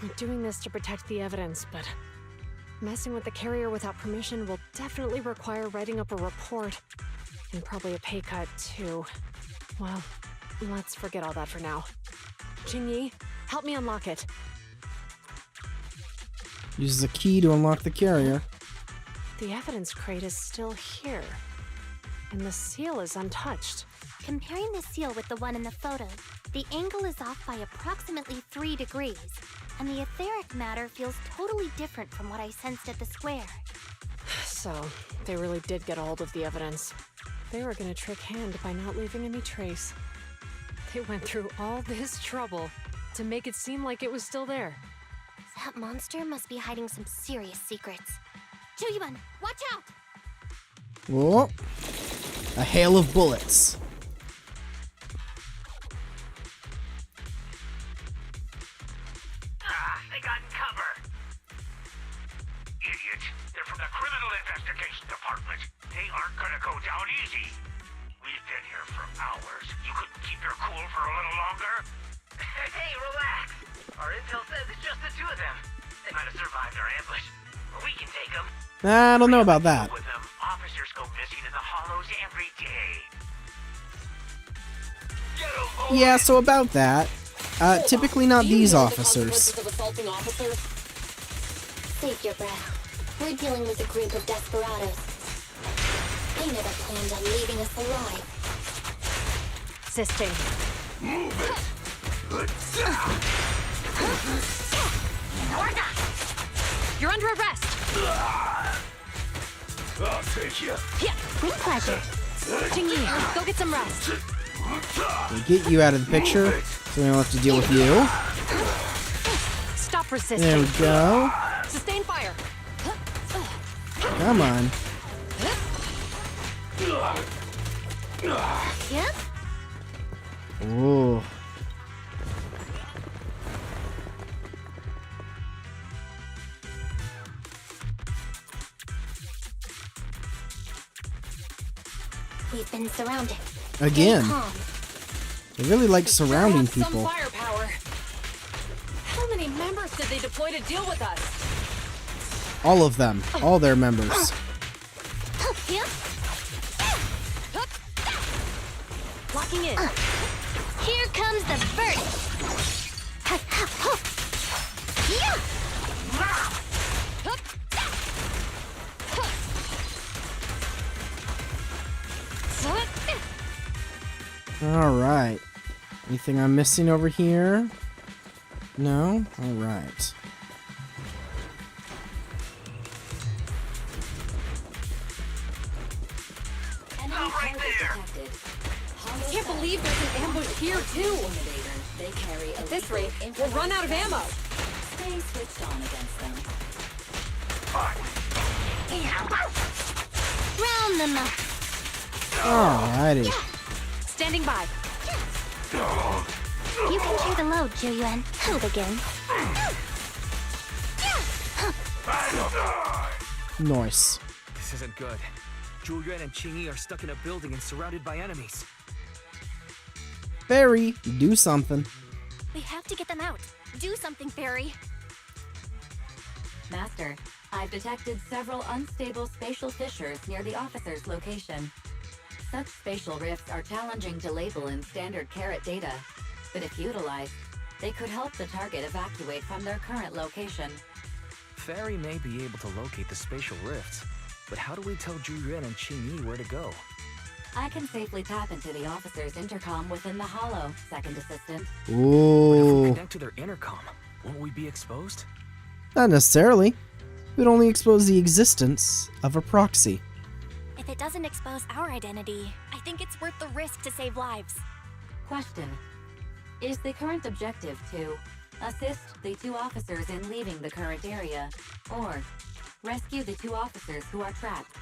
We're doing this to protect the evidence, but messing with the carrier without permission will definitely require writing up a report. And probably a pay cut, too. Well, let's forget all that for now. Qing, help me unlock it. Use the key to unlock the carrier. The evidence crate is still here. And the seal is untouched. Comparing the seal with the one in the photo, the angle is off by approximately 3 degrees, and the etheric matter feels totally different from what I sensed at the square. So, they really did get a hold of the evidence. They were gonna trick Hand by not leaving any trace. They went through all this trouble to make it seem like it was still there. That monster must be hiding some serious secrets. Zhu-Yuan, watch out! Whoa. A hail of bullets. They got in cover. Idiots. They're from the Criminal Investigation Department. They aren't gonna go down easy. We've been here for hours. You couldn't keep your cool for a little longer? Hey, relax. Our intel says it's just the two of them. They might have survived our ambush, but we can take them. I don't know about that. With them, officers go missing in the hollows every day. Yeah, so about that. Typically not these officers. Save your breath. We're dealing with a group of desperados. They never planned on leaving us alive. Assisting. Move it! You're under arrest! I'll take you. Yeah, with pleasure. Qing, go get some rest. We'll get you out of the picture, so we don't have to deal with you. Stop resisting. There we go. Sustain fire. Come on. Yep. Ooh. We've been surrounded. Again. Stay calm. They really like surrounding Some people. firepower. How many members did they deploy to deal with us? All of them. All their members. Locking in. Here comes the verdict. Alright. Anything I'm missing over here? No? Alright. Right there. I can't believe there's an ambush here too. They carry At this rate, we'll run out of ammo. Stay switched on against them. Round them up. Alrighty. Standing by. You can share the load, Juyuan. I'll begin. Nice. This isn't good. Julian and Qingyi are stuck in a building and surrounded by enemies. Fairy, do something. We have to get them out. Do something, Fairy. Master, I've detected several unstable spatial fissures near the officer's location. Such spatial rifts are challenging to label in standard carat data, but if utilized, they could help the target evacuate from their current location. Fairy may be able to locate the spatial rifts, but how do we tell Julian and Qingyi where to go? I can safely tap into the officer's intercom within the hollow, second assistant. But if we Ooh. connect to their intercom, won't we be exposed? Not necessarily. It would only expose the existence of a proxy. If it doesn't expose our identity, I think it's worth the risk to save lives. Question. Is the current objective to assist the 2 officers in leaving the current area, or rescue the 2 officers who are trapped?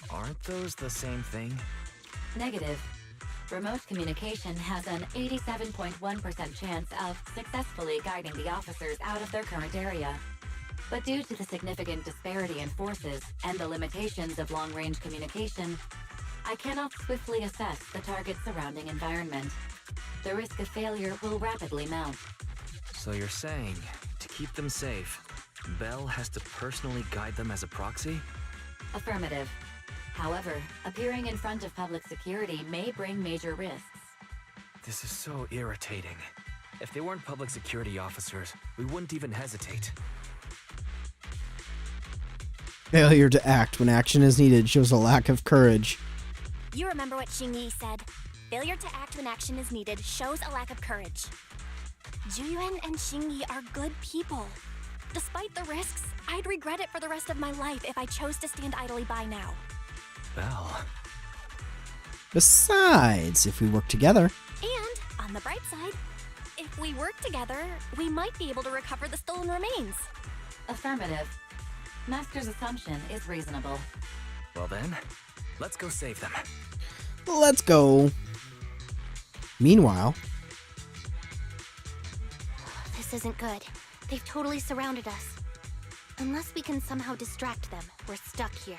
Aren't those the same thing? Negative. Remote communication has an 87.1% chance of successfully guiding the officers out of their current area. But due to the significant disparity in forces and the limitations of long-range communication, I cannot swiftly assess the target's surrounding environment. The risk of failure will rapidly mount. So you're saying, to keep them safe, Belle has to personally guide them as a proxy? Affirmative. However, appearing in front of public security may bring major risks. This is so irritating. If they weren't public security officers, we wouldn't even hesitate. Failure to act when action is needed shows a lack of courage. You remember what Qingyi said. Failure to act when action is needed shows a lack of courage. Juyuan and Qingyi are good people. Despite the risks, I'd regret it for the rest of my life if I chose to stand idly by now. Belle. Besides, if we work together, And, on the bright side, if we work together, we might be able to recover the stolen remains. Affirmative. Master's assumption is reasonable. Well then, let's go save them. let's go. Meanwhile, This isn't good. They've totally surrounded us. Unless we can somehow distract them, we're stuck here.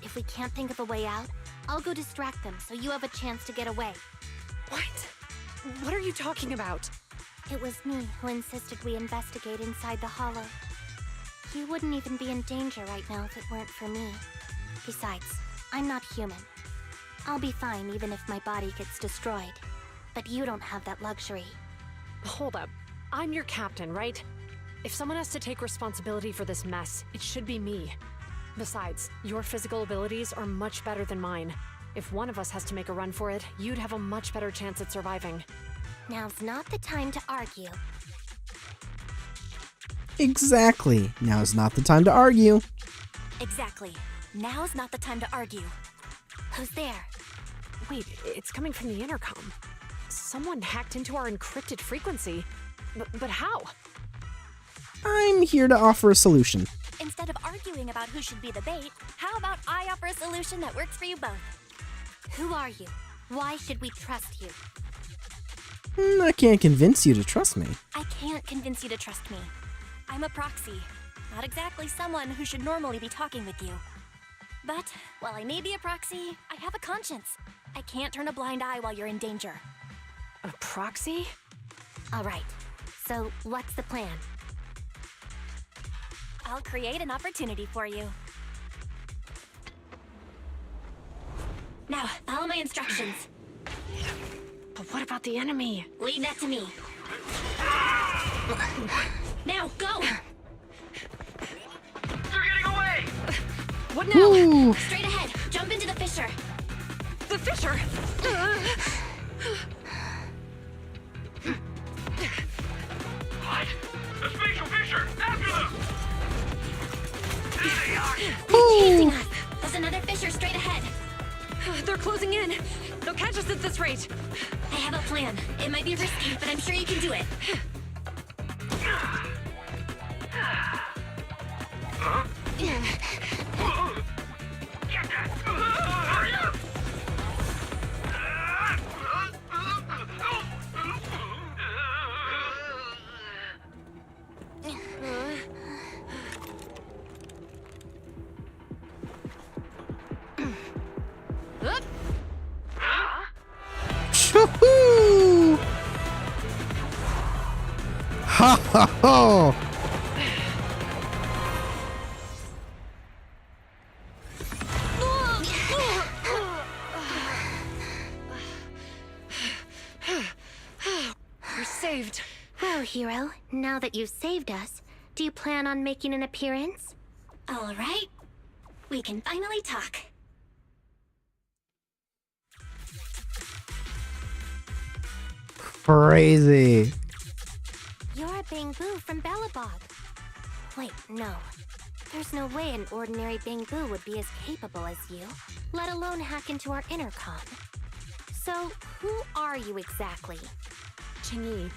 If we can't think of a way out, I'll go distract them so you have a chance to get away. What? What are you talking about? It was me who insisted we investigate inside the hollow. You wouldn't even be in danger right now if it weren't for me. Besides, I'm not human. I'll be fine even if my body gets destroyed. But you don't have that luxury. Hold up. I'm your captain, right? If someone has to take responsibility for this mess, it should be me. Besides, your physical abilities are much better than mine. If one of us has to make a run for it, you'd have a much better chance at surviving. Now's not the time to argue. exactly. Now is not the time to argue. Exactly. Now's not the time to argue. Who's there? Wait, it's coming from the intercom. Someone hacked into our encrypted frequency. But how? I'm here to offer a solution. Instead of arguing about who should be the bait, how about I offer a solution that works for you both? Who are you? Why should we trust you? I can't convince you to trust me. I can't convince you to trust me. I'm a proxy. Not exactly someone who should normally be talking with you. But, while I may be a proxy, I have a conscience. I can't turn a blind eye while you're in danger. A proxy? Alright, so what's the plan? I'll create an opportunity for you. Now, follow my instructions. But what about the enemy? Leave that to me. Now, go! They're getting away! What now? Ooh. Straight ahead, jump into the fissure. The fissure! What? The spatial fissure! After them! There they are! Chasing us. There's another fissure straight ahead. They're closing in. They'll catch us at this rate. I have a plan. It might be risky, but I'm sure you can do it. Get that! Hurry up! Ha ha ha! We're saved. Well, hero, now that you've saved us, do you plan on making an appearance? All right. We can finally talk. Crazy. You're a Bangbu from Belobog. Wait, no. There's no way an ordinary Bangbu would be as capable as you, let alone hack into our intercom. So, who are you exactly? Qingyi,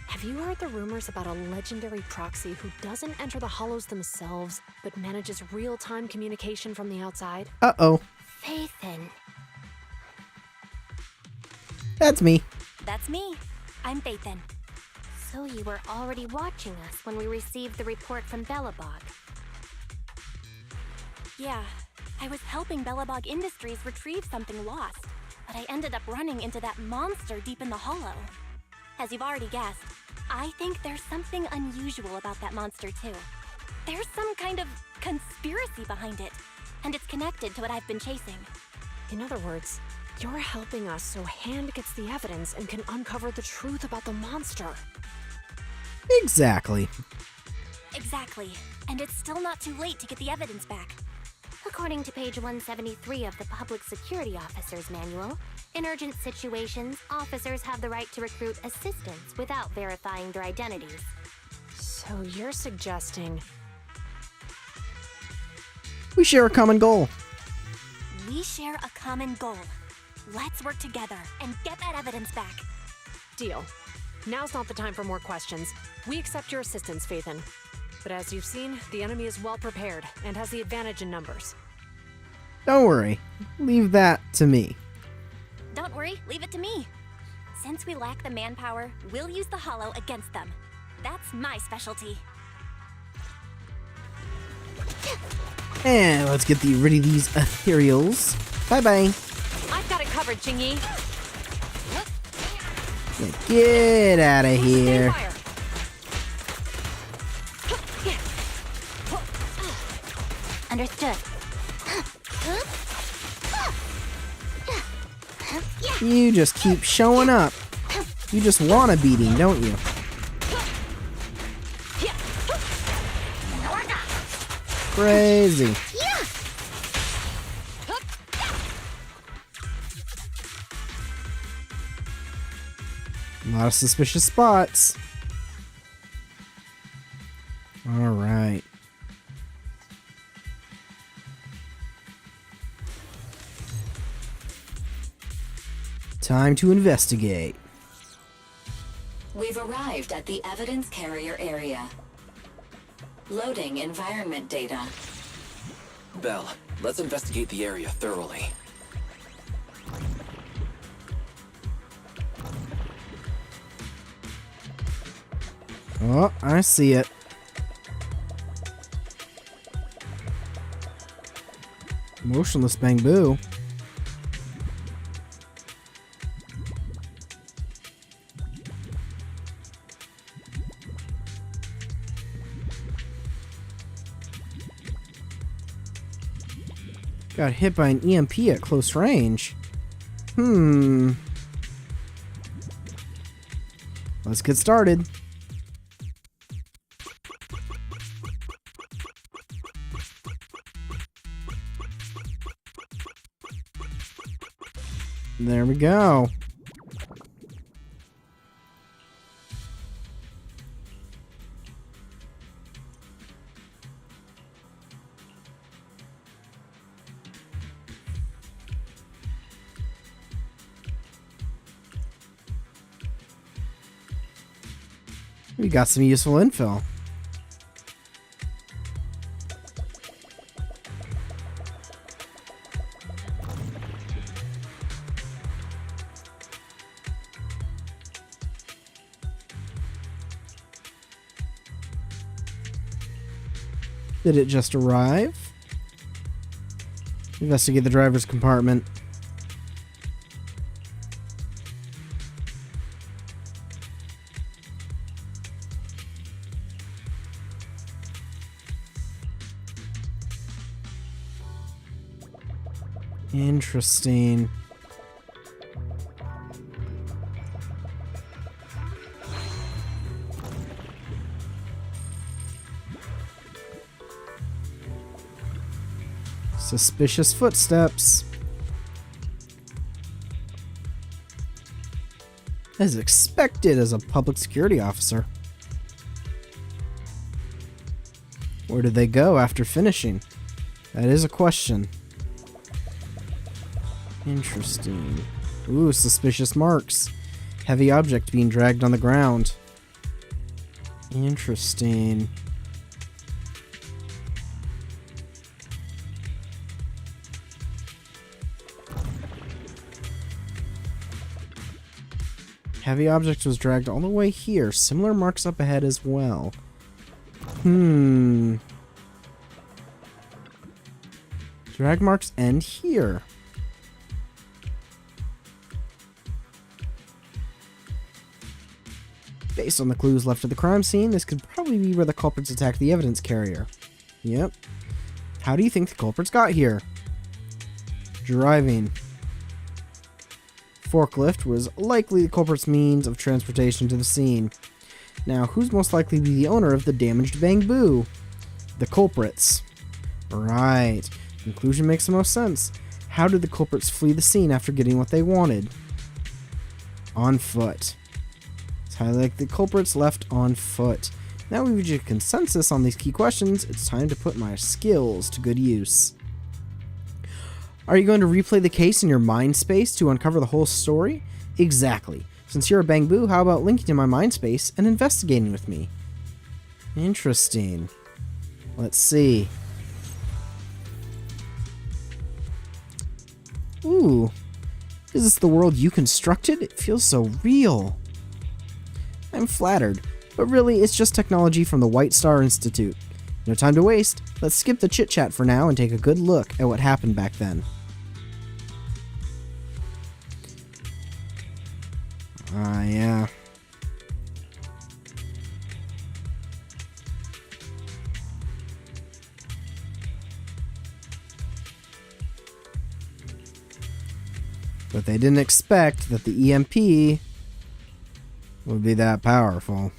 have you heard the rumors about a legendary proxy who doesn't enter the hollows themselves, but manages real-time communication from the outside? Uh-oh. Phaethon. That's me. That's me. I'm Phaethon. So you were already watching us when we received the report from Belobog. Yeah, I was helping Belobog Industries retrieve something lost, but I ended up running into that monster deep in the hollow. As you've already guessed, I think there's something unusual about that monster too. There's some kind of conspiracy behind it, and it's connected to what I've been chasing. In other words, you're helping us so Hand gets the evidence and can uncover the truth about the monster. Exactly. Exactly. And it's still not too late to get the evidence back. According to page 173 of the Public Security Officer's Manual, in urgent situations, officers have the right to recruit assistants without verifying their identities. So you're suggesting... We share a common goal. We share a common goal. Let's work together and get that evidence back. Deal. Now's not the time for more questions. We accept your assistance, Phaethon. But as you've seen, the enemy is well prepared and has the advantage in numbers. Don't worry. Leave that to me. Don't worry, leave it to me. Since we lack the manpower, we'll use the hollow against them. That's my specialty. And let's get rid of these ethereals. Bye-bye. I've got it covered, Qingyi. Yeah, get out of here. Understood. You just keep showing up. You just want a beating, don't you? Crazy. A lot of suspicious spots. All right. Time to investigate. We've arrived at the evidence carrier area. Loading environment data. Belle, let's investigate the area thoroughly. Oh, I see it. Motionless Bangbu. Got hit by an EMP at close range. Let's get started. There we go. We got some useful info. Did it just arrive? Investigate the driver's compartment. Interesting. Suspicious footsteps. As expected as a public security officer. Where did they go after finishing? That is a question. Interesting. Ooh, suspicious marks. Heavy object being dragged on the ground. Interesting. Heavy object was dragged all the way here. Similar marks up ahead as well. Drag marks end here. Based on the clues left at the crime scene, this could probably be where the culprits attacked the evidence carrier. Yep. How do you think the culprits got here? Driving. Forklift was likely the culprit's means of transportation to the scene. Now, who's most likely to be the owner of the damaged bamboo? The culprits. Right. Conclusion makes the most sense. How did the culprits flee the scene after getting what they wanted? On foot. It's highly likely the culprits left on foot. Now we've reached a consensus on these key questions. It's time to put my skills to good use. Are you going to replay the case in your mind space to uncover the whole story? Exactly. Since you're a bamboo, how about linking to my mind space and investigating with me? Interesting. Let's see. Ooh. Is this the world you constructed? It feels so real. I'm flattered, but really it's just technology from the White Star Institute. No time to waste. Let's skip the chit-chat for now and take a good look at what happened back then. Yeah. But they didn't expect that the EMP would be that powerful.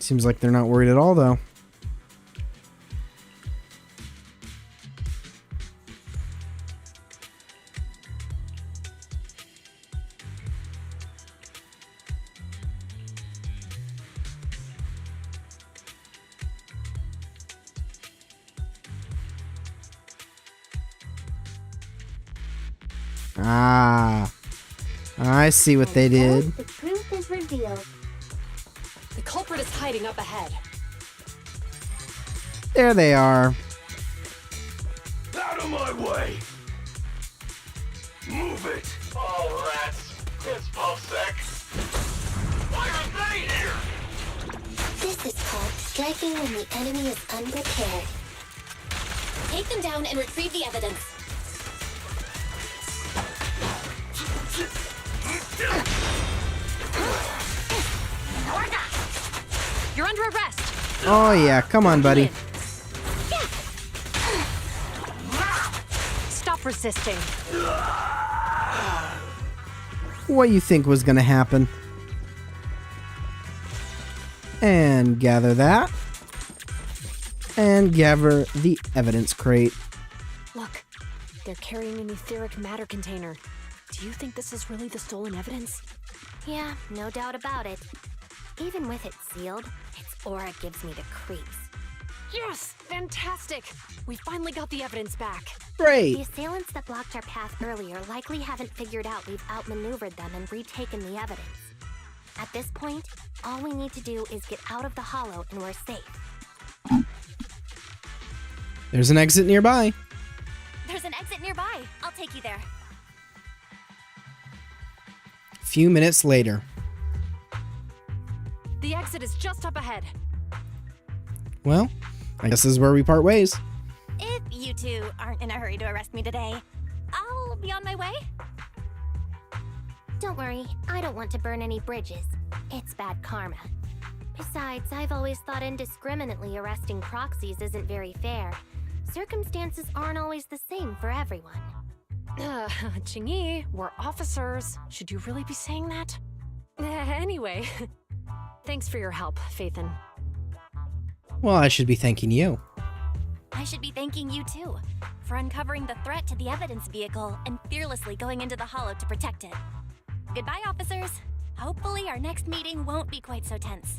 Seems like they're not worried at all, though. Ah, I see what they did. The truth is revealed. The culprit is hiding up ahead. There they are. Out of my way! Move it! Oh, rats! It's Pulsec! Why are they here? This is called striking when the enemy is unprepared. Take them down and retrieve the evidence. You're under arrest. Oh yeah, come on, buddy. Stop resisting. What you think was gonna happen? And gather that. And gather the evidence crate. Look, they're carrying an etheric matter container. Do you think this is really the stolen evidence? Yeah, no doubt about it. Even with it sealed, its aura gives me the creeps. Yes! Fantastic! We finally got the evidence back. Great! The assailants that blocked our path earlier likely haven't figured out we've outmaneuvered them and retaken the evidence. At this point, all we need to do is get out of the hollow and we're safe. There's an exit nearby. There's an exit nearby. I'll take you there. A few minutes later. The exit is just up ahead. Well, I guess this is where we part ways. If you two aren't in a hurry to arrest me today, I'll be on my way. Don't worry, I don't want to burn any bridges. It's bad karma. Besides, I've always thought indiscriminately arresting proxies isn't very fair. Circumstances aren't always the same for everyone. Qingyi, we're officers. Should you really be saying that? Anyway, thanks for your help, Phaethon. Well, I should be thanking you. I should be thanking you too, for uncovering the threat to the evidence vehicle and fearlessly going into the hollow to protect it. Goodbye, officers. Hopefully our next meeting won't be quite so tense.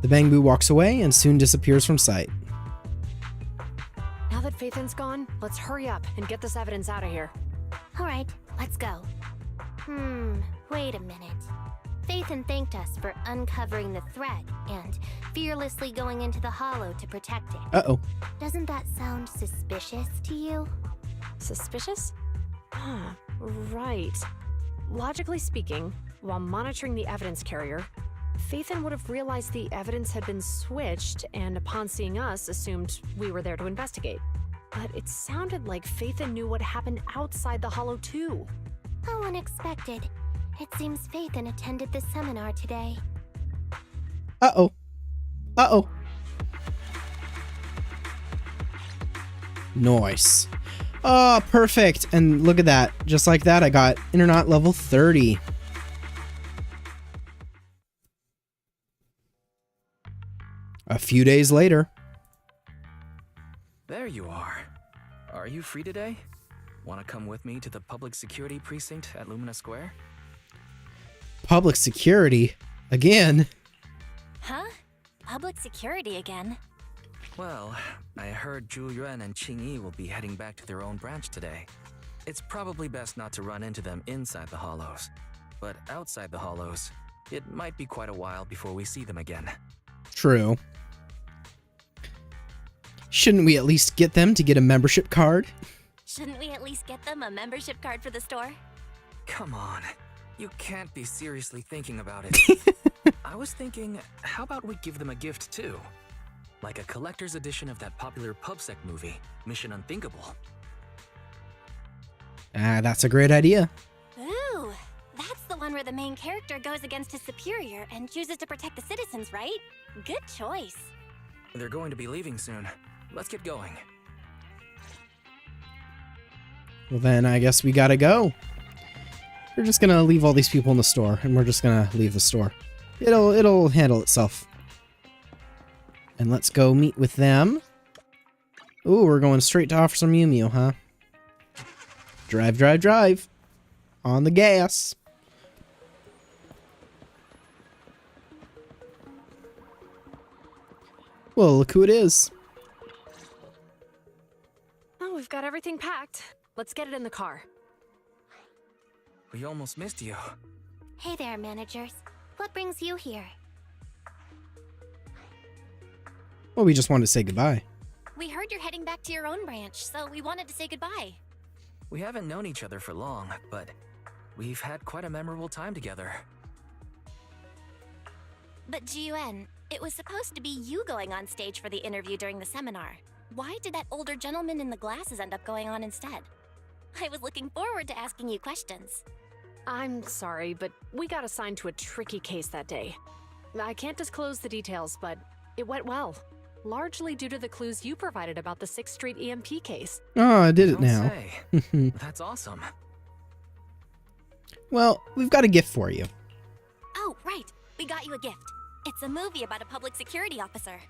The Bangbu walks away and soon disappears from sight. Now that Phaethon's gone, let's hurry up and get this evidence out of here. Alright, let's go. Wait a minute. Phaethon thanked us for uncovering the threat and fearlessly going into the hollow to protect it. Uh-oh. Doesn't that sound suspicious to you? Suspicious? Right. Logically speaking, while monitoring the evidence carrier, Phaethon would have realized the evidence had been switched and upon seeing us assumed we were there to investigate. But it sounded like Phaethon knew what happened outside the hollow too. How unexpected. It seems Phaethon attended this seminar today. Uh-oh. Uh-oh. Nice. Oh, perfect. And look at that. Just like that, I got Internaut level 30. A few days later. There you are. Are you free today? Want to come with me to the public security precinct at Lumina Square? Public security? Again? Huh? Public security again? Well, I heard Zhu Yuan and Qingyi will be heading back to their own branch today. It's probably best not to run into them inside the hollows. But outside the hollows, it might be quite a while before we see them again. True. Shouldn't we at least get them to get a membership card? Shouldn't we at least get them a membership card for the store? Come on. You can't be seriously thinking about it. I was thinking, how about we give them a gift too? Like a collector's edition of that popular PubSec movie, Mission Unthinkable. That's a great idea. Ooh, that's the one where the main character goes against his superior and chooses to protect the citizens, right? Good choice. They're going to be leaving soon. Let's get going. Well then, I guess we gotta go. We're just gonna leave all these people in the store, and we're just gonna leave the store. It'll handle itself. And let's go meet with them. Ooh, we're going straight to offer some Mew Mew, huh? Drive, drive, drive. On the gas. Well, look who it is. Oh, we've got everything packed. Let's get it in the car. We almost missed you. Hey there, managers. What brings you here? Well, we just wanted to say goodbye. We heard you're heading back to your own branch, so we wanted to say goodbye. We haven't known each other for long, but we've had quite a memorable time together. But Ji-Yuan, it was supposed to be you going on stage for the interview during the seminar. Why did that older gentleman in the glasses end up going on instead? I was looking forward to asking you questions. I'm sorry, but we got assigned to a tricky case that day. I can't disclose the details, but it went well. Largely due to the clues you provided about the 6th Street EMP case. Oh, I did it Don't now. say. That's awesome. Well, we've got a gift for you. Oh, right. We got you a gift. It's a movie about a public security officer.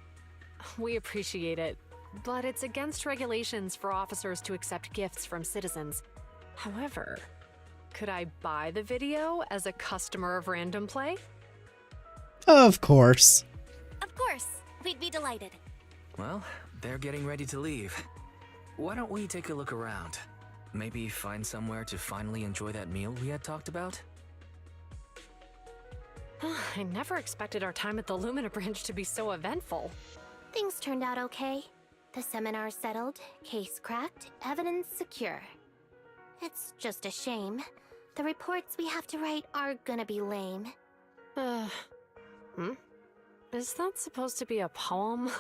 We appreciate it, but it's against regulations for officers to accept gifts from citizens. However, could I buy the video as a customer of Random Play? Of course. Of course. We'd be delighted. Well, they're getting ready to leave. Why don't we take a look around? Maybe find somewhere to finally enjoy that meal we had talked about? I never expected our time at the Lumina branch to be so eventful. Things turned out okay. The seminar settled, case cracked, evidence secure. It's just a shame. The reports we have to write are gonna be lame. Is that supposed to be a poem?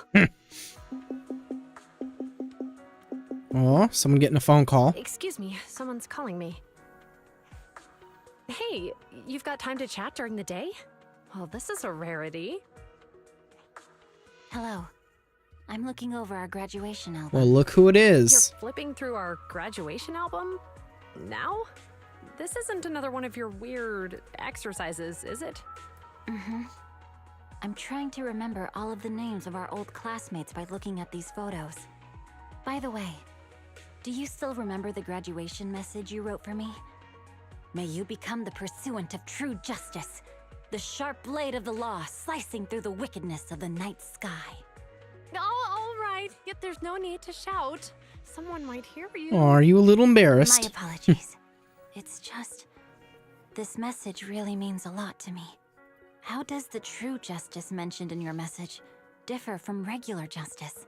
Oh, someone getting a phone call. Excuse me, someone's calling me. Hey, you've got time to chat during the day? Well, this is a rarity. Hello. I'm looking over our graduation album. Well, look who it is. You're flipping through our graduation album? Now? This isn't another one of your weird exercises, is it? Mm-hmm. I'm trying to remember all of the names of our old classmates by looking at these photos. By the way, do you still remember the graduation message you wrote for me? May you become the pursuant of true justice, the sharp blade of the law slicing through the wickedness of the night sky. Oh, all right. Yet there's no need to shout. Someone might hear you. Oh, are you a little embarrassed? My apologies. It's just, this message really means a lot to me. How does the true justice mentioned in your message differ from regular justice?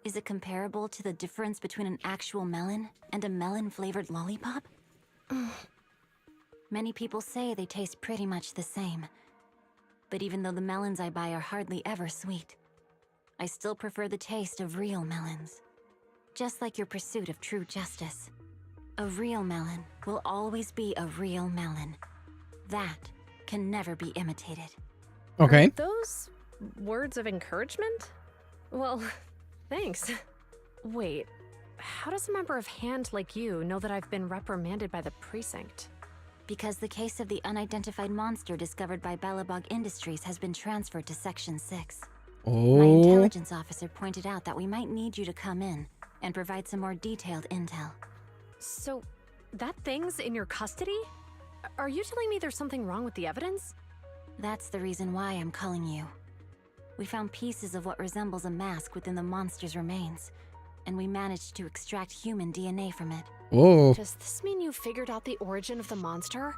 Is it comparable to the difference between an actual melon and a melon-flavored lollipop? Many people say they taste pretty much the same. But even though the melons I buy are hardly ever sweet, I still prefer the taste of real melons. Just like your pursuit of true justice. A real melon will always be a real melon. That can never be imitated. Okay. Are those words of encouragement? Well, thanks. Wait, how does a member of Hand like you know that I've been reprimanded by the precinct? Because the case of the unidentified monster discovered by Belobog Industries has been transferred to Section 6. Oh. My intelligence officer pointed out that we might need you to come in and provide some more detailed intel. So, that thing's in your custody? Are you telling me there's something wrong with the evidence? That's the reason why I'm calling you. We found pieces of what resembles a mask within the monster's remains, and we managed to extract human DNA from it. Oh. Does this mean you figured out the origin of the monster?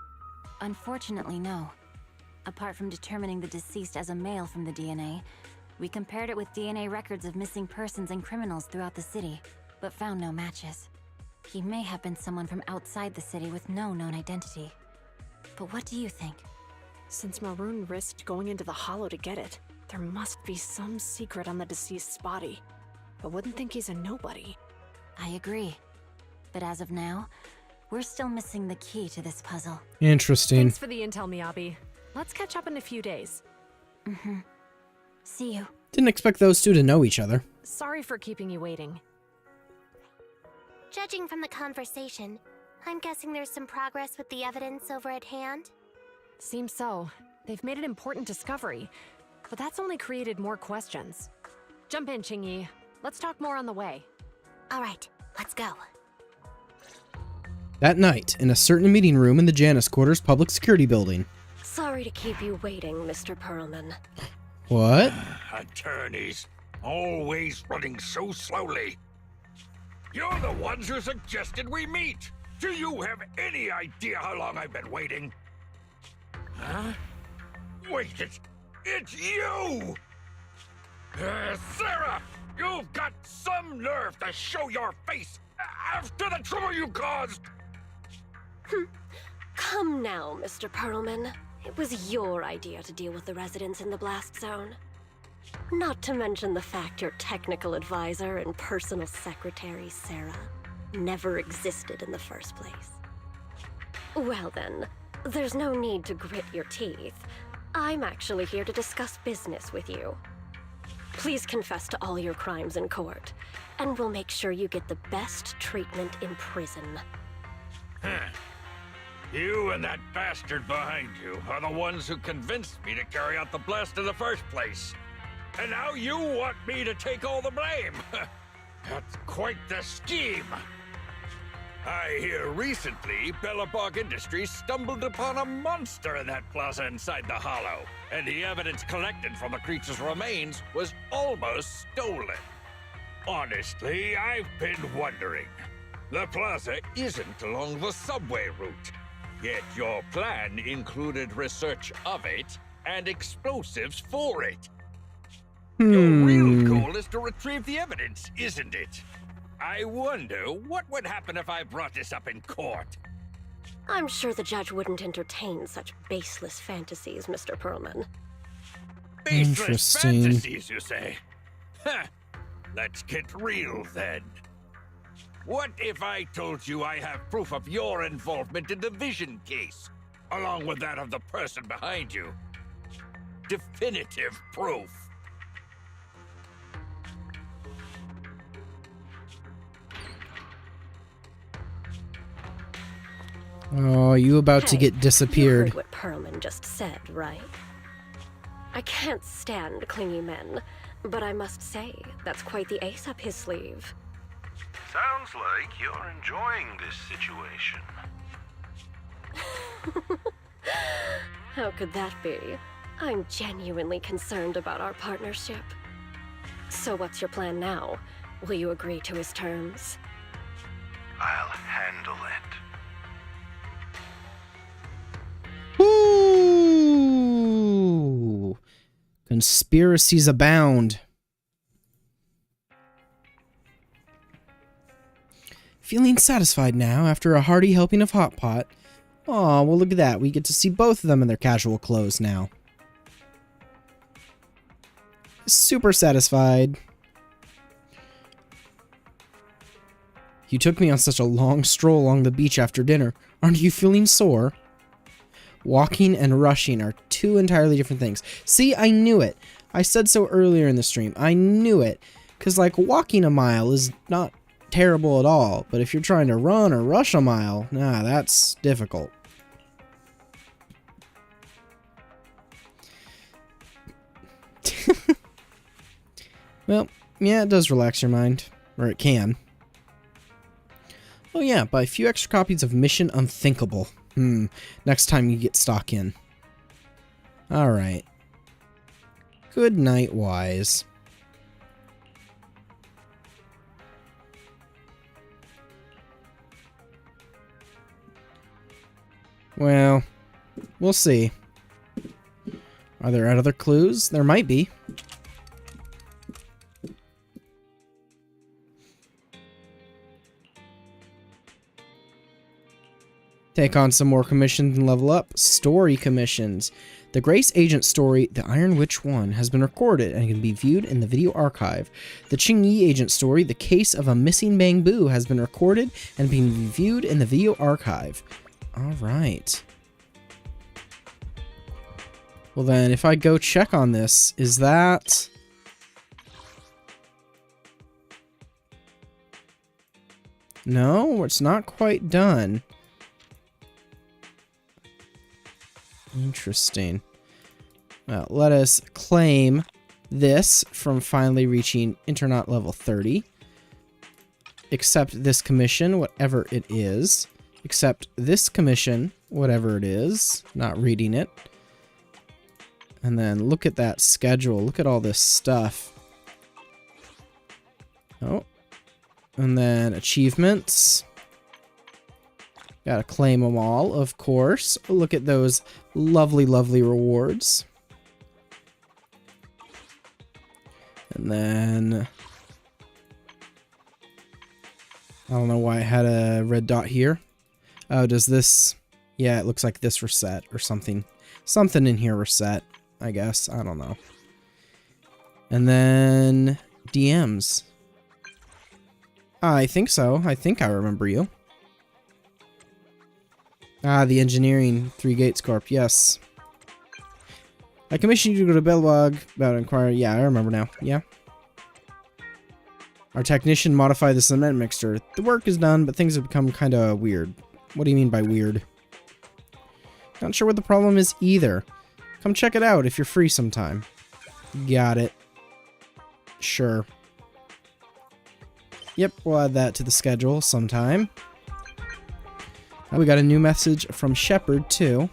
Unfortunately, no. Apart from determining the deceased as a male from the DNA, we compared it with DNA records of missing persons and criminals throughout the city, but found no matches. He may have been someone from outside the city with no known identity. But what do you think? Since Maroon risked going into the Hollow to get it, there must be some secret on the deceased's body. I wouldn't think he's a nobody. I agree. But as of now, we're still missing the key to this puzzle. Interesting. Thanks for the intel, Miyabi. Let's catch up in a few days. Mm-hmm. See you. Didn't expect those two to know each other. Sorry for keeping you waiting. Judging from the conversation, I'm guessing there's some progress with the evidence over at Hand? Seems so. They've made an important discovery, but that's only created more questions. Jump in, Qingyi. Let's talk more on the way. All right, let's go. That night, in a certain meeting room in the Janus Quarters Public Security Building. Sorry to keep you waiting, Mr. Perlman. What? Attorneys, always running so slowly. You're the ones who suggested we meet. Do you have any idea how long I've been waiting? Huh? Wait, it's you! Sarah, you've got some nerve to show your face after the trouble you caused! Come now, Mr. Perlman. It was your idea to deal with the residents in the blast zone. Not to mention the fact your technical advisor and personal secretary, Sarah, never existed in the first place. Well then, there's no need to grit your teeth. I'm actually here to discuss business with you. Please confess to all your crimes in court, and we'll make sure you get the best treatment in prison. Huh. You and that bastard behind you are the ones who convinced me to carry out the blast in the first place. And now you want me to take all the blame. That's quite the scheme. I hear recently Belobog Industries stumbled upon a monster in that plaza inside the Hollow, and the evidence collected from the creature's remains was almost stolen. Honestly, I've been wondering. The plaza isn't along the subway route, yet your plan included research of it and explosives for it. Your real goal is to retrieve the evidence, isn't it? I wonder what would happen if I brought this up in court. I'm sure the judge wouldn't entertain such baseless fantasies, Mr. Perlman. Baseless fantasies, you say? Huh. Let's get real then. What if I told you I have proof of your involvement in the Vision case, along with that of the person behind you? definitive proof. Oh, you about to get You disappeared. heard what Perlman just said, right? I can't stand clingy men, but I must say, that's quite the ace up his sleeve. Sounds like you're enjoying this situation. How could that be? I'm genuinely concerned about our partnership. So what's your plan now? Will you agree to his terms? I'll handle it. Ooh. Conspiracies abound. Feeling satisfied now after a hearty helping of hot pot. Aw, well look at that. We get to see both of them in their casual clothes now. Super satisfied. You took me on such a long stroll along the beach after dinner. Aren't you feeling sore? Walking and rushing are two entirely different things. See, I knew it. I said so earlier in the stream. I knew it. Because, like, walking a mile is not terrible at all. But if you're trying to run or rush a mile, nah, that's difficult. Well, yeah, it does relax your mind. Or it can. Oh yeah, buy a few extra copies of Mission Unthinkable. Next time you get stock in. Alright. Good night, Wise. Well, we'll see. Are there other clues? There might be. Take on some more commissions and level up. Story commissions. The Grace Agent story, The Iron Witch 1, has been recorded and can be viewed in the video archive. The Qingyi Agent story, The Case of a Missing Bamboo, has been recorded and being viewed in the video archive. Alright. Well then, if I go check on this, is that... No, it's not quite done. Interesting. Well, let us claim this from finally reaching Internaut level 30. Accept this commission, whatever it is. Accept this commission, whatever it is. Not reading it. And then look at that schedule. Look at all this stuff. Oh. And then achievements. Gotta claim them all, of course. Look at those lovely, lovely rewards. And then... I don't know why I had a red dot here. Oh, does this... Yeah, it looks like this reset or something. Something in here reset, I guess. I don't know. And then... DMs. I think so. I think I remember you. Ah, the engineering 3 Gates Corp, yes. I commissioned you to go to Belwag about inquiry. Yeah, I remember now. Yeah. Our technician modified the cement mixture. The work is done, but things have become kind of weird. What do you mean by weird? Not sure what the problem is either. Come check it out if you're free sometime. Got it. Sure. Yep, we'll add that to the schedule sometime. We got a new message from Shepard, too.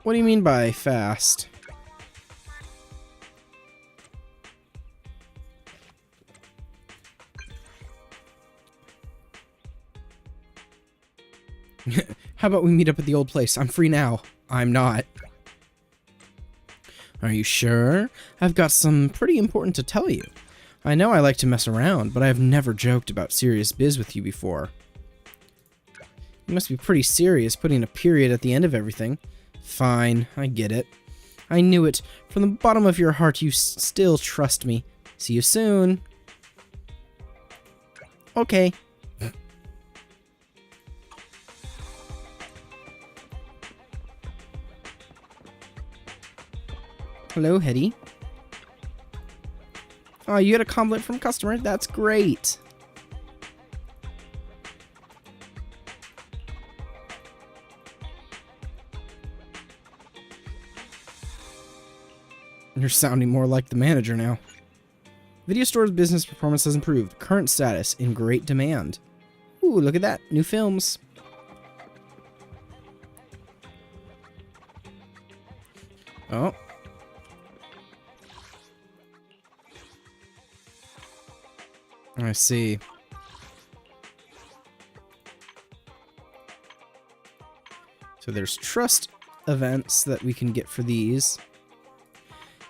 What do you mean by fast? How about we meet up at the old place? I'm free now. I'm not. Are you sure? I've got some pretty important to tell you. I know I like to mess around, but I have never joked about serious biz with you before. You must be pretty serious putting a period at the end of everything. Fine, I get it. I knew it. From the bottom of your heart, you still trust me. See you soon. Hello, Hetty. Oh, you got a compliment from customer? That's great. You're sounding more like the manager now. Video store's business performance has improved. Current status in great demand. Ooh, look at that. New films. Oh. I see. So there's trust events that we can get for these.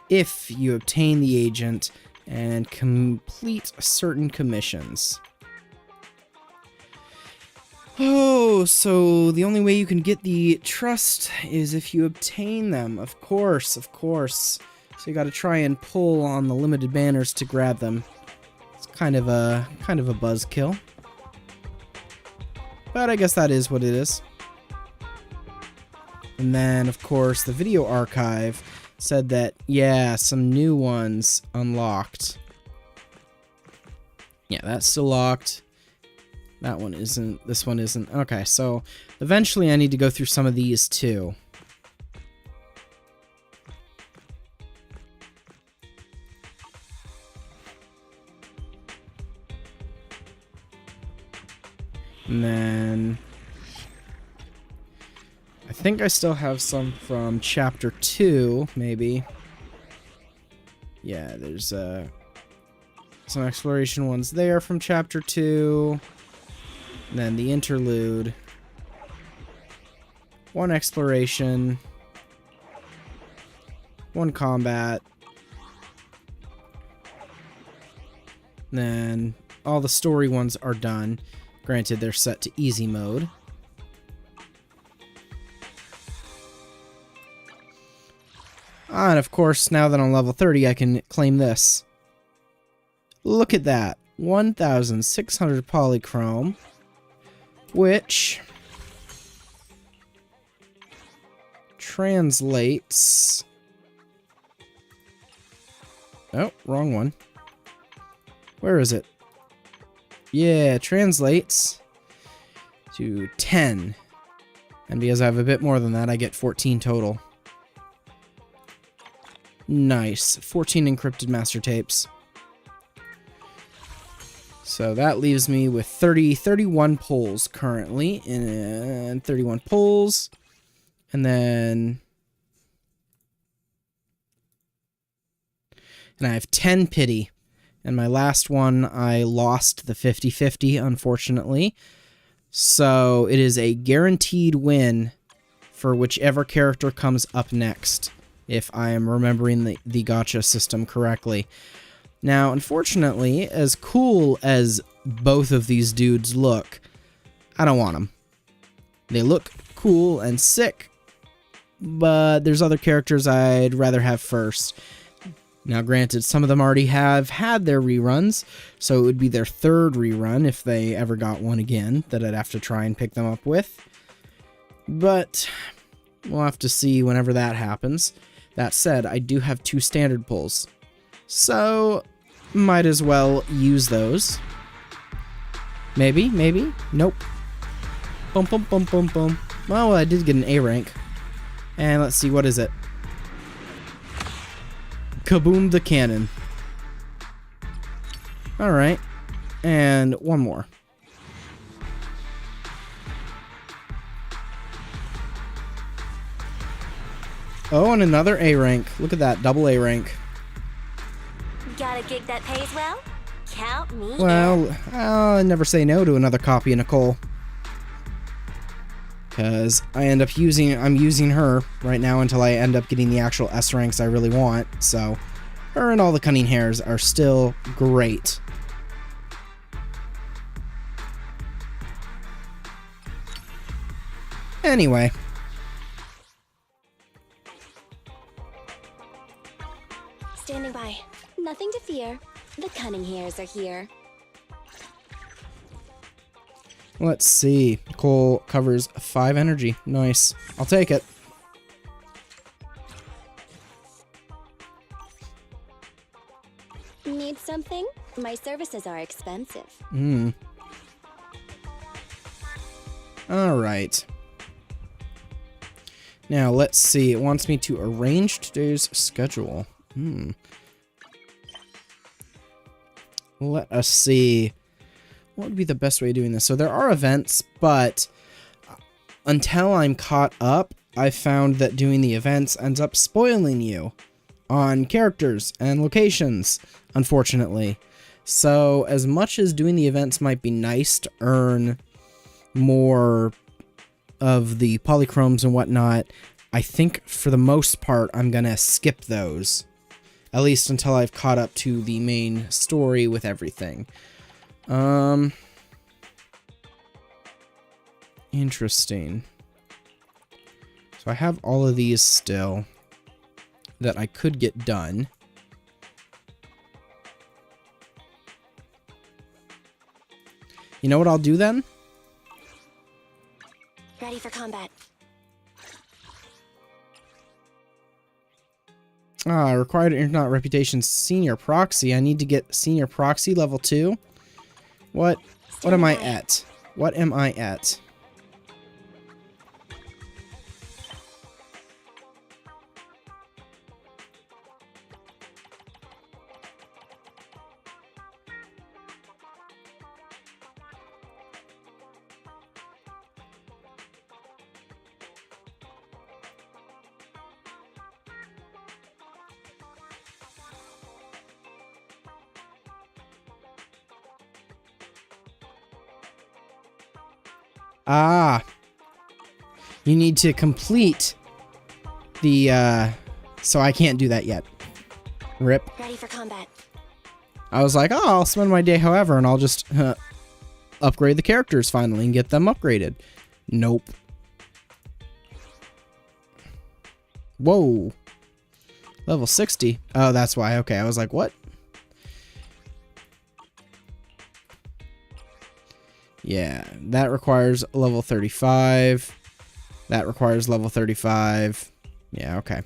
If you obtain the agent and complete certain commissions. Oh, so the only way you can get the trust is if you obtain them. Of course, of course. So you got to try and pull on the limited banners to grab them. It's kind of a buzzkill. But I guess that is what it is. And then, of course, the video archive said that, yeah, some new ones unlocked. Yeah, that's still locked. That one isn't. This one isn't. Okay, so eventually I need to go through some of these too. And then I think I still have some from Chapter 2, maybe. Yeah, there's some exploration ones there from Chapter 2. And then the Interlude. One exploration. One combat. And then all the story ones are done. Granted, they're set to easy mode. And of course, now that I'm level 30, I can claim this. Look at that. 1,600 polychrome. Which translates... Oh, wrong one. Where is it? Yeah, translates to 10. And because I have a bit more than that, I get 14 total. Nice. 14 encrypted master tapes. So that leaves me with 31 pulls currently. And 31 pulls. And then... And I have 10 pity. And my last one, I lost the 50-50, unfortunately. So it is a guaranteed win for whichever character comes up next, if I am remembering the gacha system correctly. Now, unfortunately, as cool as both of these dudes look, I don't want them. They look cool and sick, but there's other characters I'd rather have first. Now, granted, some of them already have had their reruns, so it would be their third rerun if they ever got one again that I'd have to try and pick them up with. But we'll have to see whenever that happens. That said, I do have 2 standard pulls, so might as well use those. Maybe, maybe, nope. Boom, boom, boom, boom, boom. Well, I did get an A rank. And let's see, what is it? Kaboom the cannon. Alright. And one more. Oh, and another A rank. Look at that, double A rank. Got a gig that pays well? Count me Well, in. I'll never say no to another copy of Nicole. Because I'm using her right now until I end up getting the actual S ranks I really want. So, her and all the cunning hairs are still great. Anyway. Standing by. Nothing to fear. The cunning hairs are here. Let's see. Nicole covers 5 energy. Nice. I'll take it. Need something? My services are expensive. Alright. Now, let's see. It wants me to arrange today's schedule. Let us see. What would be the best way of doing this? So there are events, but until I'm caught up, I found that doing the events ends up spoiling you on characters and locations, unfortunately. So as much as doing the events might be nice to earn more of the polychromes and whatnot, I think for the most part I'm gonna skip those, at least until I've caught up to the main story with everything. Interesting. So I have all of these still that I could get done. You know what I'll do then? Ready for combat. Required Internet Reputation Senior Proxy. I need to get Senior Proxy level 2. What am I at? What am I at? You need to complete the, so I can't do that yet. Rip. Ready for combat. I was like, oh, I'll spend my day however, and I'll just upgrade the characters finally and get them upgraded. Nope. Whoa. Level 60. Oh, that's why. Okay, I was like, what? Yeah, that requires level 35. That requires level 35. Yeah, okay.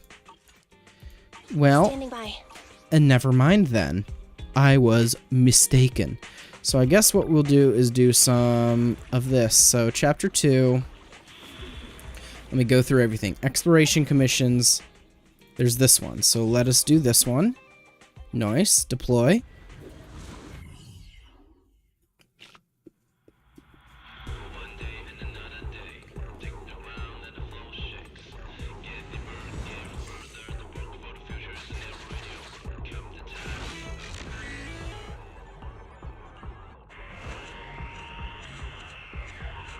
Well, Standing by. And never mind then. I was mistaken. So I guess what we'll do is do some of this. So chapter 2. Let me go through everything. Exploration commissions. There's this one. So let us do this one. Nice. Deploy.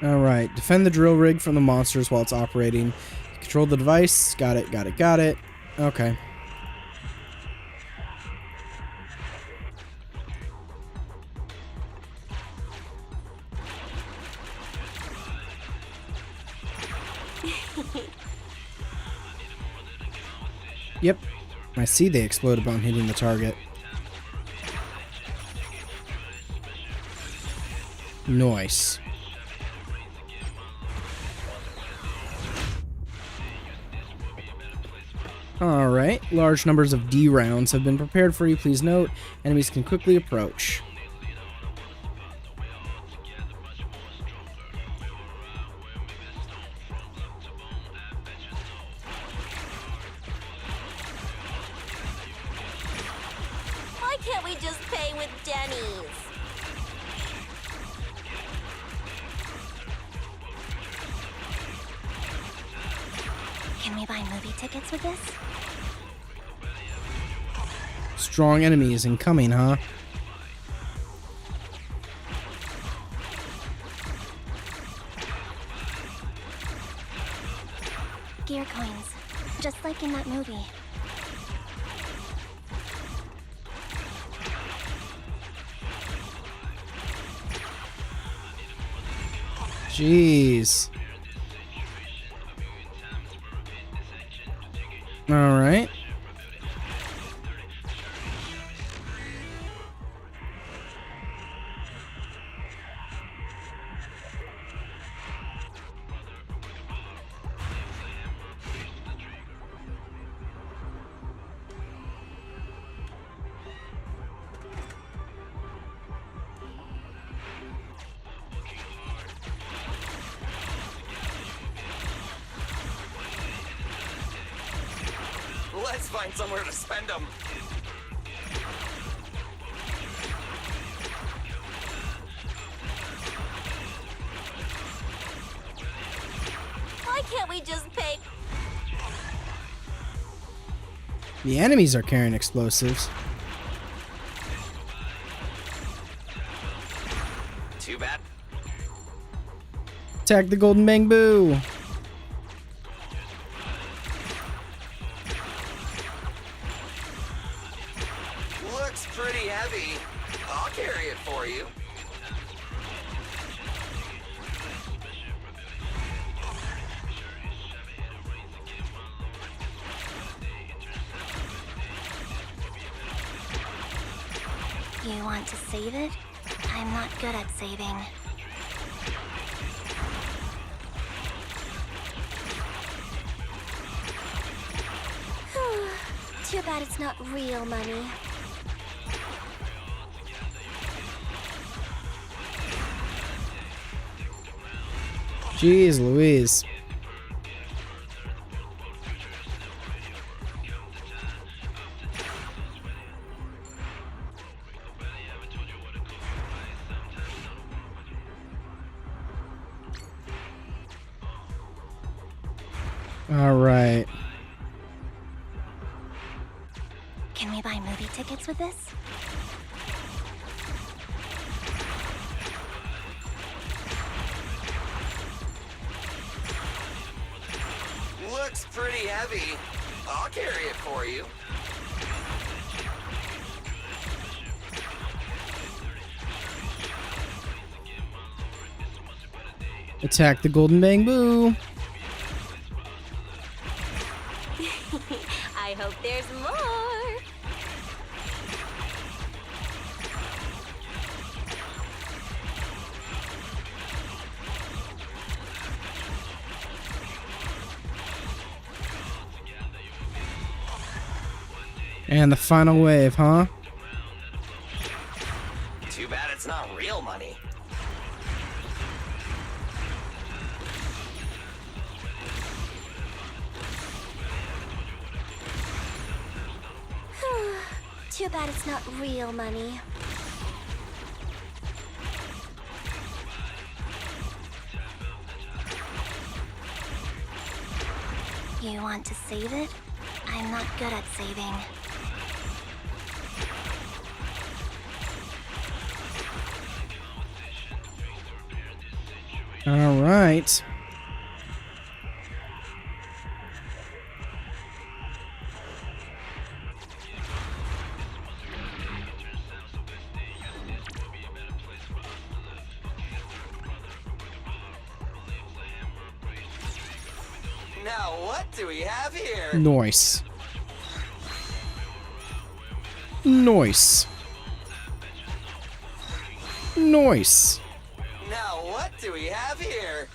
Alright, defend the drill rig from the monsters while it's operating. Control the device. Got it, got it, got it. Okay. Yep. I see they explode upon hitting the target. Nice. Alright, large numbers of D rounds have been prepared for you. Please note, enemies can quickly approach. Why can't we just pay with Denny's? Can we buy movie tickets with this? Strong enemies incoming, huh? Gear coins. Just like in that movie. Jeez. Alright. find somewhere to spend them. Why can't we just pay? The enemies are carrying explosives. Too bad. Attack the golden bamboo. Looks pretty heavy. I'll carry it for you. You want to save it? I'm not good at saving. Too bad it's not real money. Jeez Louise. All right. Can we buy movie tickets with this? Looks pretty heavy. I'll carry it for you. Attack the golden bamboo. I hope there's more. And the final wave, huh? Too bad it's not real money. Too bad it's not real money. You want to save it? I'm not good at saving. All right. Now what do we have here? Nice. Nice. Nice. Now what do we have here?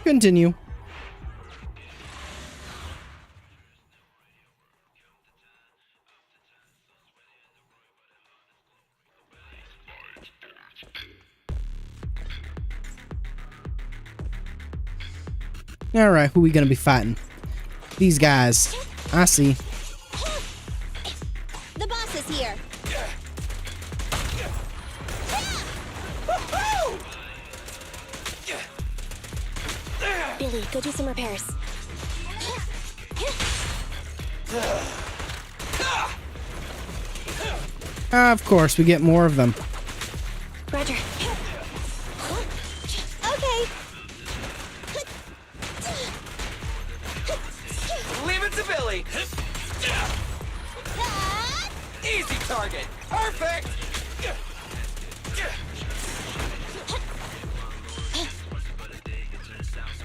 Continue. Alright, who we gonna be fighting? These guys. I see. The boss is here. Billy, go do some repairs. Of course, we get more of them. Roger. Okay. Leave it to Billy. Easy target. Perfect.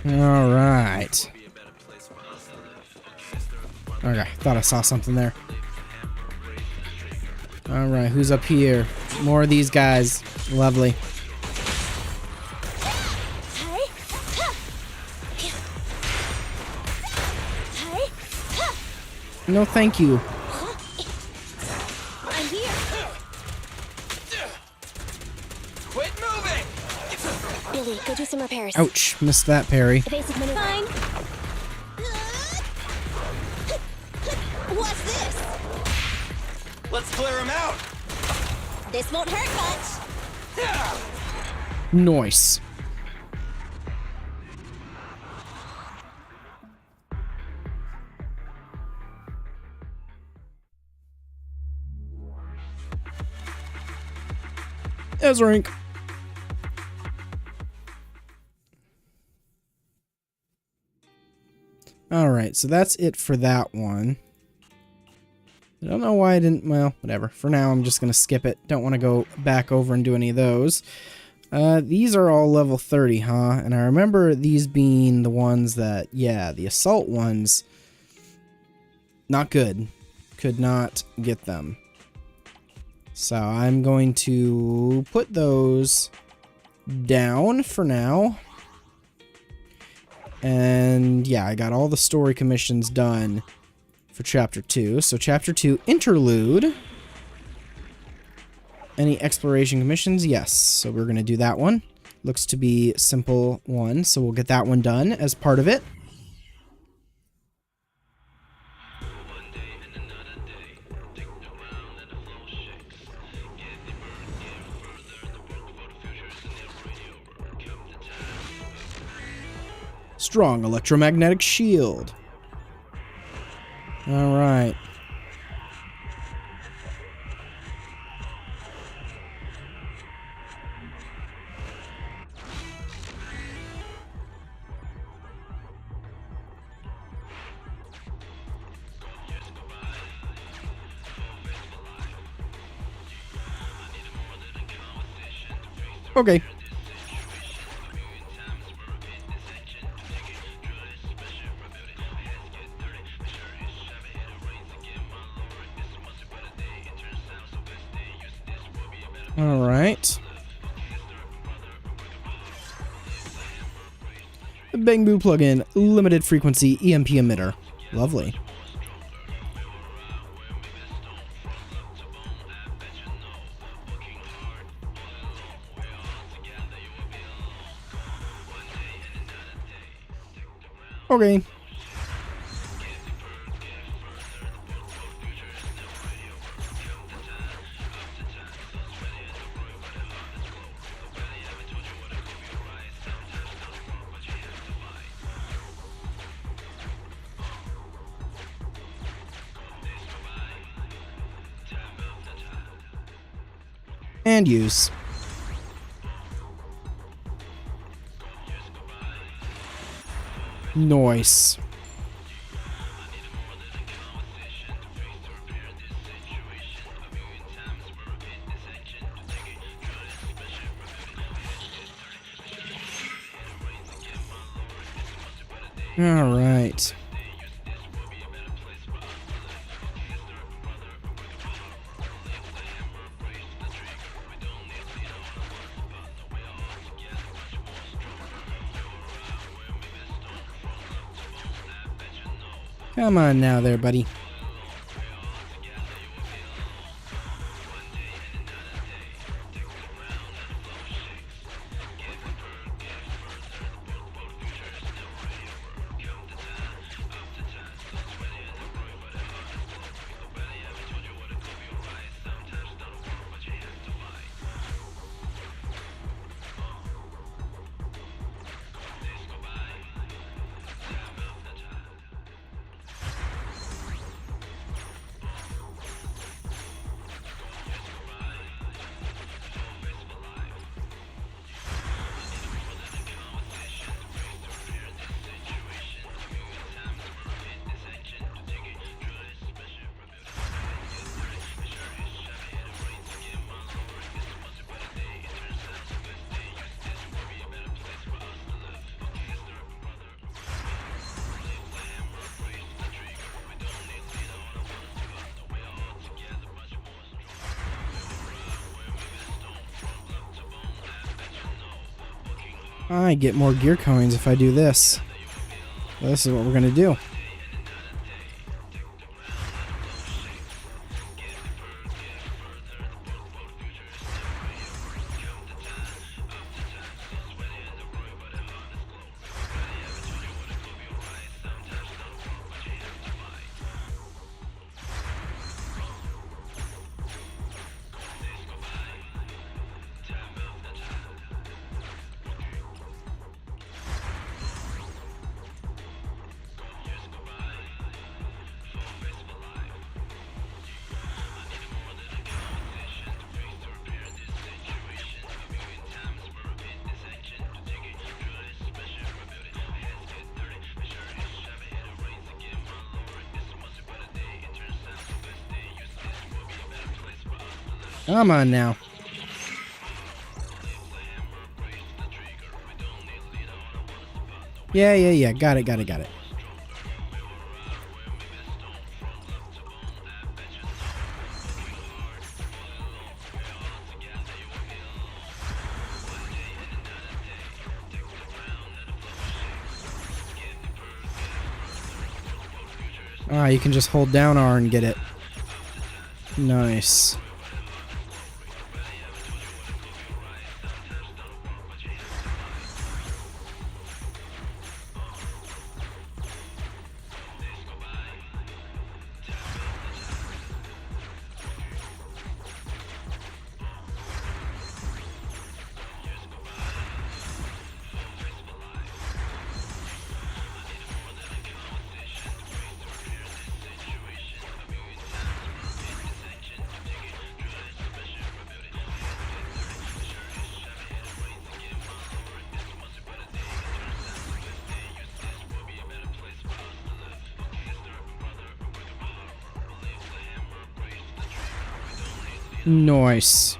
All right. Okay, thought I saw something there. All right, who's up here? More of these guys. Lovely. No, thank you. I'm here. Quit moving. Billy, go do some repairs. Ouch, missed that parry. Evasive maneuver. Fine. What's this? Let's clear him out! This won't hurt much. Nice. Ezrank. Alright, so that's it for that one. I don't know why I didn't, well, whatever. For now, I'm just going to skip it. Don't want to go back over and do any of those. These are all level 30, huh? And I remember these being the ones that, yeah, the assault ones, not good. Could not get them. So I'm going to put those down for now. And yeah, I got all the story commissions done for Chapter 2. So Chapter 2, Interlude. Any exploration commissions? Yes. So we're going to do that one. Looks to be a simple one, so we'll get that one done as part of it. Strong electromagnetic shield. All right. Okay. All right. Bangbu plugin, limited frequency EMP emitter. Lovely. Okay. And use. Nice. All right. Come on now there, buddy. I get more gear coins if I do this. Well, this is what we're going to do. Come on now. Yeah. Got it. Ah, you can just hold down R and get it. Nice. Nice.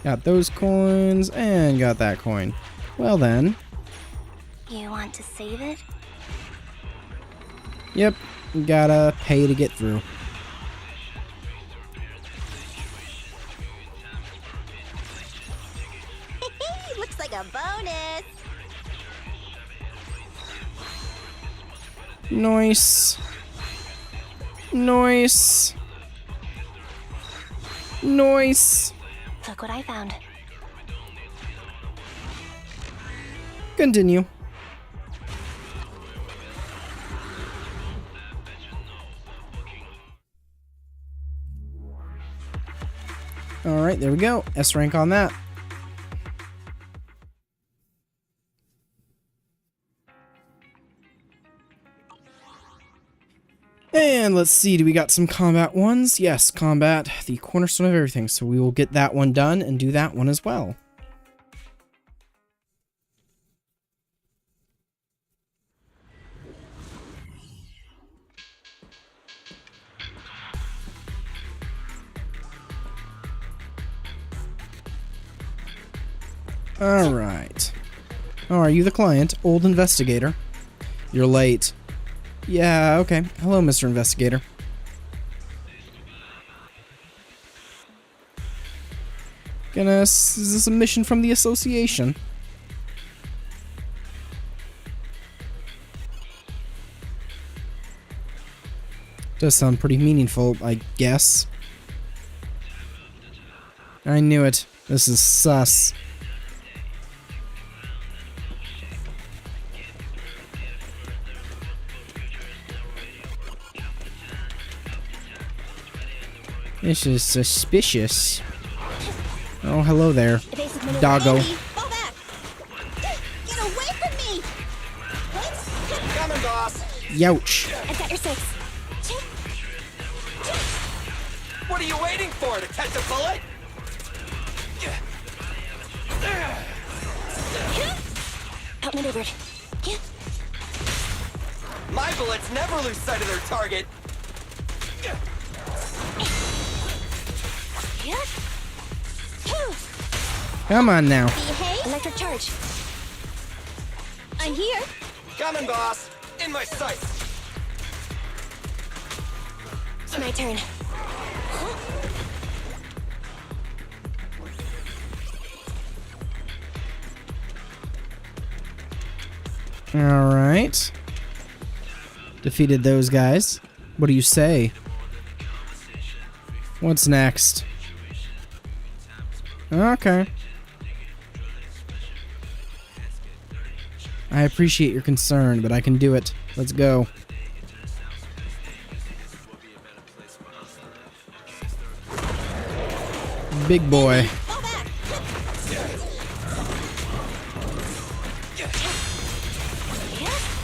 Got those coins, and got that coin. Well then. You want to save it? Yep, gotta pay to get through. Looks like a bonus. Nice. Nice. Nice. Look what I found. Continue. Alright, there we go. S rank on that. And let's see, do we got some combat ones? Yes, combat, the cornerstone of everything. So we will get that one done and do that one as well. Alright. Oh, are you the client? Old investigator. You're late. Yeah, okay. Hello, Mr. Investigator. Is this a mission from the association? Does sound pretty meaningful, I guess. I knew it. This is sus. This is suspicious. Oh, hello there, doggo. Fall back! Get away from me! Coming, boss! Youch. I've got your 6. What are you waiting for? To catch a bullet? Outmaneuvered. My bullets never lose sight of their target. Come on now. Behave. Electric charge. I'm here. Coming, boss. In my sights. It's my turn. Alright. Defeated those guys. What do you say? What's next? Okay. I appreciate your concern, but I can do it. Let's go. Big boy.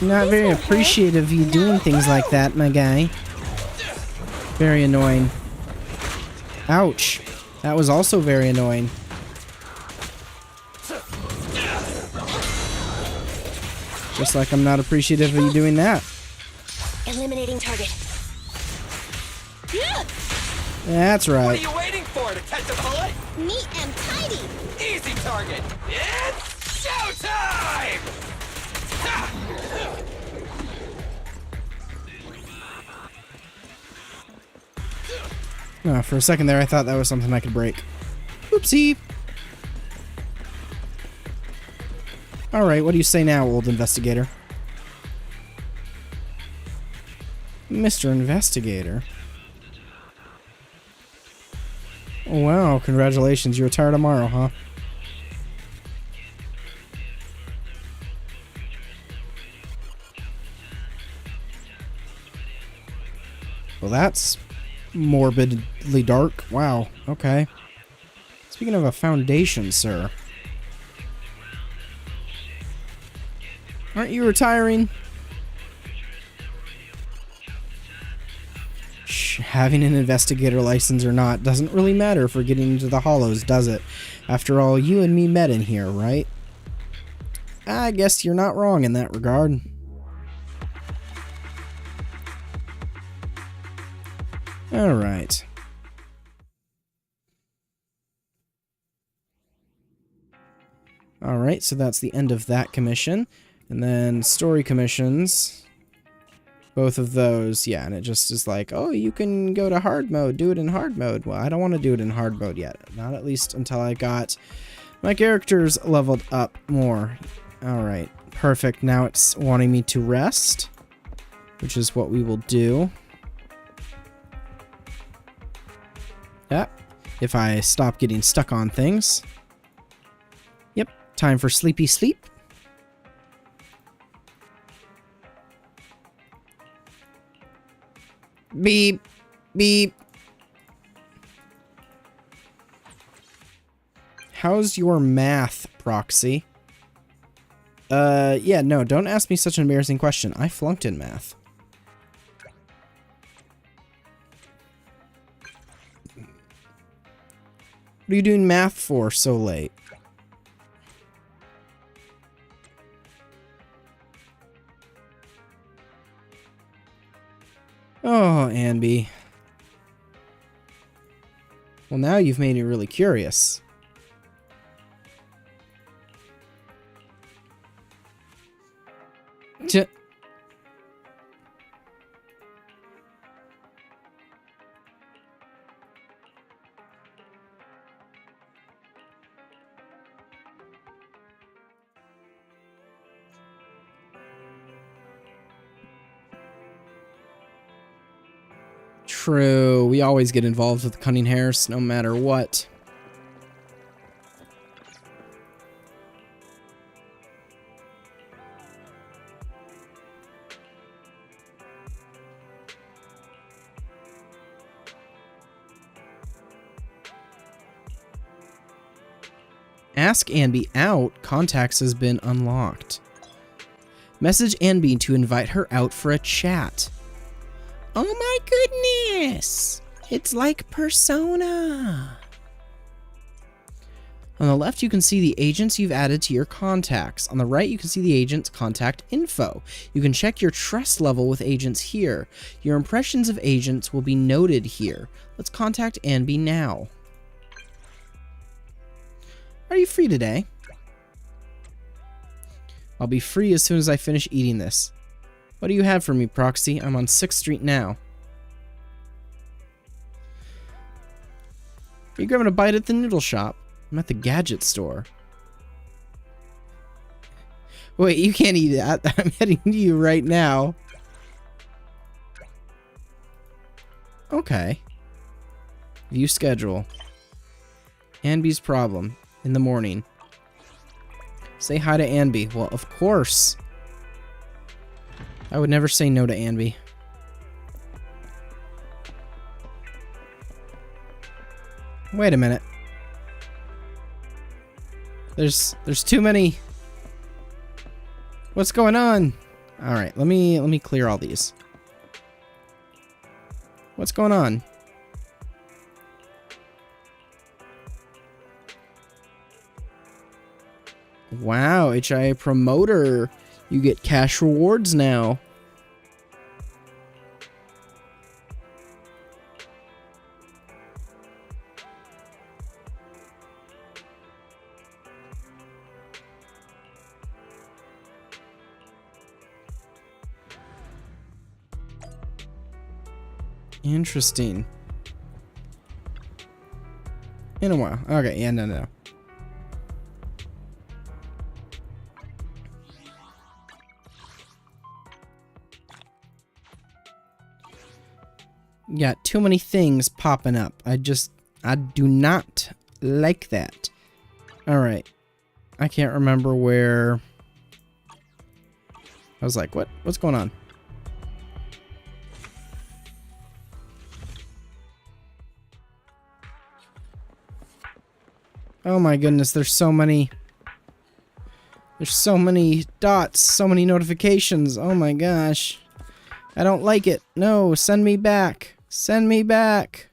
Not very appreciative of you doing things like that, my guy. Very annoying. Ouch. That was also very annoying. Just like I'm not appreciative of you doing that. Eliminating target. That's right. What are you waiting for? To catch a bullet? Neat and tidy. Easy target. It's showtime! Oh, for a second there, I thought that was something I could break. Oopsie. Alright, what do you say now, old investigator? Mr. Investigator. Wow, congratulations. You retire tomorrow, huh? Well, that's morbidly dark. Wow, okay. Speaking of a foundation, sir. Aren't you retiring? Shh, having an investigator license or not doesn't really matter for getting into the hollows, does it? After all, you and me met in here, right? I guess you're not wrong in that regard. Alright. Alright, so that's the end of that commission. And then story commissions. Both of those, yeah, and it just is like, oh, you can go to hard mode, do it in hard mode. Well, I don't want to do it in hard mode yet. Not at least until I got my characters leveled up more. Alright, perfect. Now it's wanting me to rest, which is what we will do. Yeah, if I stop getting stuck on things. Yep, time for sleepy sleep. Beep, beep. How's your math, Proxy? Yeah, no, don't ask me such an embarrassing question. I flunked in math. What are you doing math for so late? Oh, Anby. Well, now you've made me really curious. True, we always get involved with cunning hairs, no matter what. Ask Anby out. Contacts has been unlocked. Message Anby to invite her out for a chat. Oh my goodness! It's like Persona! On the left, you can see the agents you've added to your contacts. On the right, you can see the agent's contact info. You can check your trust level with agents here. Your impressions of agents will be noted here. Let's contact Anby now. Are you free today? I'll be free as soon as I finish eating this. What do you have for me, Proxy? I'm on 6th Street now. Are you grabbing a bite at the noodle shop? I'm at the gadget store. Wait, you can't eat that. I'm heading to you right now. Okay. View schedule. Anby's problem. In the morning. Say hi to Anby. Well, of course. I would never say no to Anby. Wait a minute. There's too many. What's going on? All right, let me clear all these. What's going on? Wow, HIA promoter. You get cash rewards now. Interesting. In a while. Okay, yeah, no. Got too many things popping up. I do not like that. Alright. I can't remember where... I was like, what? What's going on? Oh my goodness, there's so many... There's so many dots, so many notifications. Oh my gosh. I don't like it. No, send me back. Send me back.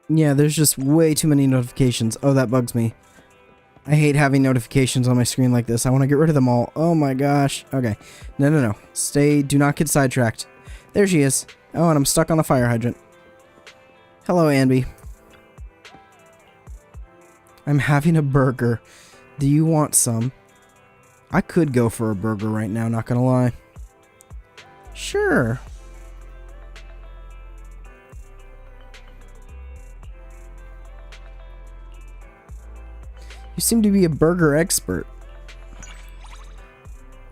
Yeah, there's just way too many notifications. Oh, that bugs me. I hate having notifications on my screen like this. I want to get rid of them all. Oh my gosh. Okay. No. Stay. Do not get sidetracked. There she is. Oh, and I'm stuck on a fire hydrant. Hello, Anby. I'm having a burger. Do you want some? I could go for a burger right now, not gonna lie. Sure. You seem to be a burger expert.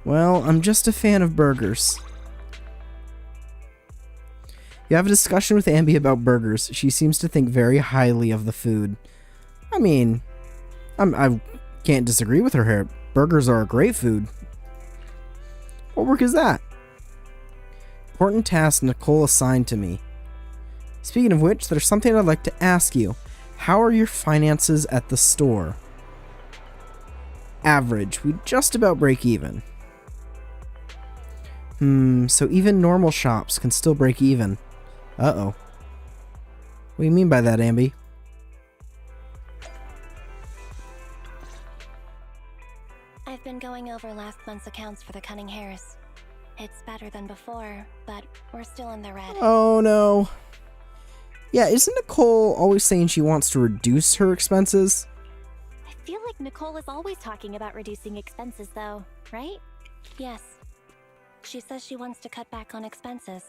Well, I'm just a fan of burgers. You have a discussion with Anby about burgers. She seems to think very highly of the food. I mean, I can't disagree with her here. Burgers are a great food. What work is that? Important task Nicole assigned to me. Speaking of which, there's something I'd like to ask you. How are your finances at the store? Average. We just about break even. So even normal shops can still break even. Uh-oh. What do you mean by that, Anby? I've been going over last month's accounts for the Cunning Hares. It's better than before, but we're still in the red. Oh no. Yeah, isn't Nicole always saying she wants to reduce her expenses? I feel like Nicole is always talking about reducing expenses though, right? Yes. She says she wants to cut back on expenses,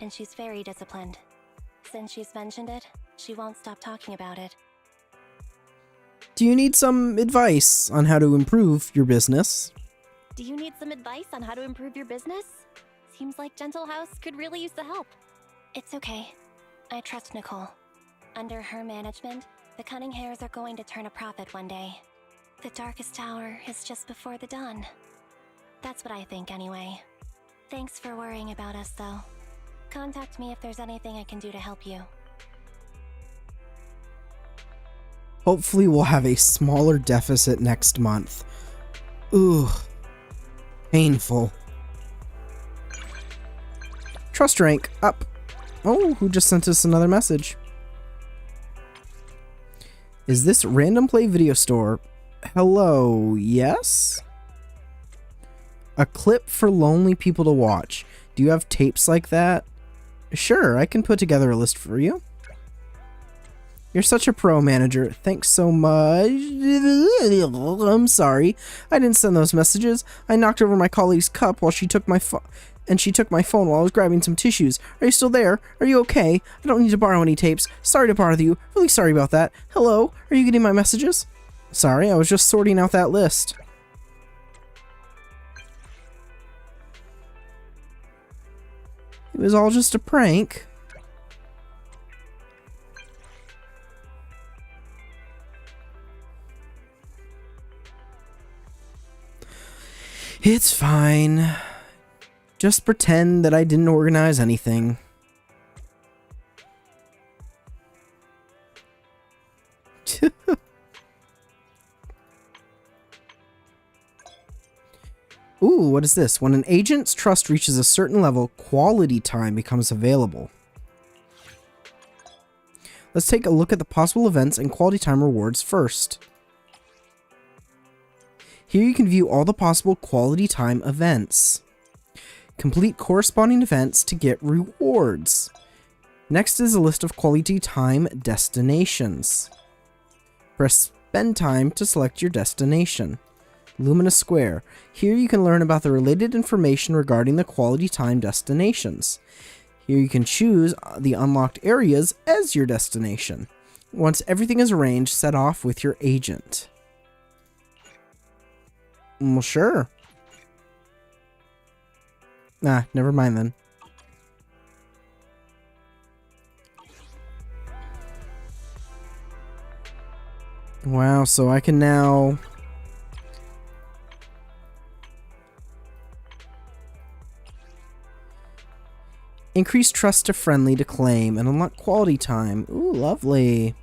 and she's very disciplined. Since she's mentioned it, she won't stop talking about it. Do you need some advice on how to improve your business? Do you need some advice on how to improve your business? Seems like Gentle House could really use the help. It's okay. I trust Nicole. Under her management, the Cunning Hares are going to turn a profit one day. The Darkest Tower is just before the dawn. That's what I think anyway. Thanks for worrying about us though. Contact me if there's anything I can do to help you. Hopefully we'll have a smaller deficit next month. Ugh. Painful. Trust rank up. Oh, who just sent us another message? Is this Random Play Video Store? Hello, yes? A clip for lonely people to watch. Do you have tapes like that? Sure, I can put together a list for you. You're such a pro, manager. Thanks so much. I'm sorry. I didn't send those messages. I knocked over my colleague's cup while she took my phone. And she took my phone while I was grabbing some tissues. Are you still there? Are you okay? I don't need to borrow any tapes. Sorry to bother you. Really sorry about that. Hello? Are you getting my messages? Sorry, I was just sorting out that list. It was all just a prank. It's fine. Just pretend that I didn't organize anything. Ooh, what is this? When an agent's trust reaches a certain level, quality time becomes available. Let's take a look at the possible events and quality time rewards first. Here you can view all the possible quality time events. Complete corresponding events to get rewards. Next is a list of quality time destinations. Press spend time to select your destination. Lumina Square. Here you can learn about the related information regarding the quality time destinations. Here you can choose the unlocked areas as your destination. Once everything is arranged, set off with your agent. Well, sure. Nah, never mind then. Wow, so I can now... increase trust to friendly to claim and unlock quality time. Ooh, lovely.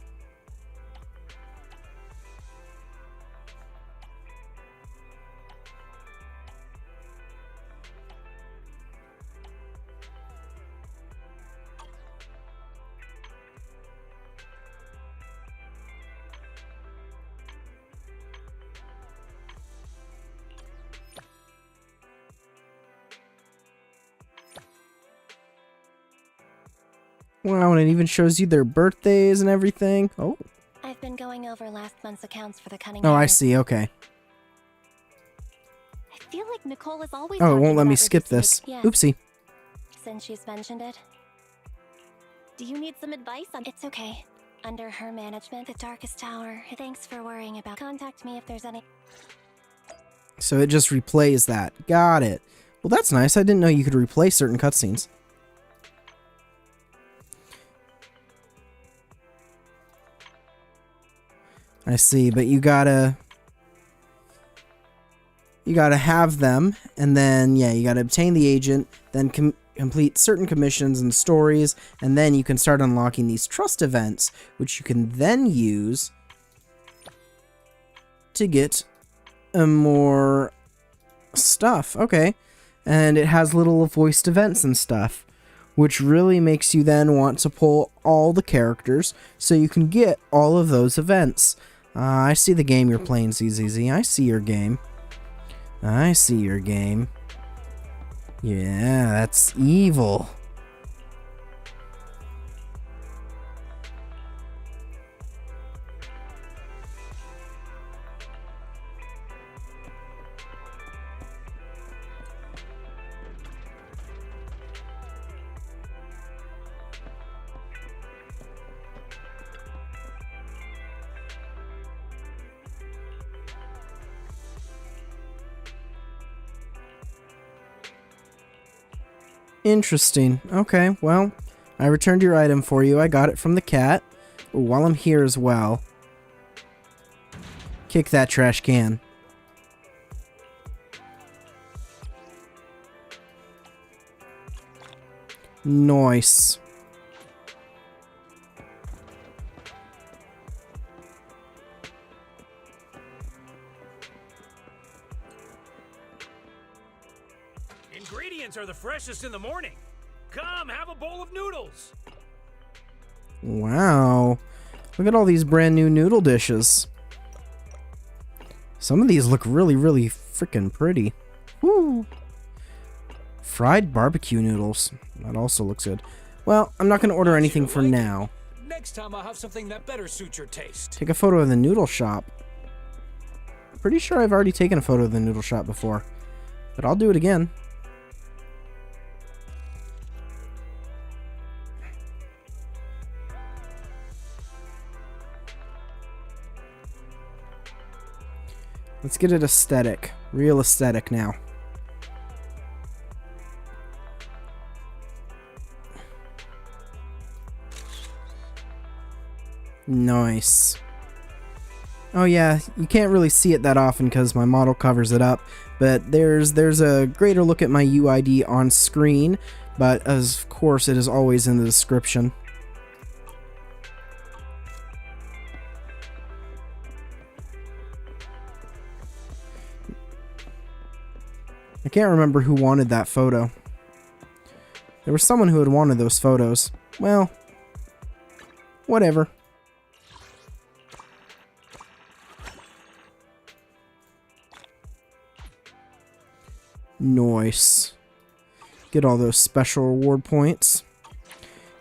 Wow, and it even shows you their birthdays and everything. Oh. I've been going over last month's accounts for the cunning. Oh, I see. Okay. I feel like Nicole is always. Oh, it won't talking let me about skip reducing this. Yeah. Oopsie. Since she's mentioned it. Do you need some advice on? It's okay. Under her management, the Darkest Tower. Thanks for worrying about. Contact me if there's any. So it just replays that. Got it. Well, that's nice. I didn't know you could replay certain cutscenes. I see, but you gotta have them, and then, yeah, you gotta obtain the agent, then complete certain commissions and stories, and then you can start unlocking these trust events, which you can then use to get more stuff. Okay. And it has little voiced events and stuff, which really makes you then want to pull all the characters so you can get all of those events. I see the game you're playing, ZZZ. I see your game. I see your game. Yeah, that's evil. Interesting. Okay, well, I returned your item for you. I got it from the cat. Ooh, while I'm here as well, kick that trash can. Nice. Ingredients are the freshest in the morning. Come, have a bowl of noodles. Wow. Look at all these brand new noodle dishes. Some of these look really, really freaking pretty. Woo. Fried barbecue noodles. That also looks good. Well, I'm not going to order anything for now. Next time I'll have something that better suits your taste. Take a photo of the noodle shop. Pretty sure I've already taken a photo of the noodle shop before, but I'll do it again. Let's get it aesthetic. Real aesthetic now. Nice. Oh yeah, you can't really see it that often because my model covers it up, but there's a greater look at my UID on screen, but of course it is always in the description. I can't remember who wanted that photo. There was someone who had wanted those photos. Well, whatever. Nice. Get all those special reward points.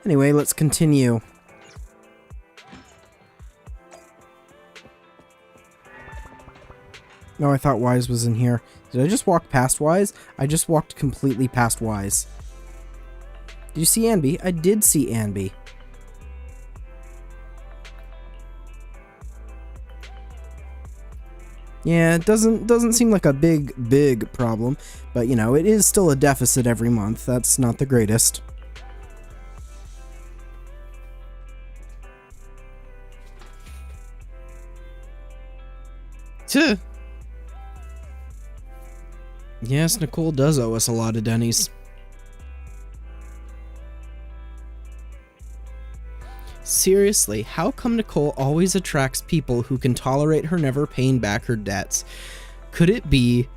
Anyway, let's continue. No, I thought Wise was in here. Did I just walk past Wise? I just walked completely past Wise. Did you see Anby? I did see Anby. Yeah, it doesn't seem like a big problem, but you know, it is still a deficit every month. That's not the greatest. Tuh. Yes, Nicole does owe us a lot of Denny's. Seriously, how come Nicole always attracts people who can tolerate her never paying back her debts? Could it be,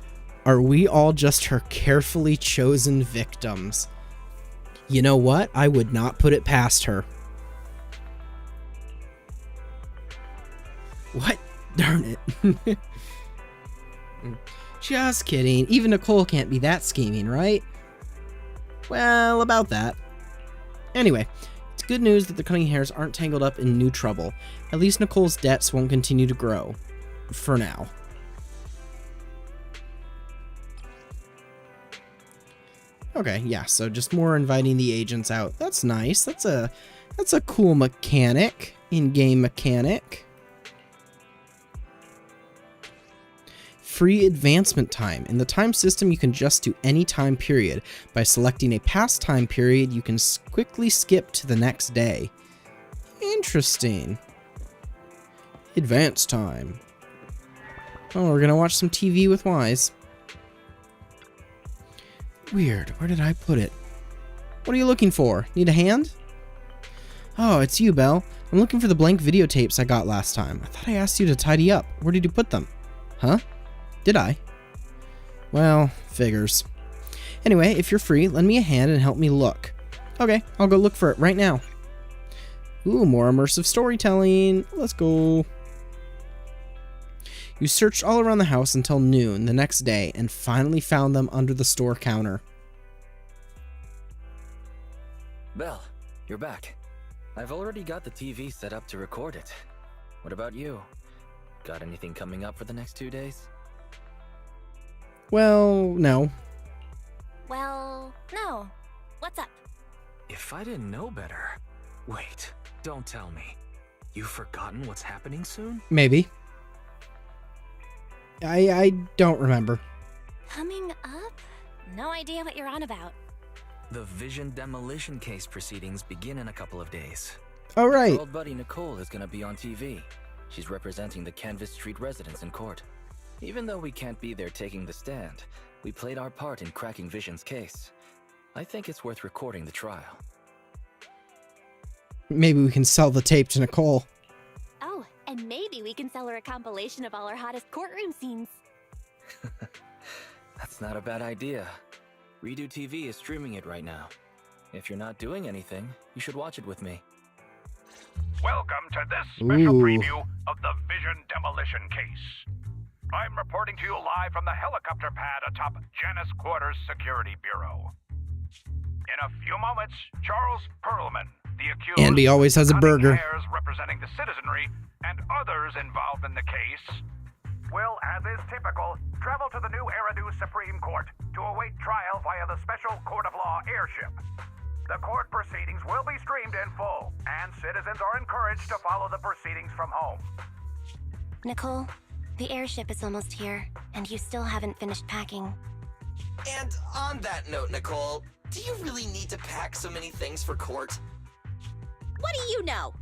are we all just her carefully chosen victims? You know what? I would not put it past her. What? Darn it. Just kidding. Even Nicole can't be that scheming, right? Well, about that. Anyway, it's good news that the Cunning Hares aren't tangled up in new trouble. At least Nicole's debts won't continue to grow. For now. Okay, yeah, so just more inviting the agents out. That's nice. That's a cool mechanic. In-game mechanic. Free advancement time. In the time system, you can adjust to any time period. By selecting a past time period, you can quickly skip to the next day. Interesting. Advance time. Oh, we're gonna watch some TV with Wise. Weird. Where did I put it? What are you looking for? Need a hand? Oh, it's you, Belle. I'm looking for the blank videotapes I got last time. I thought I asked you to tidy up. Where did you put them? Huh? Did I? Well, figures. Anyway, if you're free, lend me a hand and help me look. Okay, I'll go look for it right now. Ooh, more immersive storytelling. Let's go. You searched all around the house until noon the next day and finally found them under the store counter. Belle, you're back. I've already got the TV set up to record it. What about you? Got anything coming up for the next 2 days? Well, no. Well, no. What's up? If I didn't know better... Wait, don't tell me. You've forgotten what's happening soon? Maybe. I don't remember. Coming up? No idea what you're on about. The Vision Demolition case proceedings begin in a couple of days. All right. Your old buddy Nicole is gonna be on TV. She's representing the Canvas Street residents in court. Even though we can't be there taking the stand, we played our part in cracking Vision's case. I think it's worth recording the trial. Maybe we can sell the tape to Nicole. Oh, and maybe we can sell her a compilation of all our hottest courtroom scenes. That's not a bad idea. Redo TV is streaming it right now. If you're not doing anything, you should watch it with me. Welcome to this special preview of the Vision Demolition case. I'm reporting to you live from the helicopter pad atop Janus Quarters Security Bureau. In a few moments, Charles Perlman, the accused, Andy always has a burger. Hares representing the citizenry, and others involved in the case, will, as is typical, travel to the new Eridu Supreme Court to await trial via the Special Court of Law airship. The court proceedings will be streamed in full, and citizens are encouraged to follow the proceedings from home. Nicole, the airship is almost here, and you still haven't finished packing. And on that note, Nicole, do you really need to pack so many things for court? What do you know?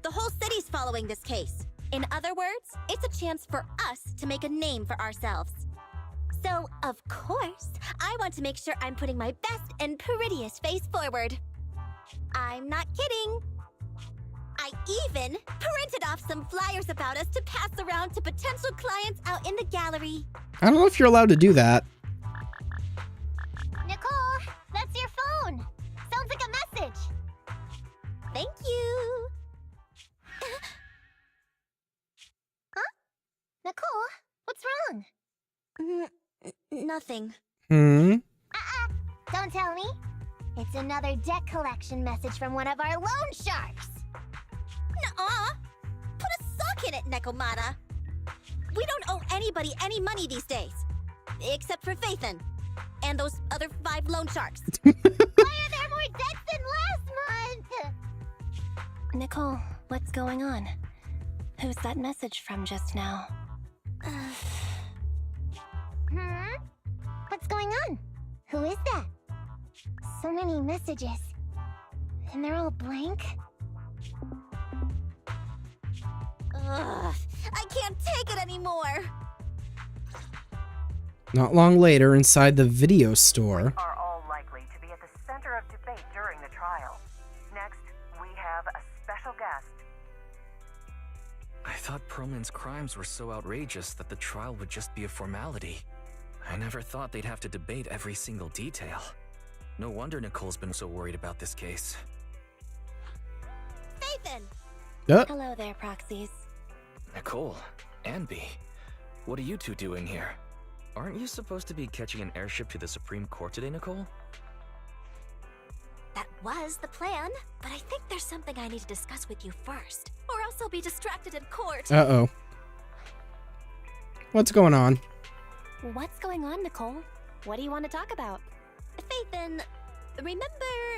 The whole city's following this case. In other words, it's a chance for us to make a name for ourselves. So, of course, I want to make sure I'm putting my best and prettiest face forward. I'm not kidding. I even printed off some flyers about us to pass around to potential clients out in the gallery. I don't know if you're allowed to do that. Nicole, that's your phone. Sounds like a message. Thank you. Huh? Nicole, what's wrong? Nothing. Hmm? Don't tell me. It's another debt collection message from one of our loan sharks. Nuh-uh. Put a sock in it, Nekomata. We don't owe anybody any money these days. Except for Faithin. And those other 5 loan sharks. Why are there more debts than last month? Nicole, what's going on? Who's that message from just now? What's going on? Who is that? So many messages. And they're all blank? Ugh, I can't take it anymore. Not long later, inside the video store. Are all likely to be at the center of debate during the trial. Next, we have a special guest. I thought Perlman's crimes were so outrageous that the trial would just be a formality. I never thought they'd have to debate every single detail. No wonder Nicole's been so worried about this case. Faithin! Hello there, proxies. Nicole, Anby, what are you two doing here? Aren't you supposed to be catching an airship to the Supreme Court today, Nicole? That was the plan, but I think there's something I need to discuss with you first, or else I'll be distracted in court. Uh-oh. What's going on? What's going on, Nicole? What do you want to talk about? Faithin, remember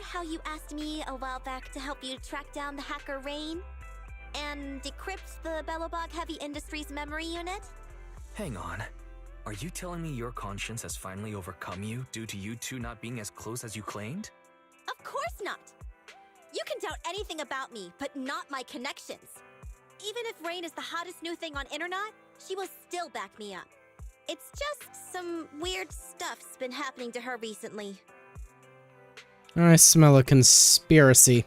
how you asked me a while back to help you track down the hacker Rain? And decrypt the Belobog Heavy Industries memory unit? Hang on. Are you telling me your conscience has finally overcome you due to you two not being as close as you claimed? Of course not! You can doubt anything about me, but not my connections. Even if Rain is the hottest new thing on internet, she will still back me up. It's just some weird stuff's been happening to her recently. I smell a conspiracy.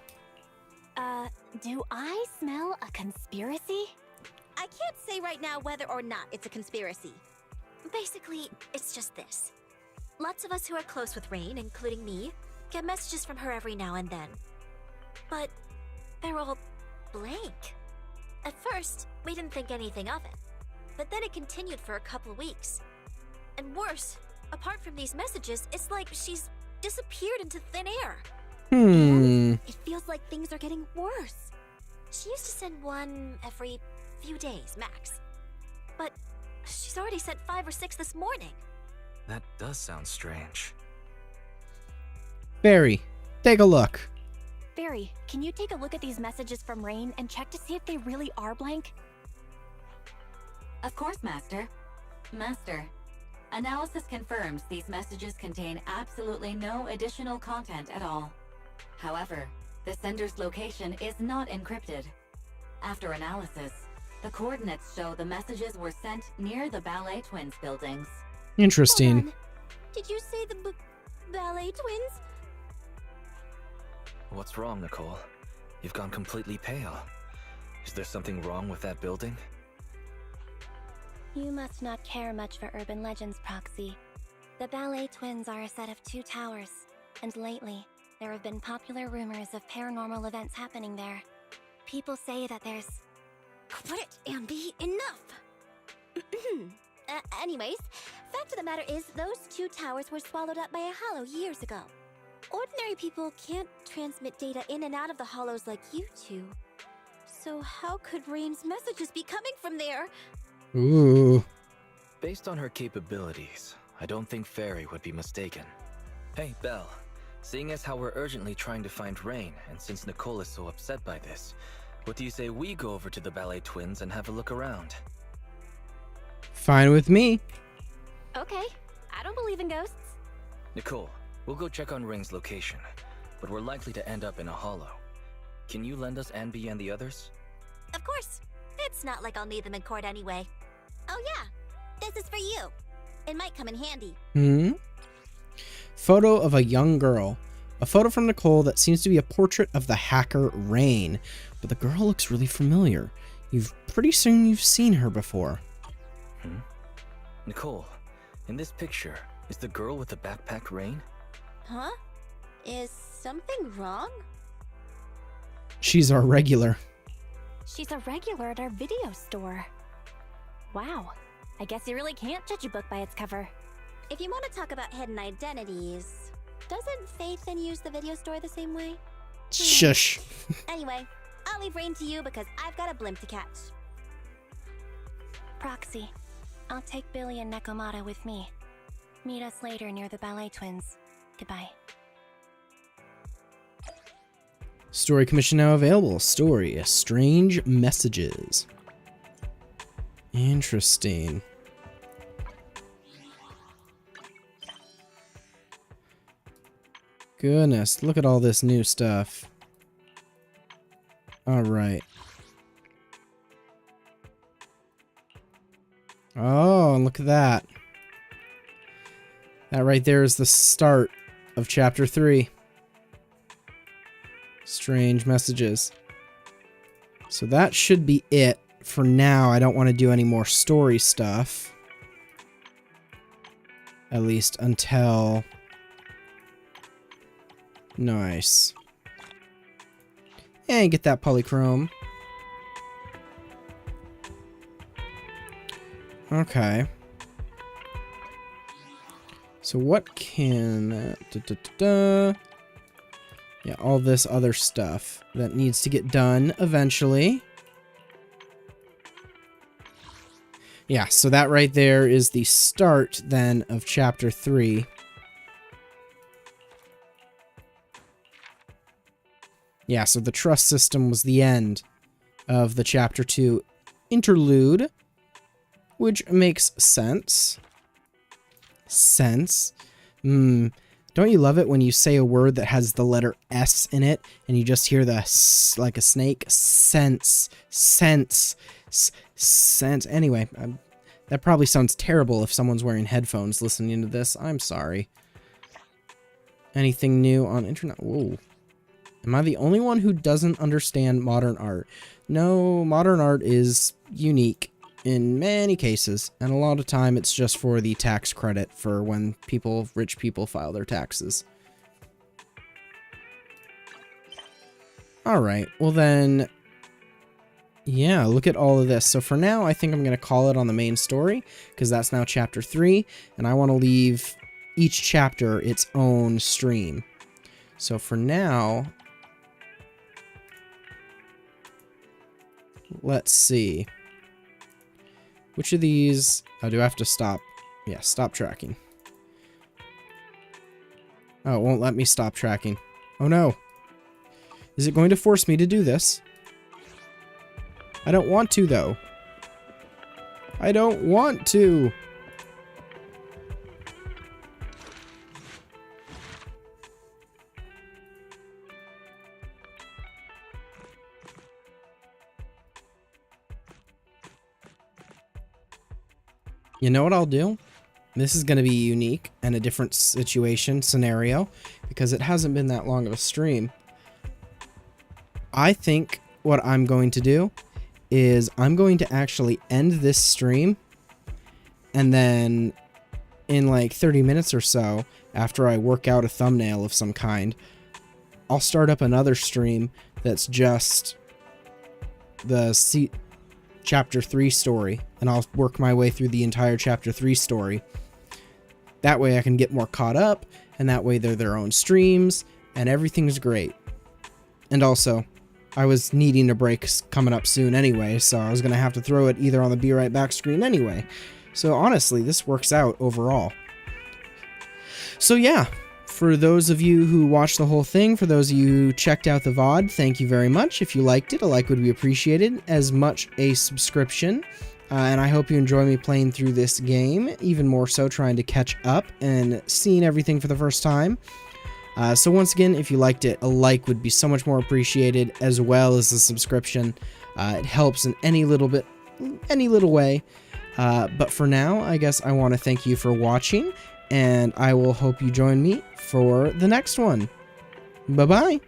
Do I smell a conspiracy? I can't say right now whether or not it's a conspiracy. Basically, it's just this. Lots of us who are close with Rain, including me, get messages from her every now and then. But they're all blank. At first, we didn't think anything of it. But then it continued for a couple weeks. And worse, apart from these messages, it's like she's disappeared into thin air. It feels like things are getting worse. She used to send one every few days, max. But she's already sent 5 or 6 this morning. That does sound strange. Barry, take a look. Barry, can you take a look at these messages from Rain and check to see if they really are blank? Of course, Master. Master, analysis confirms these messages contain absolutely no additional content at all. However, the sender's location is not encrypted. After analysis, the coordinates show the messages were sent near the Ballet Twins buildings. Interesting. Did you say the Ballet Twins? What's wrong, Nicole? You've gone completely pale. Is there something wrong with that building? You must not care much for urban legends, Proxy. The Ballet Twins are a set of 2 towers, and lately, there have been popular rumors of paranormal events happening there. People say that there's... Quit it, Anby! Enough! Anyways, fact of the matter is, those 2 towers were swallowed up by a hollow years ago. Ordinary people can't transmit data in and out of the hollows like you two. So how could Rain's messages be coming from there? Ooh. Based on her capabilities, I don't think Fairy would be mistaken. Hey, Belle. Seeing as how we're urgently trying to find Rain, and since Nicole is so upset by this, what do you say we go over to the Ballet Twins and have a look around? Fine with me. Okay, I don't believe in ghosts. Nicole, we'll go check on Rain's location, but we're likely to end up in a hollow. Can you lend us Anby and the others? Of course. It's not like I'll need them in court anyway. Oh yeah, this is for you. It might come in handy. Photo of a young girl. A photo from Nicole that seems to be a portrait of the hacker Rain, but the girl looks really familiar. Pretty soon you've seen her before. Nicole, in this picture, is the girl with the backpack Rain? Huh? Is something wrong? She's our regular. She's a regular at our video store. Wow. I guess you really can't judge a book by its cover. If you want to talk about hidden identities, doesn't Faith then use the video store the same way? Shush. Anyway, I'll leave Rain to you because I've got a blimp to catch. Proxy, I'll take Billy and Nekomata with me. Meet us later near the Ballet Twins. Goodbye. Story commission now available. Story, Strange Messages. Interesting. Goodness, look at all this new stuff. Alright. Oh, look at that. That right there is the start of Chapter 3. Strange Messages. So that should be it for now. I don't want to do any more story stuff. At least until... Nice. And get that polychrome. Okay. So what can... Yeah, all this other stuff that needs to get done eventually. Yeah, so that right there is the start then of Chapter 3. Yeah, so the trust system was the end of the Chapter 2 interlude, which makes sense. Don't you love it when you say a word that has the letter S in it and you just hear the S like a snake? Sense. Anyway, that probably sounds terrible if someone's wearing headphones listening to this. I'm sorry. Anything new on internet? Whoa. Am I the only one who doesn't understand modern art? No, modern art is unique in many cases, and a lot of time it's just for the tax credit for when rich people file their taxes. Alright, well then, yeah, look at all of this. So for now, I think I'm going to call it on the main story, because that's now Chapter 3, and I want to leave each chapter its own stream. So for now, let's see. Which of these... Oh, do I have to stop? Yeah, stop tracking. Oh, it won't let me stop tracking. Oh no. Is it going to force me to do this? I don't want to, though. I don't want to. You know what I'll do? This is going to be unique and a different scenario, because it hasn't been that long of a stream. I think what I'm going to do is I'm going to actually end this stream, and then in like 30 minutes or so, after I work out a thumbnail of some kind, I'll start up another stream that's just the Chapter 3 story, and I'll work my way through the entire Chapter 3 story. That way I can get more caught up, and that way they're their own streams, and everything's great. And also, I was needing a break coming up soon anyway, so I was going to have to throw it either on the Be Right Back screen anyway. So honestly, this works out overall. So yeah, for those of you who watched the whole thing, for those of you who checked out the VOD, thank you very much. If you liked it, a like would be appreciated, as much a subscription. And I hope you enjoy me playing through this game, even more so trying to catch up and seeing everything for the first time. So once again, if you liked it, a like would be so much more appreciated, as well as a subscription. It helps in any little way. But for now, I guess I want to thank you for watching, and I will hope you join me for the next one. Bye-bye.